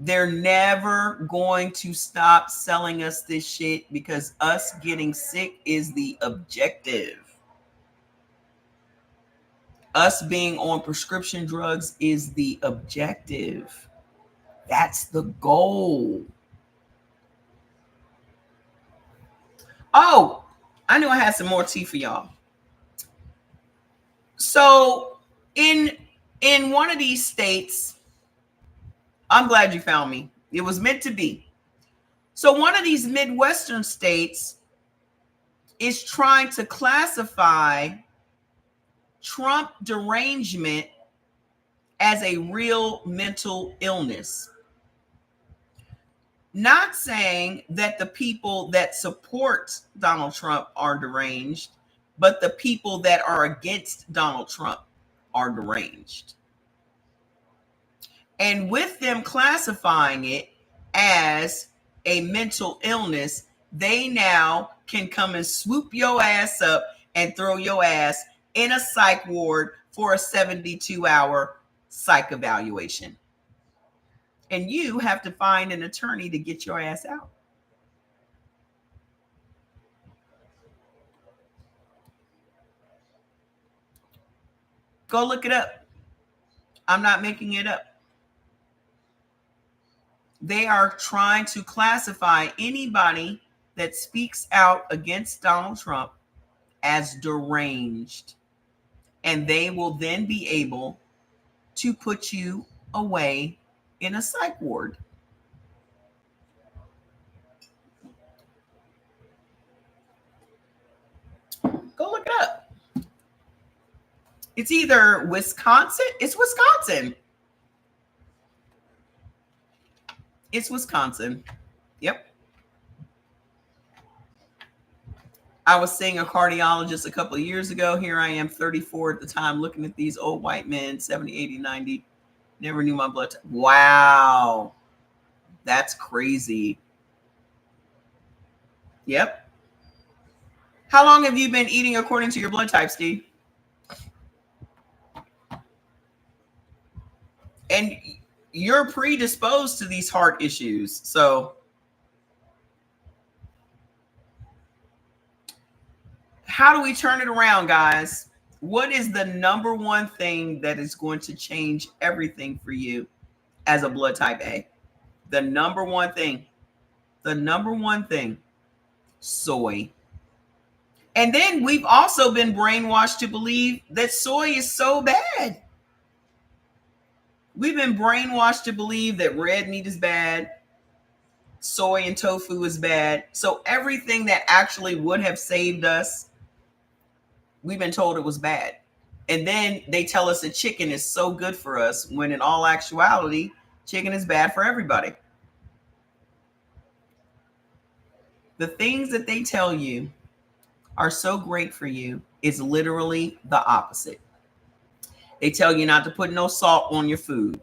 They're never going to stop selling us this shit because us getting sick is the objective. Us being on prescription drugs is the objective. That's the goal. Oh, I knew I had some more tea for y'all. So in one of these states, I'm glad you found me. It was meant to be. So one of these Midwestern states is trying to classify Trump derangement as a real mental illness. Not saying that the people that support Donald Trump are deranged, but the people that are against Donald Trump are deranged. And with them classifying it as a mental illness, they now can come and swoop your ass up and throw your ass in a psych ward for a 72-hour psych evaluation. And you have to find an attorney to get your ass out. Go look it up. I'm not making it up. They are trying to classify anybody that speaks out against Donald Trump as deranged. And they will then be able to put you away in a psych ward. Go look it up. It's either Wisconsin. It's Wisconsin. It's Wisconsin. Yep. I was seeing a cardiologist a couple of years ago. Here I am, 34 at the time, looking at these old white men, 70, 80, 90. Never knew my blood type. Wow. That's crazy. Yep. How long have you been eating according to your blood type, Steve? And you're predisposed to these heart issues. So how do we turn it around, guys? What is the number one thing that is going to change everything for you as a blood type A? The number one thing. Soy. And then we've also been brainwashed to believe that soy is so bad. We've been brainwashed to believe that red meat is bad, soy and tofu is bad. So everything that actually would have saved us, we've been told it was bad. And then they tell us that chicken is so good for us, when in all actuality, chicken is bad for everybody. The things that they tell you are so great for you is literally the opposite. They tell you not to put no salt on your food.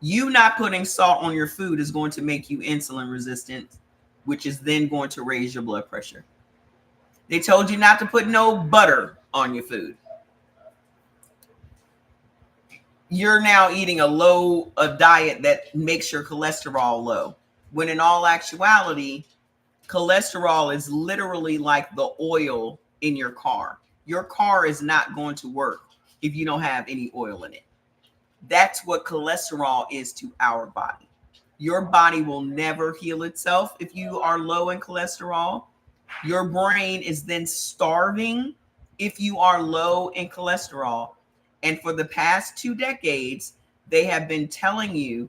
You not putting salt on your food is going to make you insulin resistant, which is then going to raise your blood pressure. They told you not to put no butter on your food. You're now eating a diet that makes your cholesterol low, when in all actuality, cholesterol is literally like the oil in your car. Your car is not going to work if you don't have any oil in it. That's what cholesterol is to our body. Your body will never heal itself if you are low in cholesterol. Your brain is then starving if you are low in cholesterol. And for the past 2 decades, they have been telling you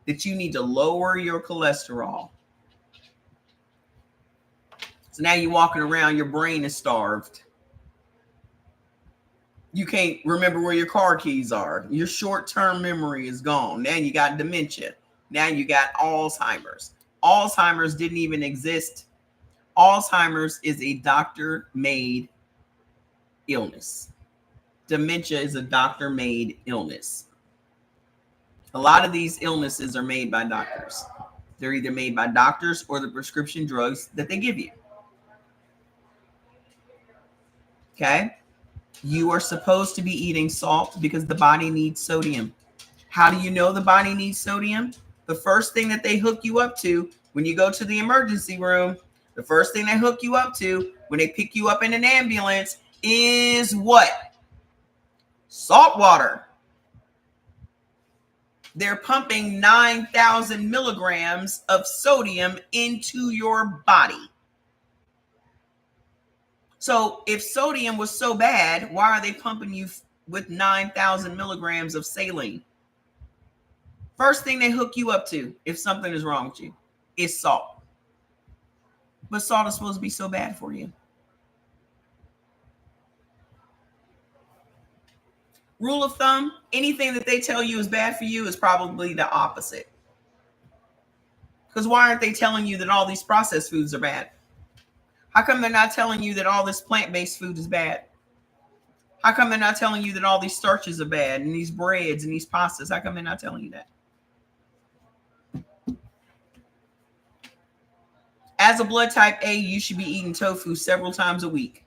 that you need to lower your cholesterol. So now you're walking around, your brain is starved. You can't remember where your car keys are. Your short-term memory is gone. Now you got dementia. Now you got Alzheimer's. Alzheimer's didn't even exist. Alzheimer's is a doctor-made illness. Dementia is a doctor-made illness. A lot of these illnesses are made by doctors. They're either made by doctors or the prescription drugs that they give you. Okay? You are supposed to be eating salt because the body needs sodium. How do you know the body needs sodium? The first thing that they hook you up to when you go to the emergency room, the first thing they hook you up to when they pick you up in an ambulance is what? Salt water. They're pumping 9,000 milligrams of sodium into your body. So if sodium was so bad, why are they pumping you with 9,000 milligrams of saline? First thing they hook you up to, if something is wrong with you, is salt. But salt is supposed to be so bad for you. Rule of thumb, anything that they tell you is bad for you is probably the opposite. Because why aren't they telling you that all these processed foods are bad? How come they're not telling you that all this plant-based food is bad? How come they're not telling you that all these starches are bad and these breads and these pastas? How come they're not telling you that? As a blood type A, you should be eating tofu several times a week.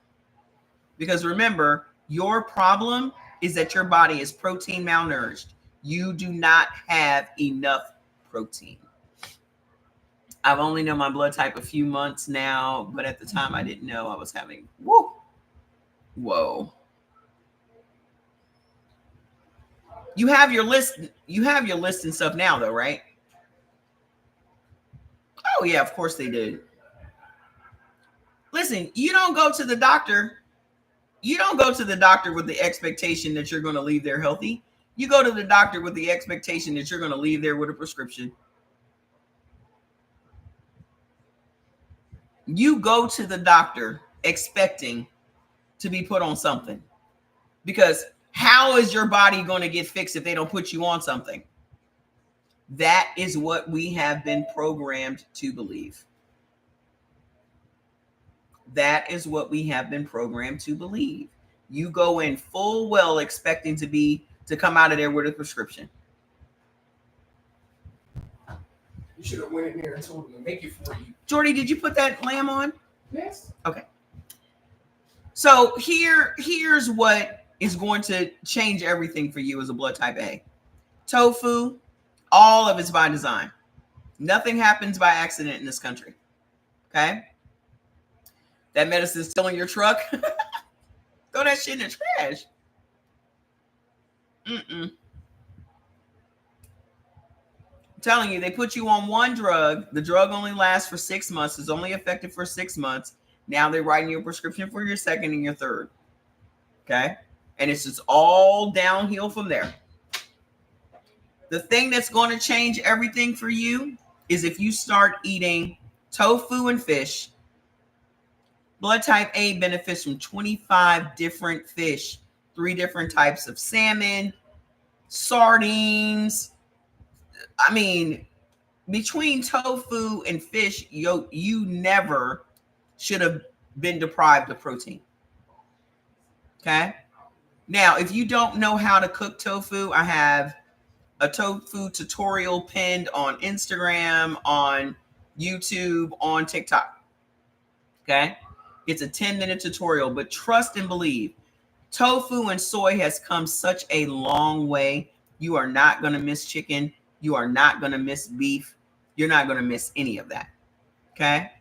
Because remember, your problem is that your body is protein malnourished. You do not have enough protein. I've only known my blood type a few months now, but at the time I didn't know I was having, whoa. You have your list and stuff now though, right? Oh yeah, of course they did. Listen, you don't go to the doctor. You don't go to the doctor with the expectation that you're going to leave there healthy. You go to the doctor with the expectation that you're going to leave there with a prescription. You go to the doctor expecting to be put on something. Because how is your body going to get fixed if they don't put you on something? That is what we have been programmed to believe. That is what we have been programmed to believe. You go in full well expecting to come out of there with a prescription. You should have went in there and told them to make it for you. Jordy, did you put that lamb on? Yes. Okay. So here's what is going to change everything for you as a blood type A. Tofu, all of it's by design. Nothing happens by accident in this country. Okay? That medicine is still in your truck. Throw that shit in the trash. I'm telling you, they put you on one drug. The drug only lasts for 6 months. It's only effective for 6 months. Now they're writing you a prescription for your second and your third. Okay? And it's just all downhill from there. The thing that's going to change everything for you is if you start eating tofu and fish, blood type A benefits from 25 different fish, 3 different types of salmon, sardines. I mean, between tofu and fish, you never should have been deprived of protein. Okay. Now, if you don't know how to cook tofu, I have a tofu tutorial pinned on Instagram, on YouTube, on TikTok. Okay. It's a 10-minute tutorial, but trust and believe, tofu and soy has come such a long way. You are not going to miss chicken. You are not going to miss beef. You're not going to miss any of that. Okay.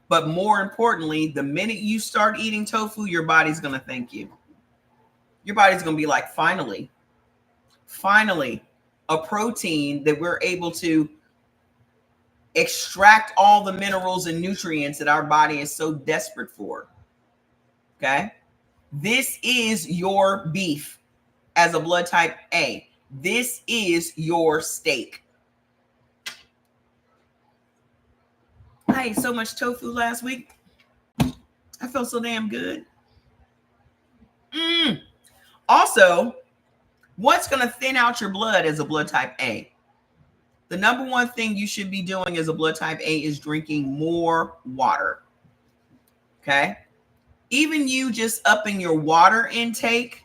But more importantly, the minute you start eating tofu, your body's going to thank you. Your body's going to be like, finally, a protein that we're able to extract all the minerals and nutrients that our body is so desperate for. Okay. This is your beef as a blood type A. This is your steak. I ate so much tofu last week. I felt so damn good. Also, what's going to thin out your blood as a blood type A? The number one thing you should be doing as a blood type A is drinking more water. Okay? Even you just upping your water intake.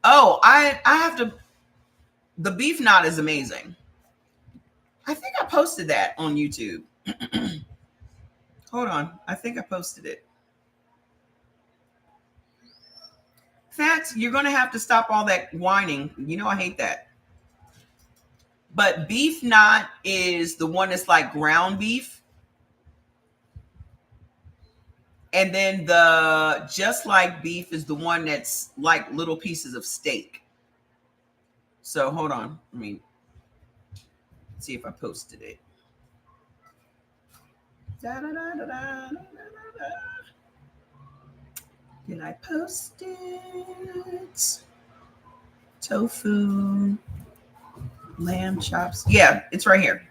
Oh, I have to. The beef knot is amazing. I think I posted that on YouTube. Hold on. I think I posted it. Fats, you're going to have to stop all that whining. You know I hate that. But beef knot is the one that's like ground beef. And then the just like beef is the one that's like little pieces of steak. So hold on. I mean, let's see if I posted it. Did I post it? Tofu, lamb chops. Yeah, it's right here.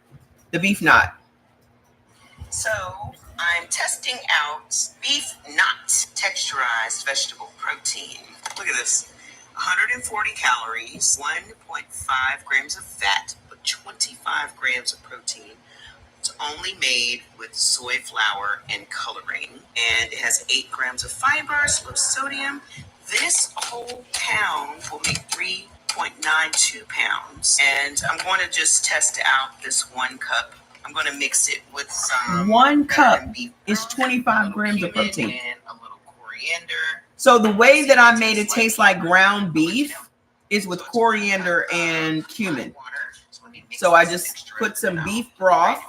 The beef knot. So I'm testing out beef knot texturized vegetable protein. Look at this. 140 calories, 1.5 grams of fat, but 25 grams of protein. It's only made with soy flour and coloring, and it has 8 grams of fiber, low sodium. This whole pound will make 3.92 pounds, and I'm going to just test out this 1 cup. I'm going to mix it with some 1 cup is 25 grams of protein and a little coriander. So the way that I made it taste like ground beef is with coriander and cumin. So I just put some beef broth.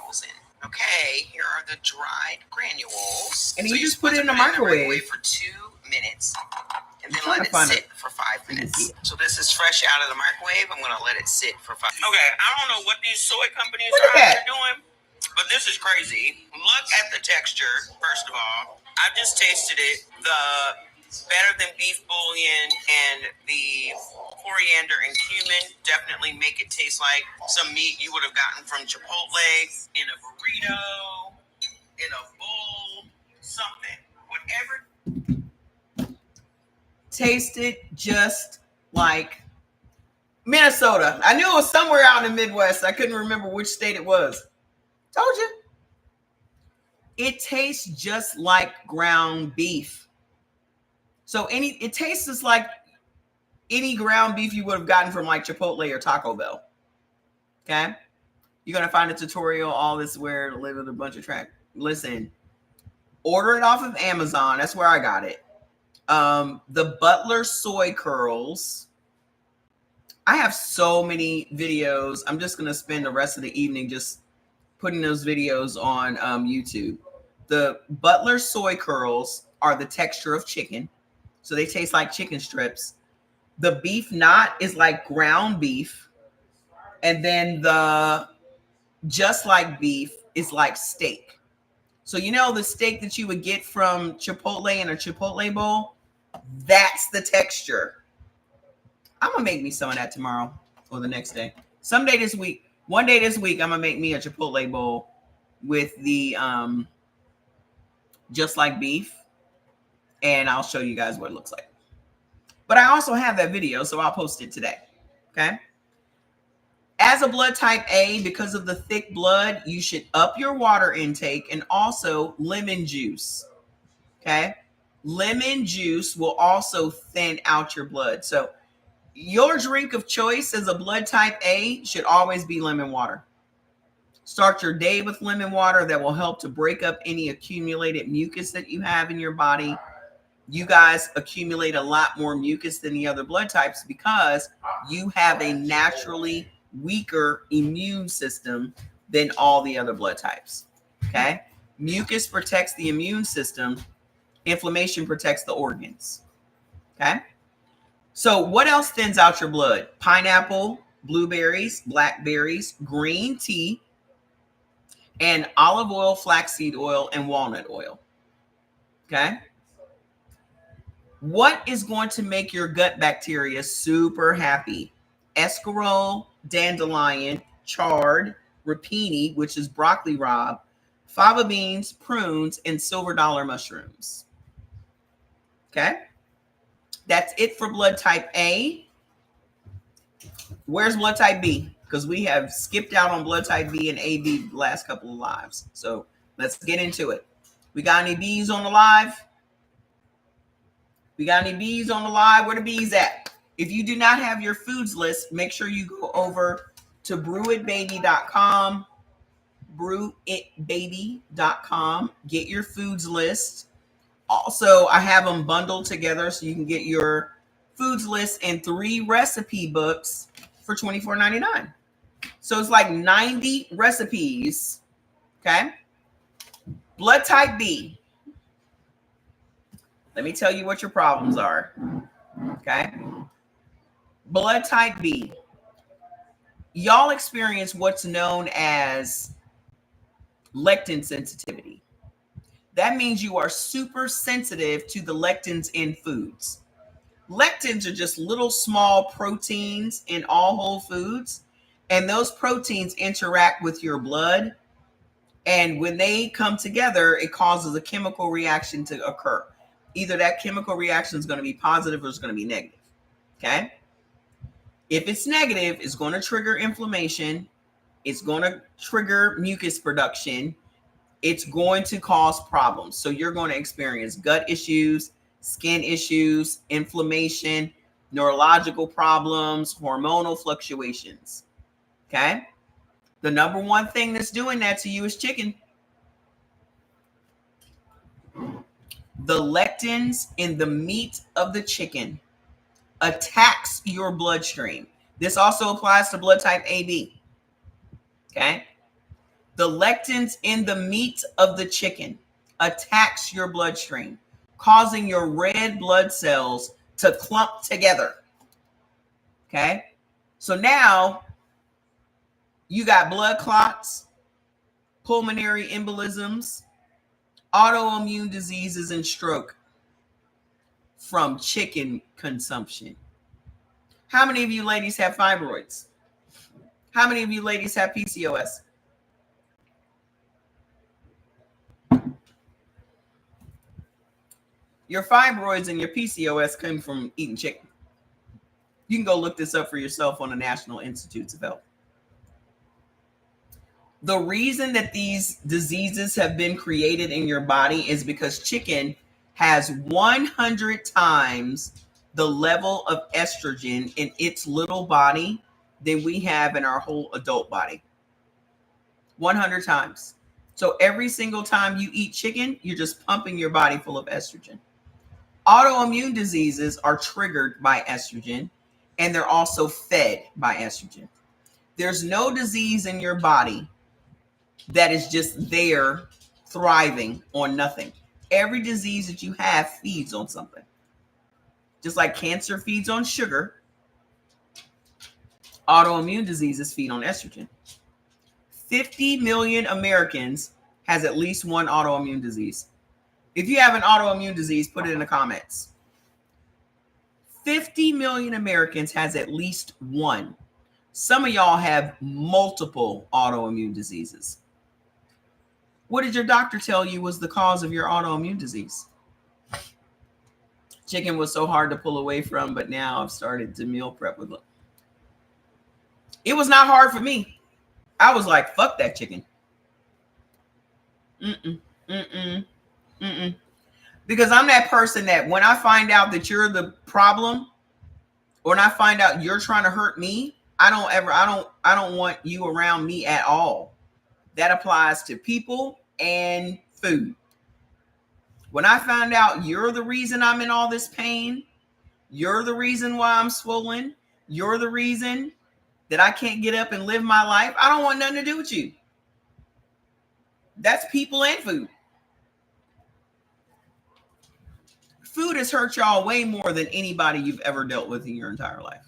Okay, here are the dried granules. And you just put it in the microwave for 2 minutes. And then let it sit for 5 minutes. So this is fresh out of the microwave. I'm going to let it sit for 5 minutes. Okay, I don't know what these soy companies are out there doing, but this is crazy. Look at the texture, first of all. I just tasted it. The better than beef bouillon and the coriander and cumin definitely make it taste like some meat you would have gotten from Chipotle in a burrito, in a bowl, something. Whatever. Tasted just like Minnesota. I knew it was somewhere out in the Midwest. I couldn't remember which state it was. Told you. It tastes just like ground beef. So it tastes just like any ground beef you would have gotten from like Chipotle or Taco Bell. Okay? You're going to find a tutorial, all this where to live with a bunch of track. Listen, order it off of Amazon. That's where I got it. The Butler soy curls. I have so many videos. I'm just going to spend the rest of the evening just putting those videos on YouTube. The Butler soy curls are the texture of chicken. So they taste like chicken strips. The beef knot is like ground beef. And then the just like beef is like steak. So you know the steak that you would get from Chipotle in a Chipotle bowl? That's the texture. I'm going to make me some of that tomorrow or the next day. Someday this week. One day this week, I'm gonna make me a Chipotle bowl with the just like beef, and I'll show you guys what it looks like. But I also have that video, so I'll post it today. Okay. As a blood type A, because of the thick blood, you should up your water intake and also lemon juice. Okay. Lemon juice will also thin out your blood. So your drink of choice as a blood type A should always be lemon water. Start your day with lemon water. That will help to break up any accumulated mucus that you have in your body. You guys accumulate a lot more mucus than the other blood types because you have a naturally weaker immune system than all the other blood types. Okay. Mucus protects the immune system. Inflammation protects the organs. Okay. So what else thins out your blood? Pineapple, blueberries, blackberries, green tea, and olive oil, flaxseed oil, and walnut oil. Okay. What is going to make your gut bacteria super happy? Escarole, dandelion, chard, rapini, which is broccoli rabe, fava beans, prunes, and silver dollar mushrooms. Okay. That's it for blood type A. Where's blood type B? Because we have skipped out on blood type B and AB the last couple of lives. So let's get into it. We got any B's on the live? We got any bees on the live? Where the bees at? If you do not have your foods list, make sure you go over to brewitbaby.com, brewitbaby.com, get your foods list. Also, I have them bundled together so you can get your foods list and 3 recipe books for $24.99. So it's like 90 recipes. Okay. Blood type B. Let me tell you what your problems are. Okay. Blood type B. Y'all experience what's known as lectin sensitivity. That means you are super sensitive to the lectins in foods. Lectins are just little small proteins in all whole foods, and those proteins interact with your blood. And when they come together, it causes a chemical reaction to occur. Either that chemical reaction is going to be positive or it's going to be negative. Okay. If it's negative, it's going to trigger inflammation. It's going to trigger mucus production. It's going to cause problems. So you're going to experience gut issues, skin issues, inflammation, neurological problems, hormonal fluctuations. Okay. The number one thing that's doing that to you is chicken. The lectins in the meat of the chicken attacks your bloodstream. This also applies to blood type AB. Okay. The lectins in the meat of the chicken attacks your bloodstream, causing your red blood cells to clump together. Okay. So now you got blood clots, pulmonary embolisms, autoimmune diseases, and stroke from chicken consumption. How many of you ladies have fibroids? How many of you ladies have PCOS? Your fibroids and your PCOS come from eating chicken. You can go look this up for yourself on the National Institutes of Health. The reason that these diseases have been created in your body is because chicken has 100 times the level of estrogen in its little body than we have in our whole adult body. 100 times. So every single time you eat chicken, you're just pumping your body full of estrogen. Autoimmune diseases are triggered by estrogen, and they're also fed by estrogen. There's no disease in your body that is just there thriving on nothing. Every disease that you have feeds on something. Just like cancer feeds on sugar, autoimmune diseases feed on estrogen. 50 million Americans has at least one autoimmune disease. If you have an autoimmune disease, put it in the comments. 50 million Americans has at least one. Some of y'all have multiple autoimmune diseases. What did your doctor tell you was the cause of your autoimmune disease? Chicken was so hard to pull away from, but now I've started to meal prep with it. It was not hard for me. I was like, fuck that chicken. Because I'm that person that when I find out that you're the problem, or when I find out you're trying to hurt me, I don't want you around me at all. That applies to people and food. When I find out you're the reason I'm in all this pain, you're the reason why I'm swollen, you're the reason that I can't get up and live my life, I don't want nothing to do with you. That's people and food. Food has hurt y'all way more than anybody you've ever dealt with in your entire life.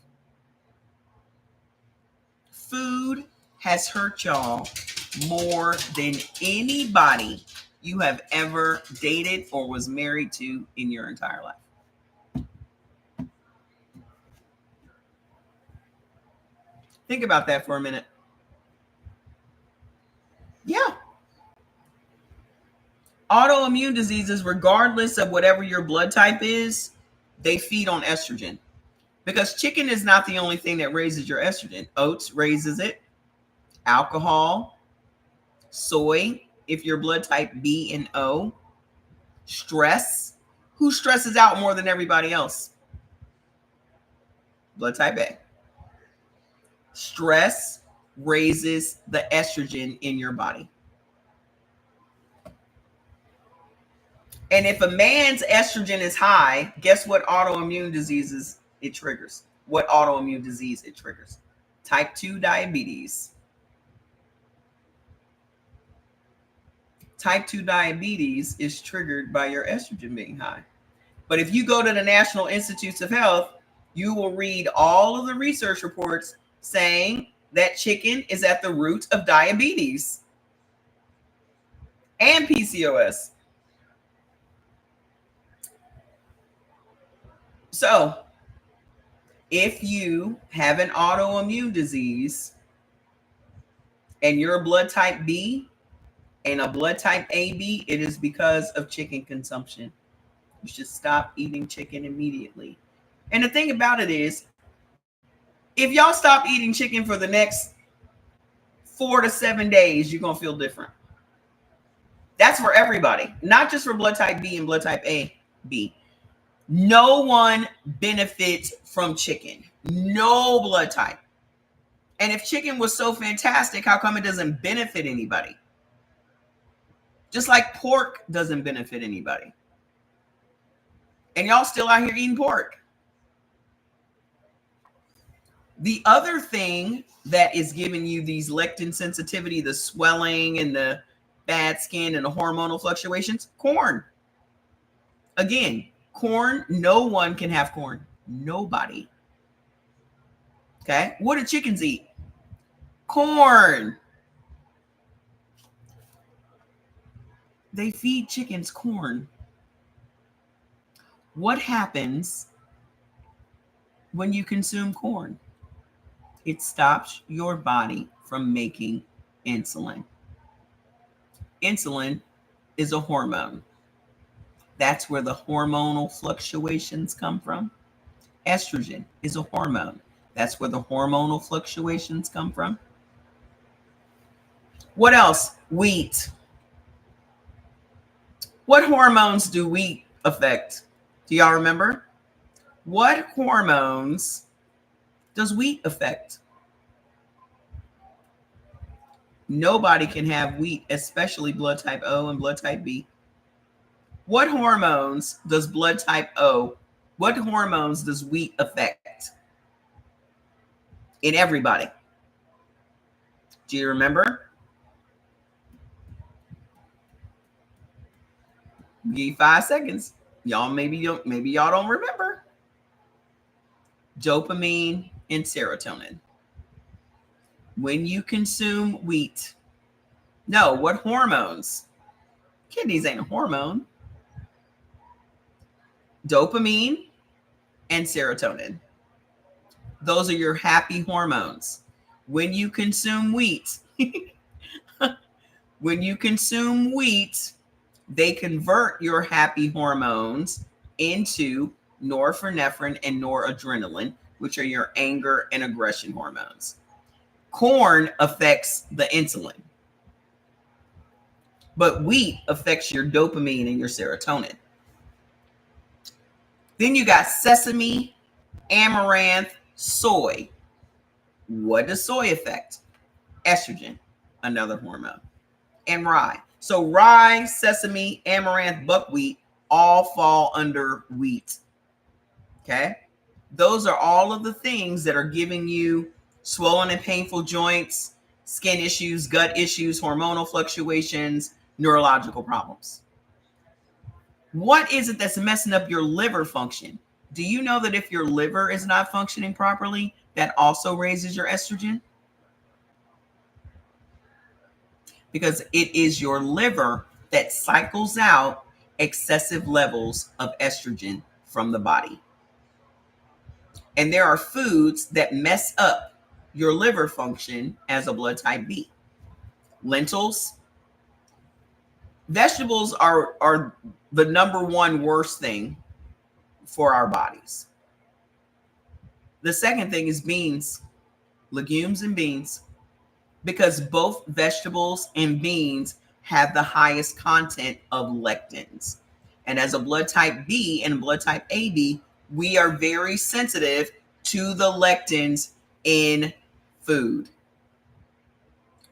Food has hurt y'all more than anybody you have ever dated or was married to in your entire life. Think about that for a minute. Yeah. Autoimmune diseases, regardless of whatever your blood type is, they feed on estrogen. Because chicken is not the only thing that raises your estrogen. Oats raises it. Alcohol, soy, if you're blood type B and O, stress. Who stresses out more than everybody else? Blood type A. Stress raises the estrogen in your body. And if a man's estrogen is high, guess what autoimmune diseases it triggers? What autoimmune disease it triggers? Type 2 diabetes. Type 2 diabetes is triggered by your estrogen being high. But if you go to the National Institutes of Health, you will read all of the research reports saying that chicken is at the root of diabetes and PCOS. So, if you have an autoimmune disease and you're a blood type B and a blood type AB, it is because of chicken consumption. You should stop eating chicken immediately. And the thing about it is, if y'all stop eating chicken for the next 4 to 7 days, you're going to feel different. That's for everybody, not just for blood type B and blood type AB. No one benefits from chicken. No blood type. And if chicken was so fantastic, how come it doesn't benefit anybody? Just like pork doesn't benefit anybody. And y'all still out here eating pork. The other thing that is giving you these lectin sensitivity, the swelling and the bad skin and the hormonal fluctuations, corn. Again, corn, no one can have corn. Nobody. Okay? What do chickens eat? Corn. They feed chickens corn. What happens when you consume corn? It stops your body from making insulin. Insulin is a hormone. That's where the hormonal fluctuations come from. Estrogen is a hormone. That's where the hormonal fluctuations come from. What else? Wheat. What hormones do wheat affect? Do y'all remember? What hormones does wheat affect? Nobody can have wheat, especially blood type O and blood type B. What hormones does blood type O, what hormones does wheat affect in everybody? Do you remember? Give you 5 seconds. Y'all maybe y'all don't remember. Dopamine and serotonin. When you consume wheat. No, what hormones? Kidneys ain't a hormone. Dopamine and serotonin. Those are your happy hormones. when you consume wheat, they convert your happy hormones into norepinephrine and noradrenaline, which are your anger and aggression hormones. Corn affects the insulin, but wheat affects your dopamine and your serotonin. Then you got sesame, amaranth, soy. What does soy affect? Estrogen, another hormone, and rye. So rye, sesame, amaranth, buckwheat all fall under wheat. Okay? Those are all of the things that are giving you swollen and painful joints, skin issues, gut issues, hormonal fluctuations, neurological problems. What is it that's messing up your liver function? Do you know that if your liver is not functioning properly, that also raises your estrogen? Because it is your liver that cycles out excessive levels of estrogen from the body. And there are foods that mess up your liver function as a blood type B. Lentils. Vegetables are the number one worst thing for our bodies. The second thing is beans, legumes and beans, because both vegetables and beans have the highest content of lectins. And as a blood type B and blood type AB, we are very sensitive to the lectins in food.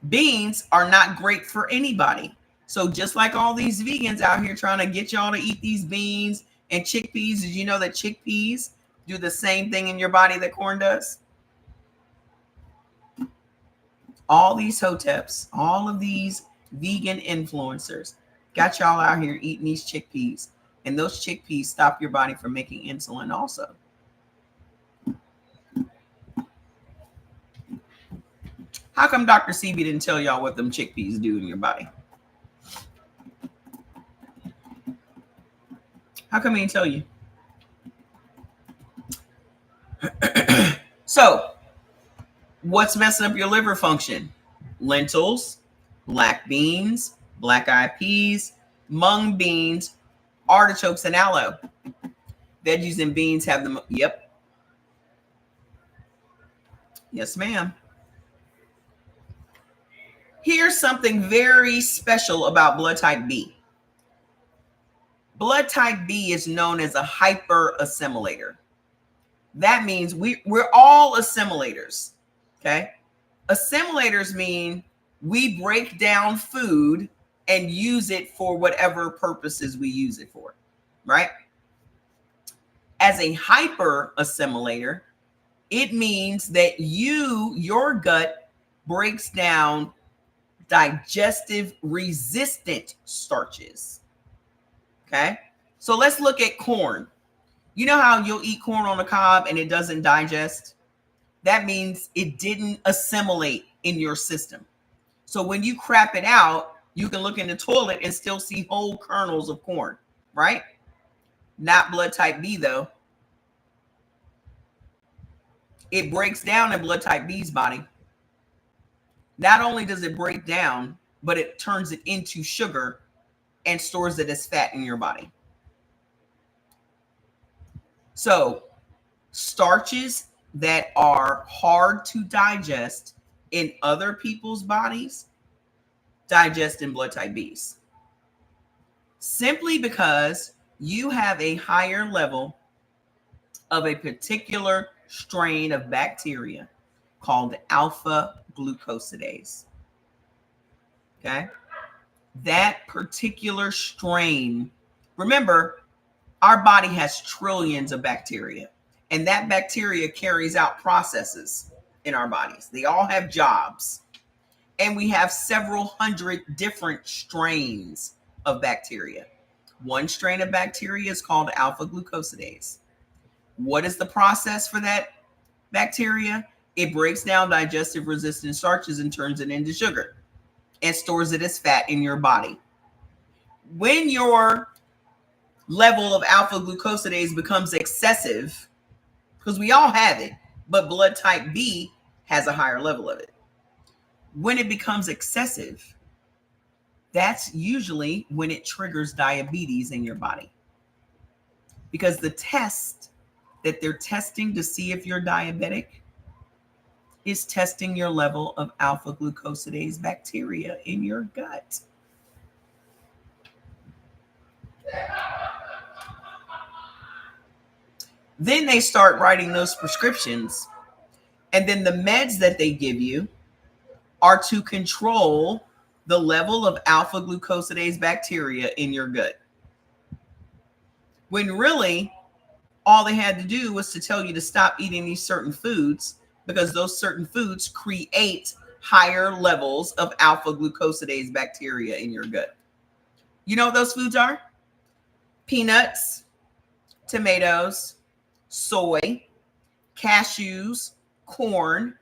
Beans are not great for anybody. So just like all these vegans out here trying to get y'all to eat these beans and chickpeas, did you know that chickpeas do the same thing in your body that corn does? All these hoteps, all of these vegan influencers got y'all out here eating these chickpeas. And those chickpeas stop your body from making insulin also. How come Dr. Sebi didn't tell y'all what them chickpeas do in your body? How come he didn't tell you? So, what's messing up your liver function? Lentils, black beans, black eyed peas, mung beans, artichokes, and aloe. Veggies and beans have them. Yep. Yes, ma'am. Here's something very special about blood type B. Blood type B is known as a hyper assimilator. That means we're all assimilators. Okay. Assimilators mean we break down food and use it for whatever purposes we use it for, right? As a hyper assimilator, it means that your gut breaks down digestive resistant starches. Okay. So let's look at corn. You know how you'll eat corn on the cob and it doesn't digest? That means it didn't assimilate in your system. So when you crap it out, you can look in the toilet and still see whole kernels of corn, right? Not blood type B though. It breaks down in blood type B's body. Not only does it break down, but it turns it into sugar and stores it as fat in your body. So starches that are hard to digest in other people's bodies digest in blood type B's. Simply because you have a higher level of a particular strain of bacteria called alpha glucosidase. Okay? That particular strain, remember, our body has trillions of bacteria, and that bacteria carries out processes in our bodies. They all have jobs, and we have several hundred different strains of bacteria. One strain of bacteria is called alpha glucosidase. What is the process for that bacteria? It breaks down digestive resistant starches and turns it into sugar and stores it as fat in your body. When your level of alpha glucosidase becomes excessive, because we all have it, but blood type B has a higher level of it. When it becomes excessive, that's usually when it triggers diabetes in your body. Because the test that they're testing to see if you're diabetic is testing your level of alpha glucosidase bacteria in your gut. Then they start writing those prescriptions, and then the meds that they give you are to control the level of alpha glucosidase bacteria in your gut. When really, all they had to do was to tell you to stop eating these certain foods, because those certain foods create higher levels of alpha glucosidase bacteria in your gut. You know what those foods are? Peanuts, tomatoes, soy, cashews, corn,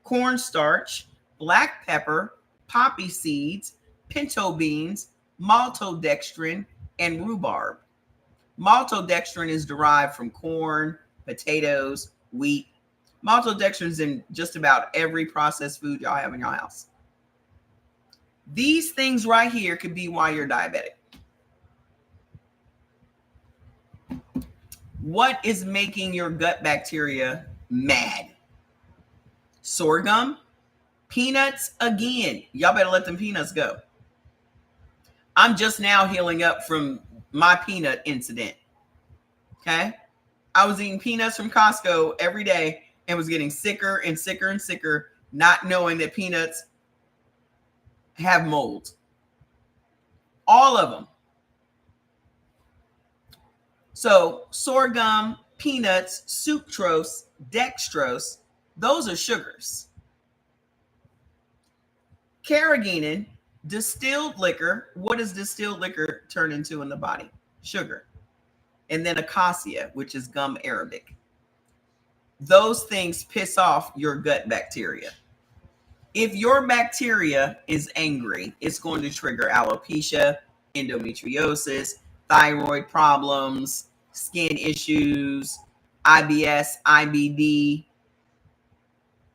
cornstarch, black pepper, poppy seeds, pinto beans, maltodextrin, and rhubarb. Maltodextrin is derived from corn, potatoes, wheat. Maltodextrin is in just about every processed food y'all have in your house. These things right here could be why you're diabetic. What is making your gut bacteria mad? Sorghum, peanuts, again. Y'all better let them peanuts go. I'm just now healing up from my peanut incident. Okay? I was eating peanuts from Costco every day and was getting sicker and sicker and sicker, not knowing that peanuts have mold. All of them. So sorghum, peanuts, sucrose, dextrose, those are sugars. Carrageenan, distilled liquor. What does distilled liquor turn into in the body? Sugar. And then acacia, which is gum arabic. Those things piss off your gut bacteria. If your bacteria is angry, it's going to trigger alopecia, endometriosis, thyroid problems, skin issues, IBS, IBD,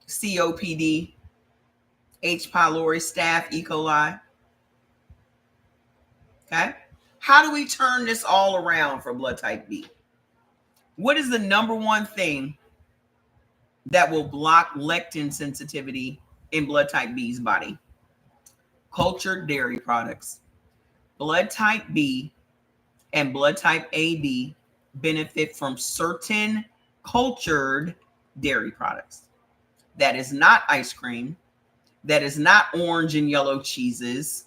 COPD, H. pylori, staph, E. coli. Okay? How do we turn this all around for blood type B? What is the number one thing that will block lectin sensitivity in blood type B's body? Cultured dairy products. Blood type B and blood type AB benefit from certain cultured dairy products. That is not ice cream. That is not orange and yellow cheeses.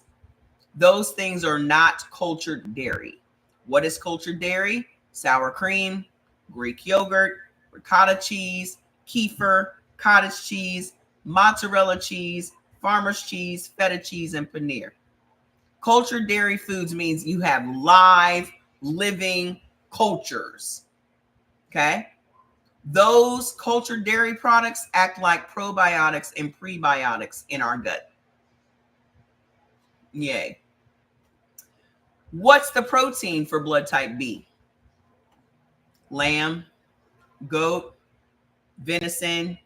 Those things are not cultured dairy. What is cultured dairy? Sour cream, Greek yogurt, ricotta cheese, kefir, cottage cheese, mozzarella cheese, farmer's cheese, feta cheese, and paneer. Cultured dairy foods means you have live, living cultures. Okay? Those cultured dairy products act like probiotics and prebiotics in our gut. Yay. What's the protein for blood type B? Lamb, goat, venison,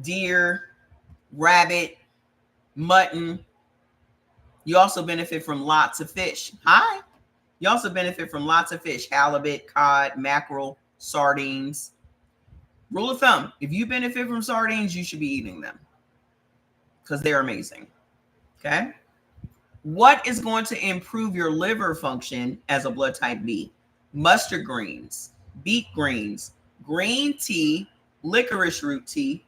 deer, rabbit, mutton. You also benefit from lots of fish. Hi. You also benefit from lots of fish: halibut, cod, mackerel, sardines. Rule of thumb, if you benefit from sardines, you should be eating them because they're amazing. Okay? What is going to improve your liver function as a blood type B? Mustard greens, beet greens, green tea, licorice root tea.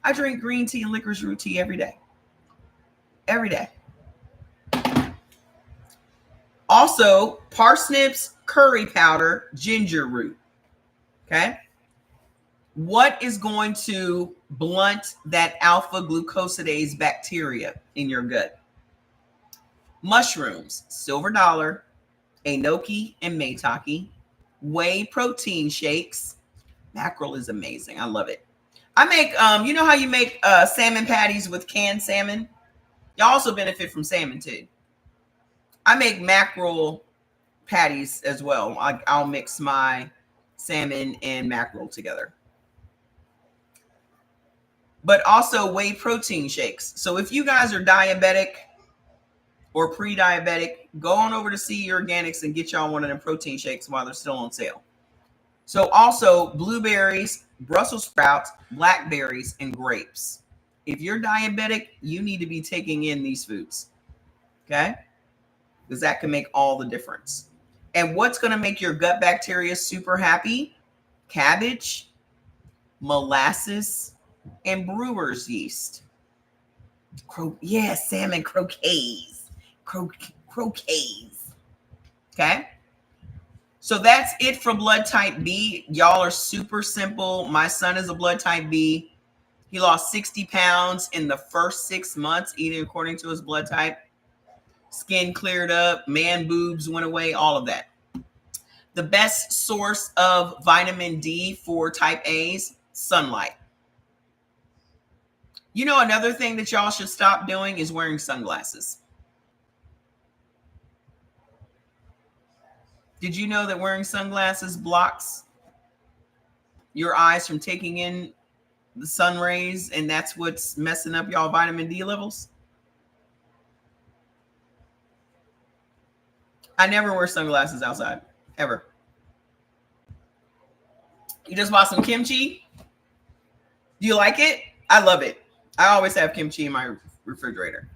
I drink green tea and licorice root tea every day. Every day. Also, parsnips, curry powder, ginger root. Okay? What is going to blunt that alpha glucosidase bacteria in your gut? Mushrooms, silver dollar, enoki and maitake, whey protein shakes. Mackerel is amazing. I love it. I make, you know how you make salmon patties with canned salmon? You also benefit from salmon too. I make mackerel patties as well. I'll mix my salmon and mackerel together. but also whey protein shakes. So if you guys are diabetic or pre-diabetic, go on over to CE Organics and get y'all one of them protein shakes while they're still on sale. So also blueberries, Brussels sprouts, blackberries, and grapes. If you're diabetic, you need to be taking in these foods, okay? Because that can make all the difference. And what's going to make your gut bacteria super happy? Cabbage, molasses, and brewer's yeast. Salmon croquets. Croquets. Okay? So that's it for blood type B. Y'all are super simple. My son is a blood type B. He lost 60 pounds in the first 6 months, eating according to his blood type. Skin cleared up, man boobs went away, all of that. The best source of vitamin D for type A's, sunlight. You know, another thing that y'all should stop doing is wearing sunglasses. Did you know that wearing sunglasses blocks your eyes from taking in the sun rays, and that's what's messing up y'all vitamin D levels? I never wear sunglasses outside, ever. You just bought some kimchi? Do you like it? I love it. I always have kimchi in my refrigerator.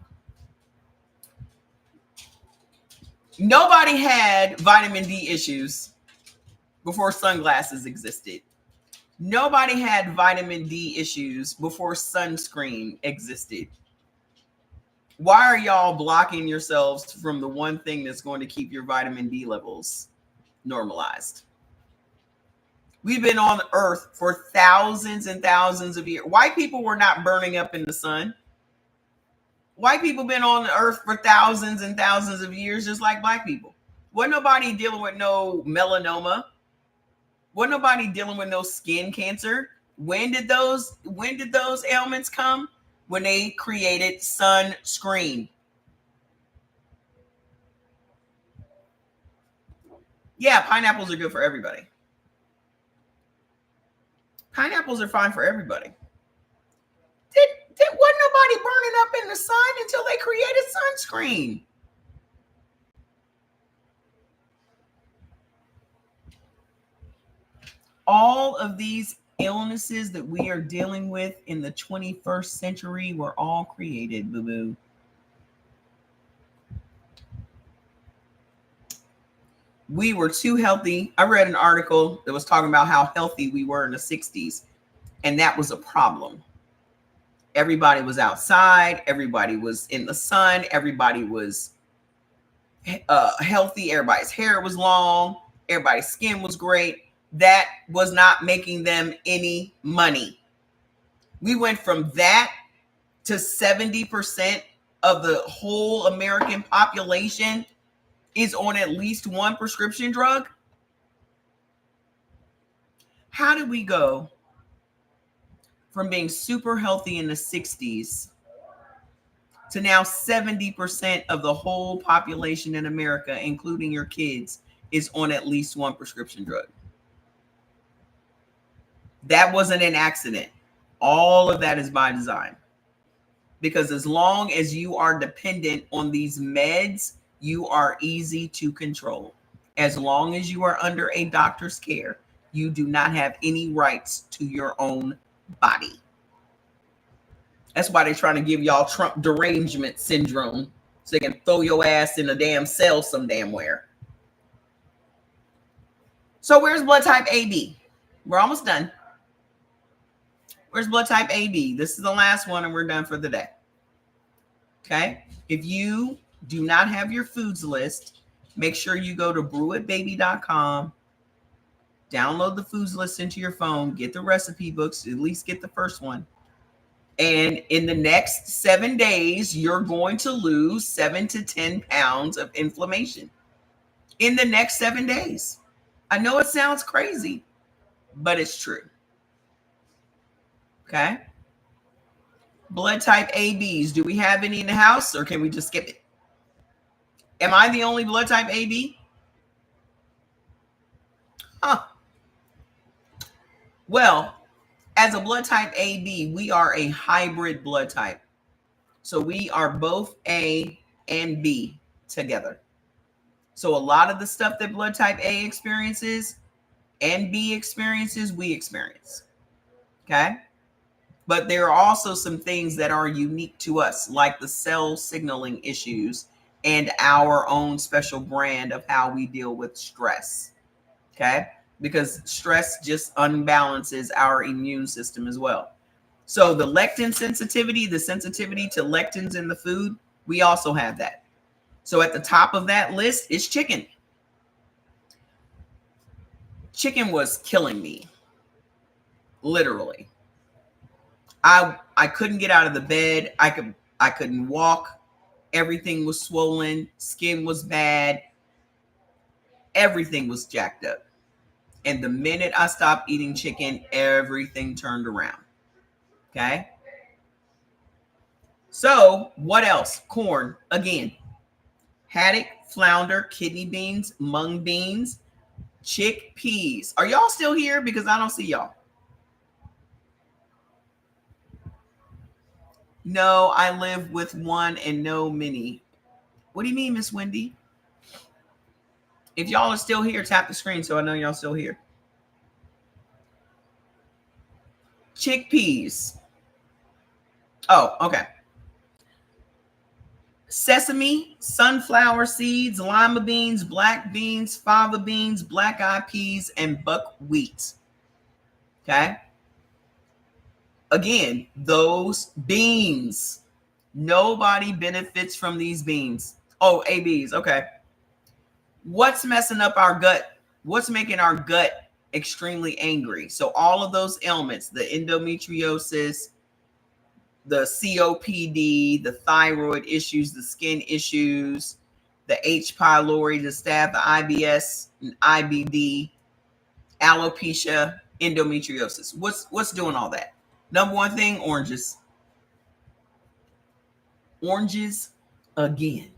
Nobody had vitamin D issues before sunglasses existed. Nobody had vitamin D issues before sunscreen existed. Why are y'all blocking yourselves from the one thing that's going to keep your vitamin D levels normalized? We've been on Earth for thousands and thousands of years. White people were not burning up in the sun. White people been on the Earth for thousands and thousands of years, just like black people. Wasn't nobody dealing with no melanoma. Wasn't nobody dealing with no skin cancer. When did those ailments come? When they created sunscreen. Yeah, pineapples are good for everybody. Pineapples are fine for everybody. Wasn't nobody burning up in the sun until they created sunscreen. All of these illnesses that we are dealing with in the 21st century were all created, boo-boo. We were too healthy. I read an article that was talking about how healthy we were in the 60s, and that was a problem. Everybody was outside. Everybody was in the sun. Everybody was healthy. Everybody's hair was long. Everybody's skin was great. That was not making them any money. We went from that to 70% of the whole American population is on at least one prescription drug. How did we go from being super healthy in the 60s to now 70% of the whole population in America, including your kids, is on at least one prescription drug? That wasn't an accident. All of that is by design. Because as long as you are dependent on these meds, you are easy to control. As long as you are under a doctor's care, you do not have any rights to your own body. That's why they're trying to give y'all Trump derangement syndrome so they can throw your ass in a damn cell some damn where. So where's blood type AB? We're almost done. Where's blood type AB? This is the last one and we're done for the day. Okay? If you do not have your foods list, make sure you go to brewitbaby.com, download the foods list into your phone, get the recipe books, at least get the first one. And in the next 7 days, you're going to lose 7 to 10 pounds of inflammation. In the next 7 days. I know it sounds crazy, but it's true. Okay? Blood type ABs. Do we have any in the house or can we just skip it? Am I the only blood type AB? Huh. Well, As a blood type AB, we are a hybrid blood type. So we are both A and B together. So a lot of the stuff that blood type A experiences and B experiences, we experience. Okay? But there are also some things that are unique to us, like the cell signaling issues and our own special brand of how we deal with stress. Okay? Because stress just unbalances our immune system as well. So the lectin sensitivity, the sensitivity to lectins in the food, we also have that. So at the top of that list is chicken. Chicken was killing me, literally. I couldn't get out of the bed. I couldn't walk. Everything was swollen. Skin was bad. Everything was jacked up. And the minute I stopped eating chicken, everything turned around. Okay. So what else? Corn again. Haddock, flounder, kidney beans, mung beans, chickpeas. Are y'all still here? Because I don't see y'all. No, I live with one and no many. What do you mean, Miss Wendy? If y'all are still here, tap the screen so I know y'all still here. Chickpeas. Oh, okay. Sesame, sunflower seeds, lima beans, black beans, fava beans, black eyed peas, and buckwheat. Okay. Again, those beans. Nobody benefits from these beans. Oh, ABs. Okay. What's messing up our gut? What's making our gut extremely angry? So all of those ailments, the endometriosis, the COPD, the thyroid issues, the skin issues, the H. pylori, the staph, the IBS, and IBD, alopecia, endometriosis. What's doing all that? Number one thing, oranges. Oranges again.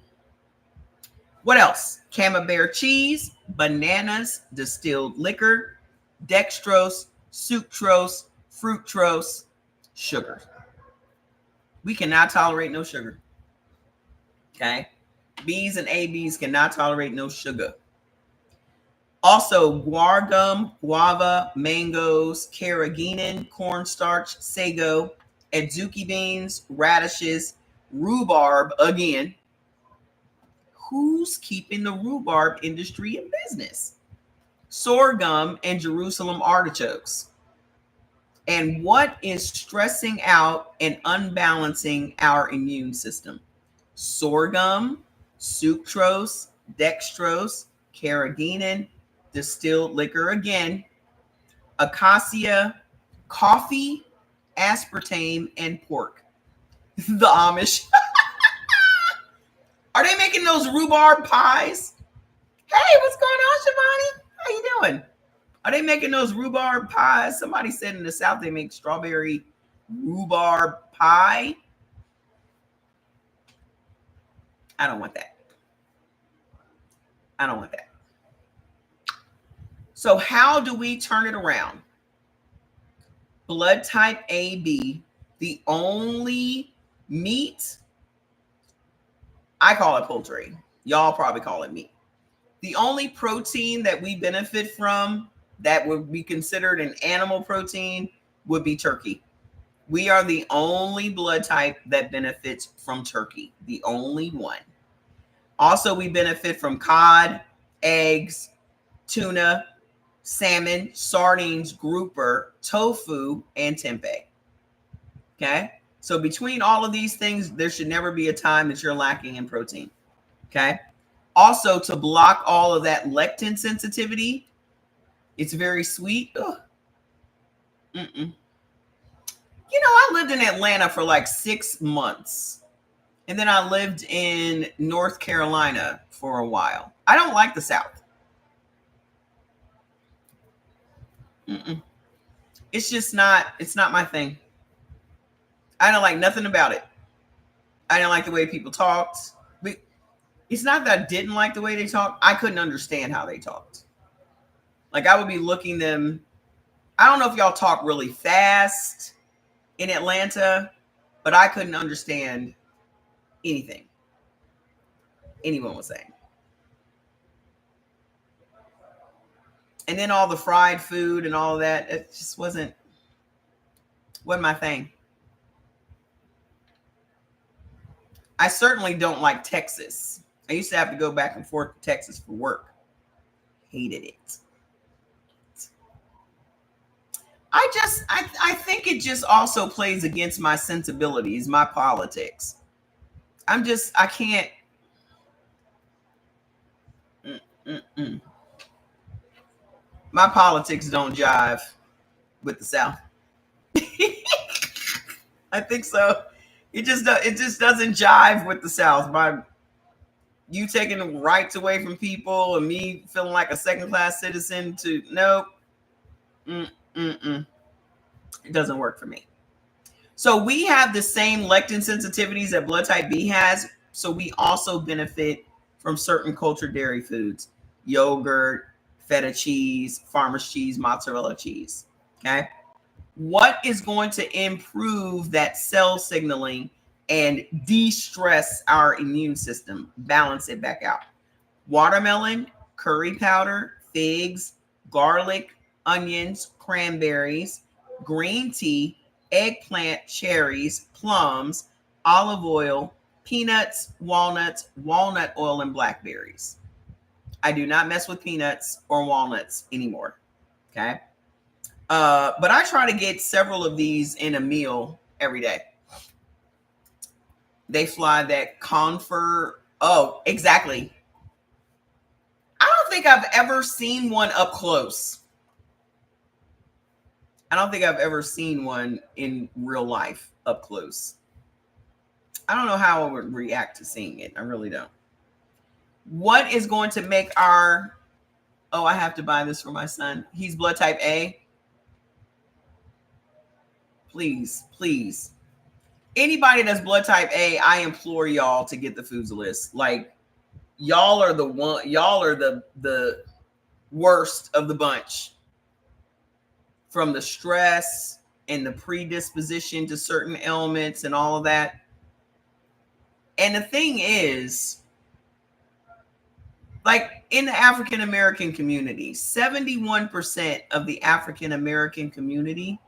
What else? Camembert cheese, bananas, distilled liquor, dextrose, sucrose, fructose, sugar. We cannot tolerate no sugar. Okay? B's and ABs cannot tolerate no sugar. Also, guar gum, guava, mangoes, carrageenan, cornstarch, sago, adzuki beans, radishes, rhubarb again. Who's keeping the rhubarb industry in business? Sorghum and Jerusalem artichokes. And what is stressing out and unbalancing our immune system? Sorghum, sucrose, dextrose, carrageenan, distilled liquor again, acacia, coffee, aspartame, and pork. The Amish. Are they making those rhubarb pies? Hey, what's going on, Shivani? How you doing? Are they making those rhubarb pies? Somebody said in the South they make strawberry rhubarb pie. I don't want that. I don't want that. So how do we turn it around? Blood type AB, the only meat, I call it poultry. Y'all probably call it meat. The only protein that we benefit from that would be considered an animal protein would be turkey. We are the only blood type that benefits from turkey. The only one. Also, we benefit from cod, eggs, tuna, salmon, sardines, grouper, tofu, and tempeh. Okay? So between all of these things, there should never be a time that you're lacking in protein. Okay? Also, to block all of that lectin sensitivity, it's very sweet. You know, I lived in Atlanta for like 6 months. And then I lived in North Carolina for a while. I don't like the South. It's just not, it's not my thing. I don't like nothing about it. I didn't like the way people talked. It's not that I didn't like the way they talked. I couldn't understand how they talked. Like I would be looking them, I don't know if y'all talk really fast in Atlanta, but I couldn't understand anything anyone was saying. And then all the fried food and all of that, it just wasn't my thing. I certainly don't like Texas. I used to have to go back and forth to Texas for work. Hated it. I think it just also plays against my sensibilities, my politics. I can't. My politics don't jive with the South. I think so. It just doesn't jive with the South. You taking rights away from people and me feeling like a second-class citizen to nope. It doesn't work for me. So we have the same lectin sensitivities that blood type B has. So we also benefit from certain cultured dairy foods, yogurt, feta cheese, farmer's cheese, mozzarella cheese. Okay. What is going to improve that cell signaling and de-stress our immune system, balance it back out? Watermelon, curry powder, figs, garlic, onions, cranberries, green tea, eggplant, cherries, plums, olive oil, peanuts, walnuts, walnut oil, and blackberries. I do not mess with peanuts or walnuts anymore. Okay. But I try to get several of these in a meal every day. They fly that confer. Oh, exactly. I don't think I've ever seen one up close. I don't think I've ever seen one in real life up close. I don't know how I would react to seeing it. I really don't. What is going to make I have to buy this for my son. He's blood type A. Please, please. Anybody that's blood type A, I implore y'all to get the foods list. Like, y'all are the worst of the bunch. From the stress and the predisposition to certain ailments and all of that. And the thing is, like in the African American community, 71% of the African American community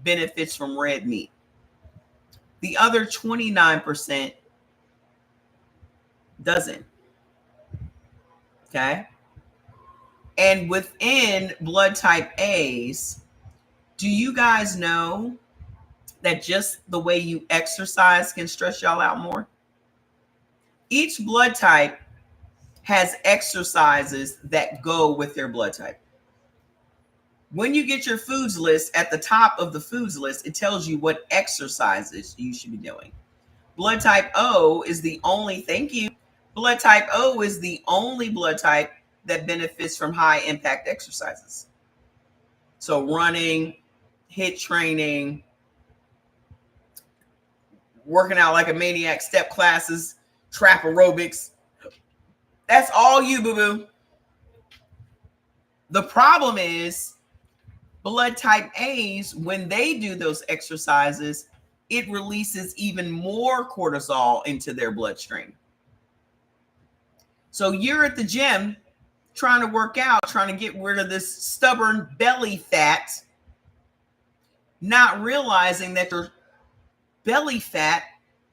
benefits from red meat. The other 29% doesn't. Okay. And within blood type A's, do you guys know that just the way you exercise can stress y'all out more? Each blood type has exercises that go with their blood type. When you get your foods list, at the top of the foods list, it tells you what exercises you should be doing. Blood type O is the only, blood type O is the only blood type that benefits from high impact exercises. So running, HIIT training, working out like a maniac, step classes, trap aerobics. That's all you, boo-boo. The problem is blood type A's, when they do those exercises, it releases even more cortisol into their bloodstream. So you're at the gym trying to work out, trying to get rid of this stubborn belly fat, not realizing that your belly fat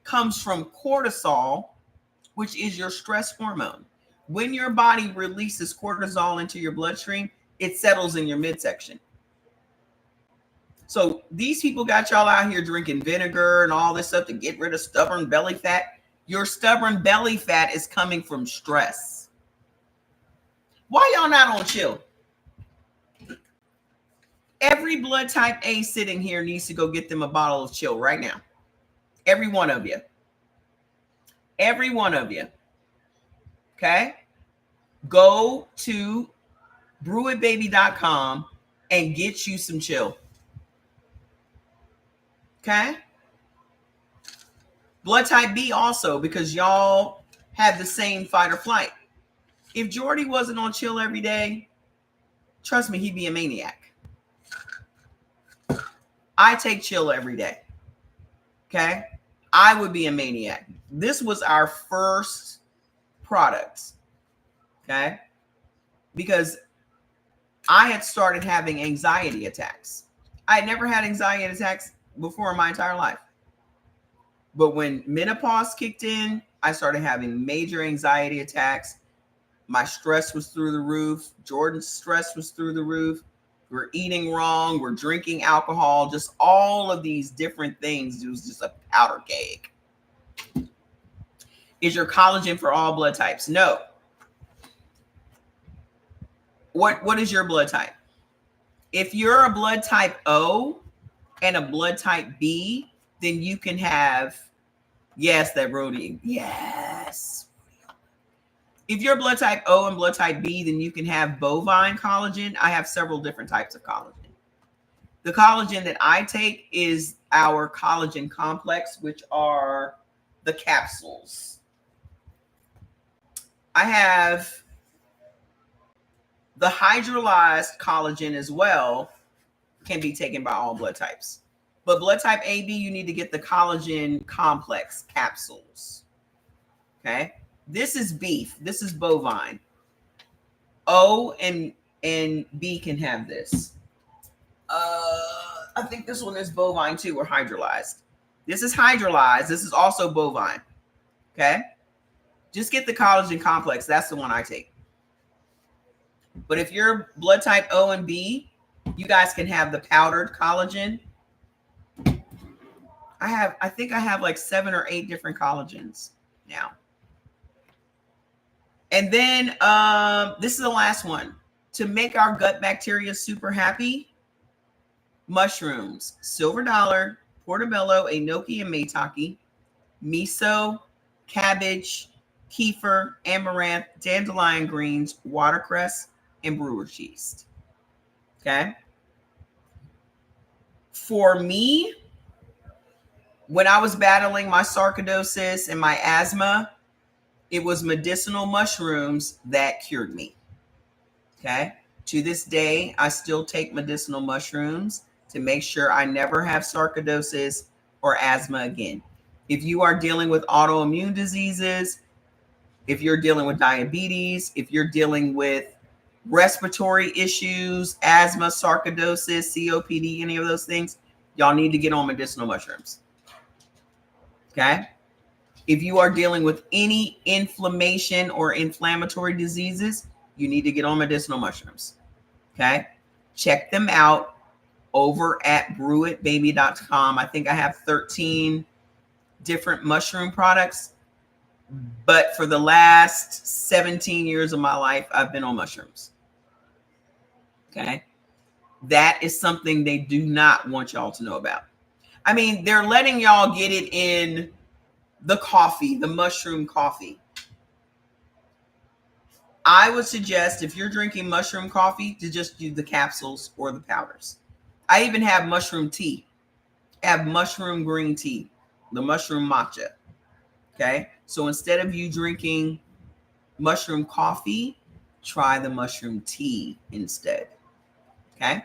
comes from cortisol, which is your stress hormone. When your body releases cortisol into your bloodstream, it settles in your midsection. So these people got y'all out here drinking vinegar and all this stuff to get rid of stubborn belly fat. Your stubborn belly fat is coming from stress. Why y'all not on chill? Every blood type A sitting here needs to go get them a bottle of chill right now. Every one of you. Every one of you. Okay? Go to brewitbaby.com and get you some chill. Okay? Blood type B also, because y'all have the same fight or flight. If Jordy wasn't on chill every day, trust me, he'd be a maniac. I take chill every day. Okay. I would be a maniac. This was our first product. Okay. Because I had started having anxiety attacks. I had never had anxiety attacks before in my entire life. But when menopause kicked in, I started having major anxiety attacks. My stress was through the roof. Jordan's stress was through the roof. We're eating wrong. We're drinking alcohol. Just all of these different things. It was just a powder keg. Is your collagen for all blood types? No. What is your blood type? If you're a blood type O and a blood type B, then you can have, yes, that rhodium. Yes. If you're blood type O and blood type B, then you can have bovine collagen. I have several different types of collagen. The collagen that I take is our collagen complex, which are the capsules. I have the hydrolyzed collagen as well, can be taken by all blood types. But blood type AB, you need to get the collagen complex capsules. Okay. This is beef. This is bovine. O and B can have this. I think this one is bovine too, or hydrolyzed. This is hydrolyzed. This is also bovine. Okay. Just get the collagen complex. That's the one I take. But if you're blood type O and B, you guys can have the powdered collagen. I think I have like 7 or 8 different collagens now. And then this is the last one. To make our gut bacteria super happy, mushrooms, silver dollar, portobello, enoki, and maitake, miso, cabbage, kefir, amaranth, dandelion greens, watercress, and brewer's yeast. Okay. For me, when I was battling my sarcoidosis and my asthma, it was medicinal mushrooms that cured me. Okay. To this day, I still take medicinal mushrooms to make sure I never have sarcoidosis or asthma again. If you are dealing with autoimmune diseases, if you're dealing with diabetes, if you're dealing with respiratory issues, asthma, sarcoidosis, COPD, any of those things, y'all need to get on medicinal mushrooms. Okay. If you are dealing with any inflammation or inflammatory diseases, you need to get on medicinal mushrooms. Okay. Check them out over at brewitbaby.com. I think I have 13 different mushroom products, but for the last 17 years of my life, I've been on mushrooms. Okay. That is something they do not want y'all to know about. I mean, they're letting y'all get it in the coffee, the mushroom coffee. I would suggest if you're drinking mushroom coffee to just do the capsules or the powders. I even have mushroom tea. I have mushroom green tea, the mushroom matcha. Okay. So instead of you drinking mushroom coffee, try the mushroom tea instead. Okay.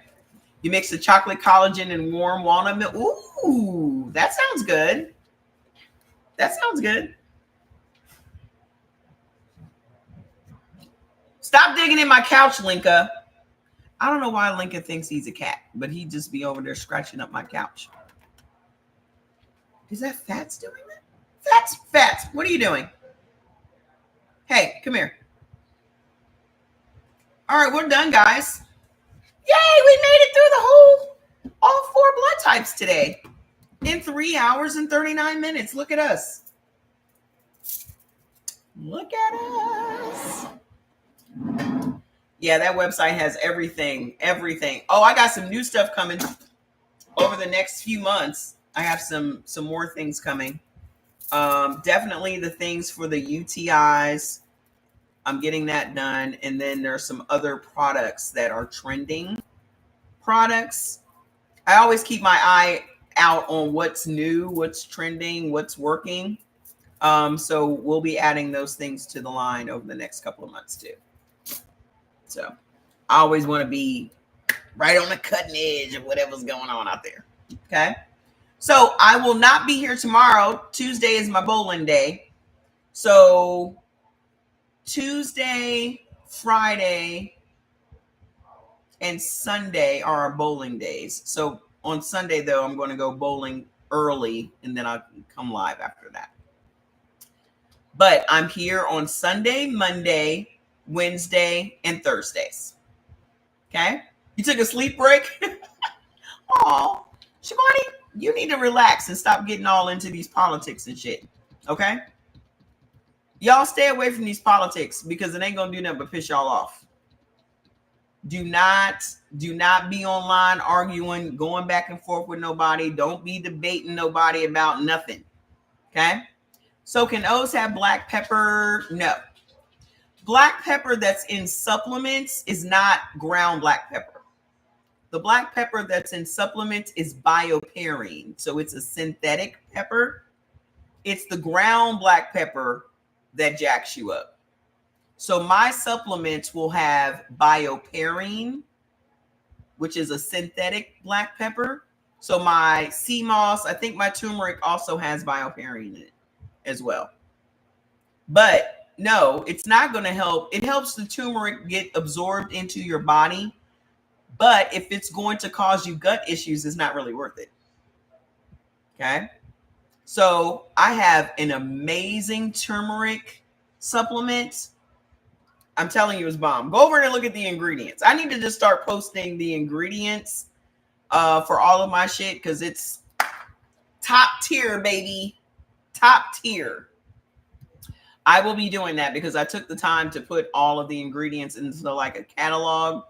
You mix the chocolate collagen and warm walnut milk. Ooh, that sounds good. That sounds good. Stop digging in my couch, Linka. I don't know why Linka thinks he's a cat, but he'd just be over there scratching up my couch. Is that Fats doing that? Fats, what are you doing? Hey, come here. All right, we're done, guys. Yay, we made it through all 4 blood types today in 3 hours and 39 minutes. Look at us. Look at us. Yeah, that website has everything. Oh, I got some new stuff coming over the next few months. I have some more things coming. Definitely the things for the UTIs. I'm getting that done. And then there's some other products that are trending products. I always keep my eye out on what's new, what's trending, what's working. So we'll be adding those things to the line over the next couple of months too. So I always want to be right on the cutting edge of whatever's going on out there. Okay. So I will not be here tomorrow. Tuesday is my bowling day. So Tuesday, Friday, and Sunday are our bowling days. So on Sunday, though, I'm going to go bowling early and then I'll come live after that. But I'm here on Sunday, Monday, Wednesday, and Thursdays. Okay? You took a sleep break? Oh, Shivani, you need to relax and stop getting all into these politics and shit. Okay? Y'all stay away from these politics because it ain't going to do nothing but piss y'all off. Do not be online arguing, going back and forth with nobody. Don't be debating nobody about nothing. Okay? So can O's have black pepper? No. Black pepper that's in supplements is not ground black pepper. The black pepper that's in supplements is bioperine. So it's a synthetic pepper. It's the ground black pepper that jacks you up. So my supplements will have bioperine, which is a synthetic black pepper. So my sea moss, I think my turmeric also has bioperine in it as well. But no, it's not going to help. It helps the turmeric get absorbed into your body. But if it's going to cause you gut issues, it's not really worth it. Okay. So I have an amazing turmeric supplement. I'm telling you, it's bomb. Go over and look at the ingredients. I need to just start posting the ingredients for all of my shit because it's top tier, baby. Top tier. I will be doing that because I took the time to put all of the ingredients into like a catalog,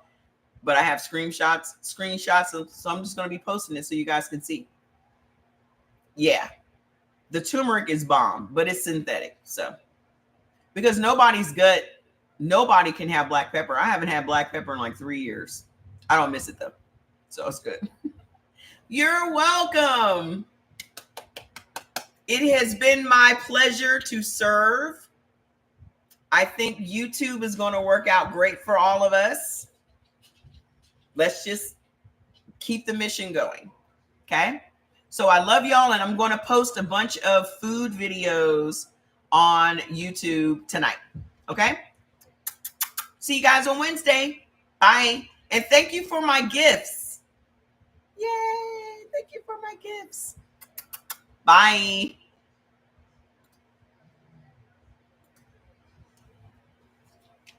but I have screenshots, so I'm just going to be posting it so you guys can see. Yeah. The turmeric is bomb, but it's synthetic. So, because nobody can have black pepper. I haven't had black pepper in like 3 years. I don't miss it though. So it's good. You're welcome. It has been my pleasure to serve. I think YouTube is going to work out great for all of us. Let's just keep the mission going. Okay. So I love y'all, and I'm going to post a bunch of food videos on YouTube tonight. Okay. See you guys on Wednesday. Bye. And thank you for my gifts. Yay. Thank you for my gifts. Bye.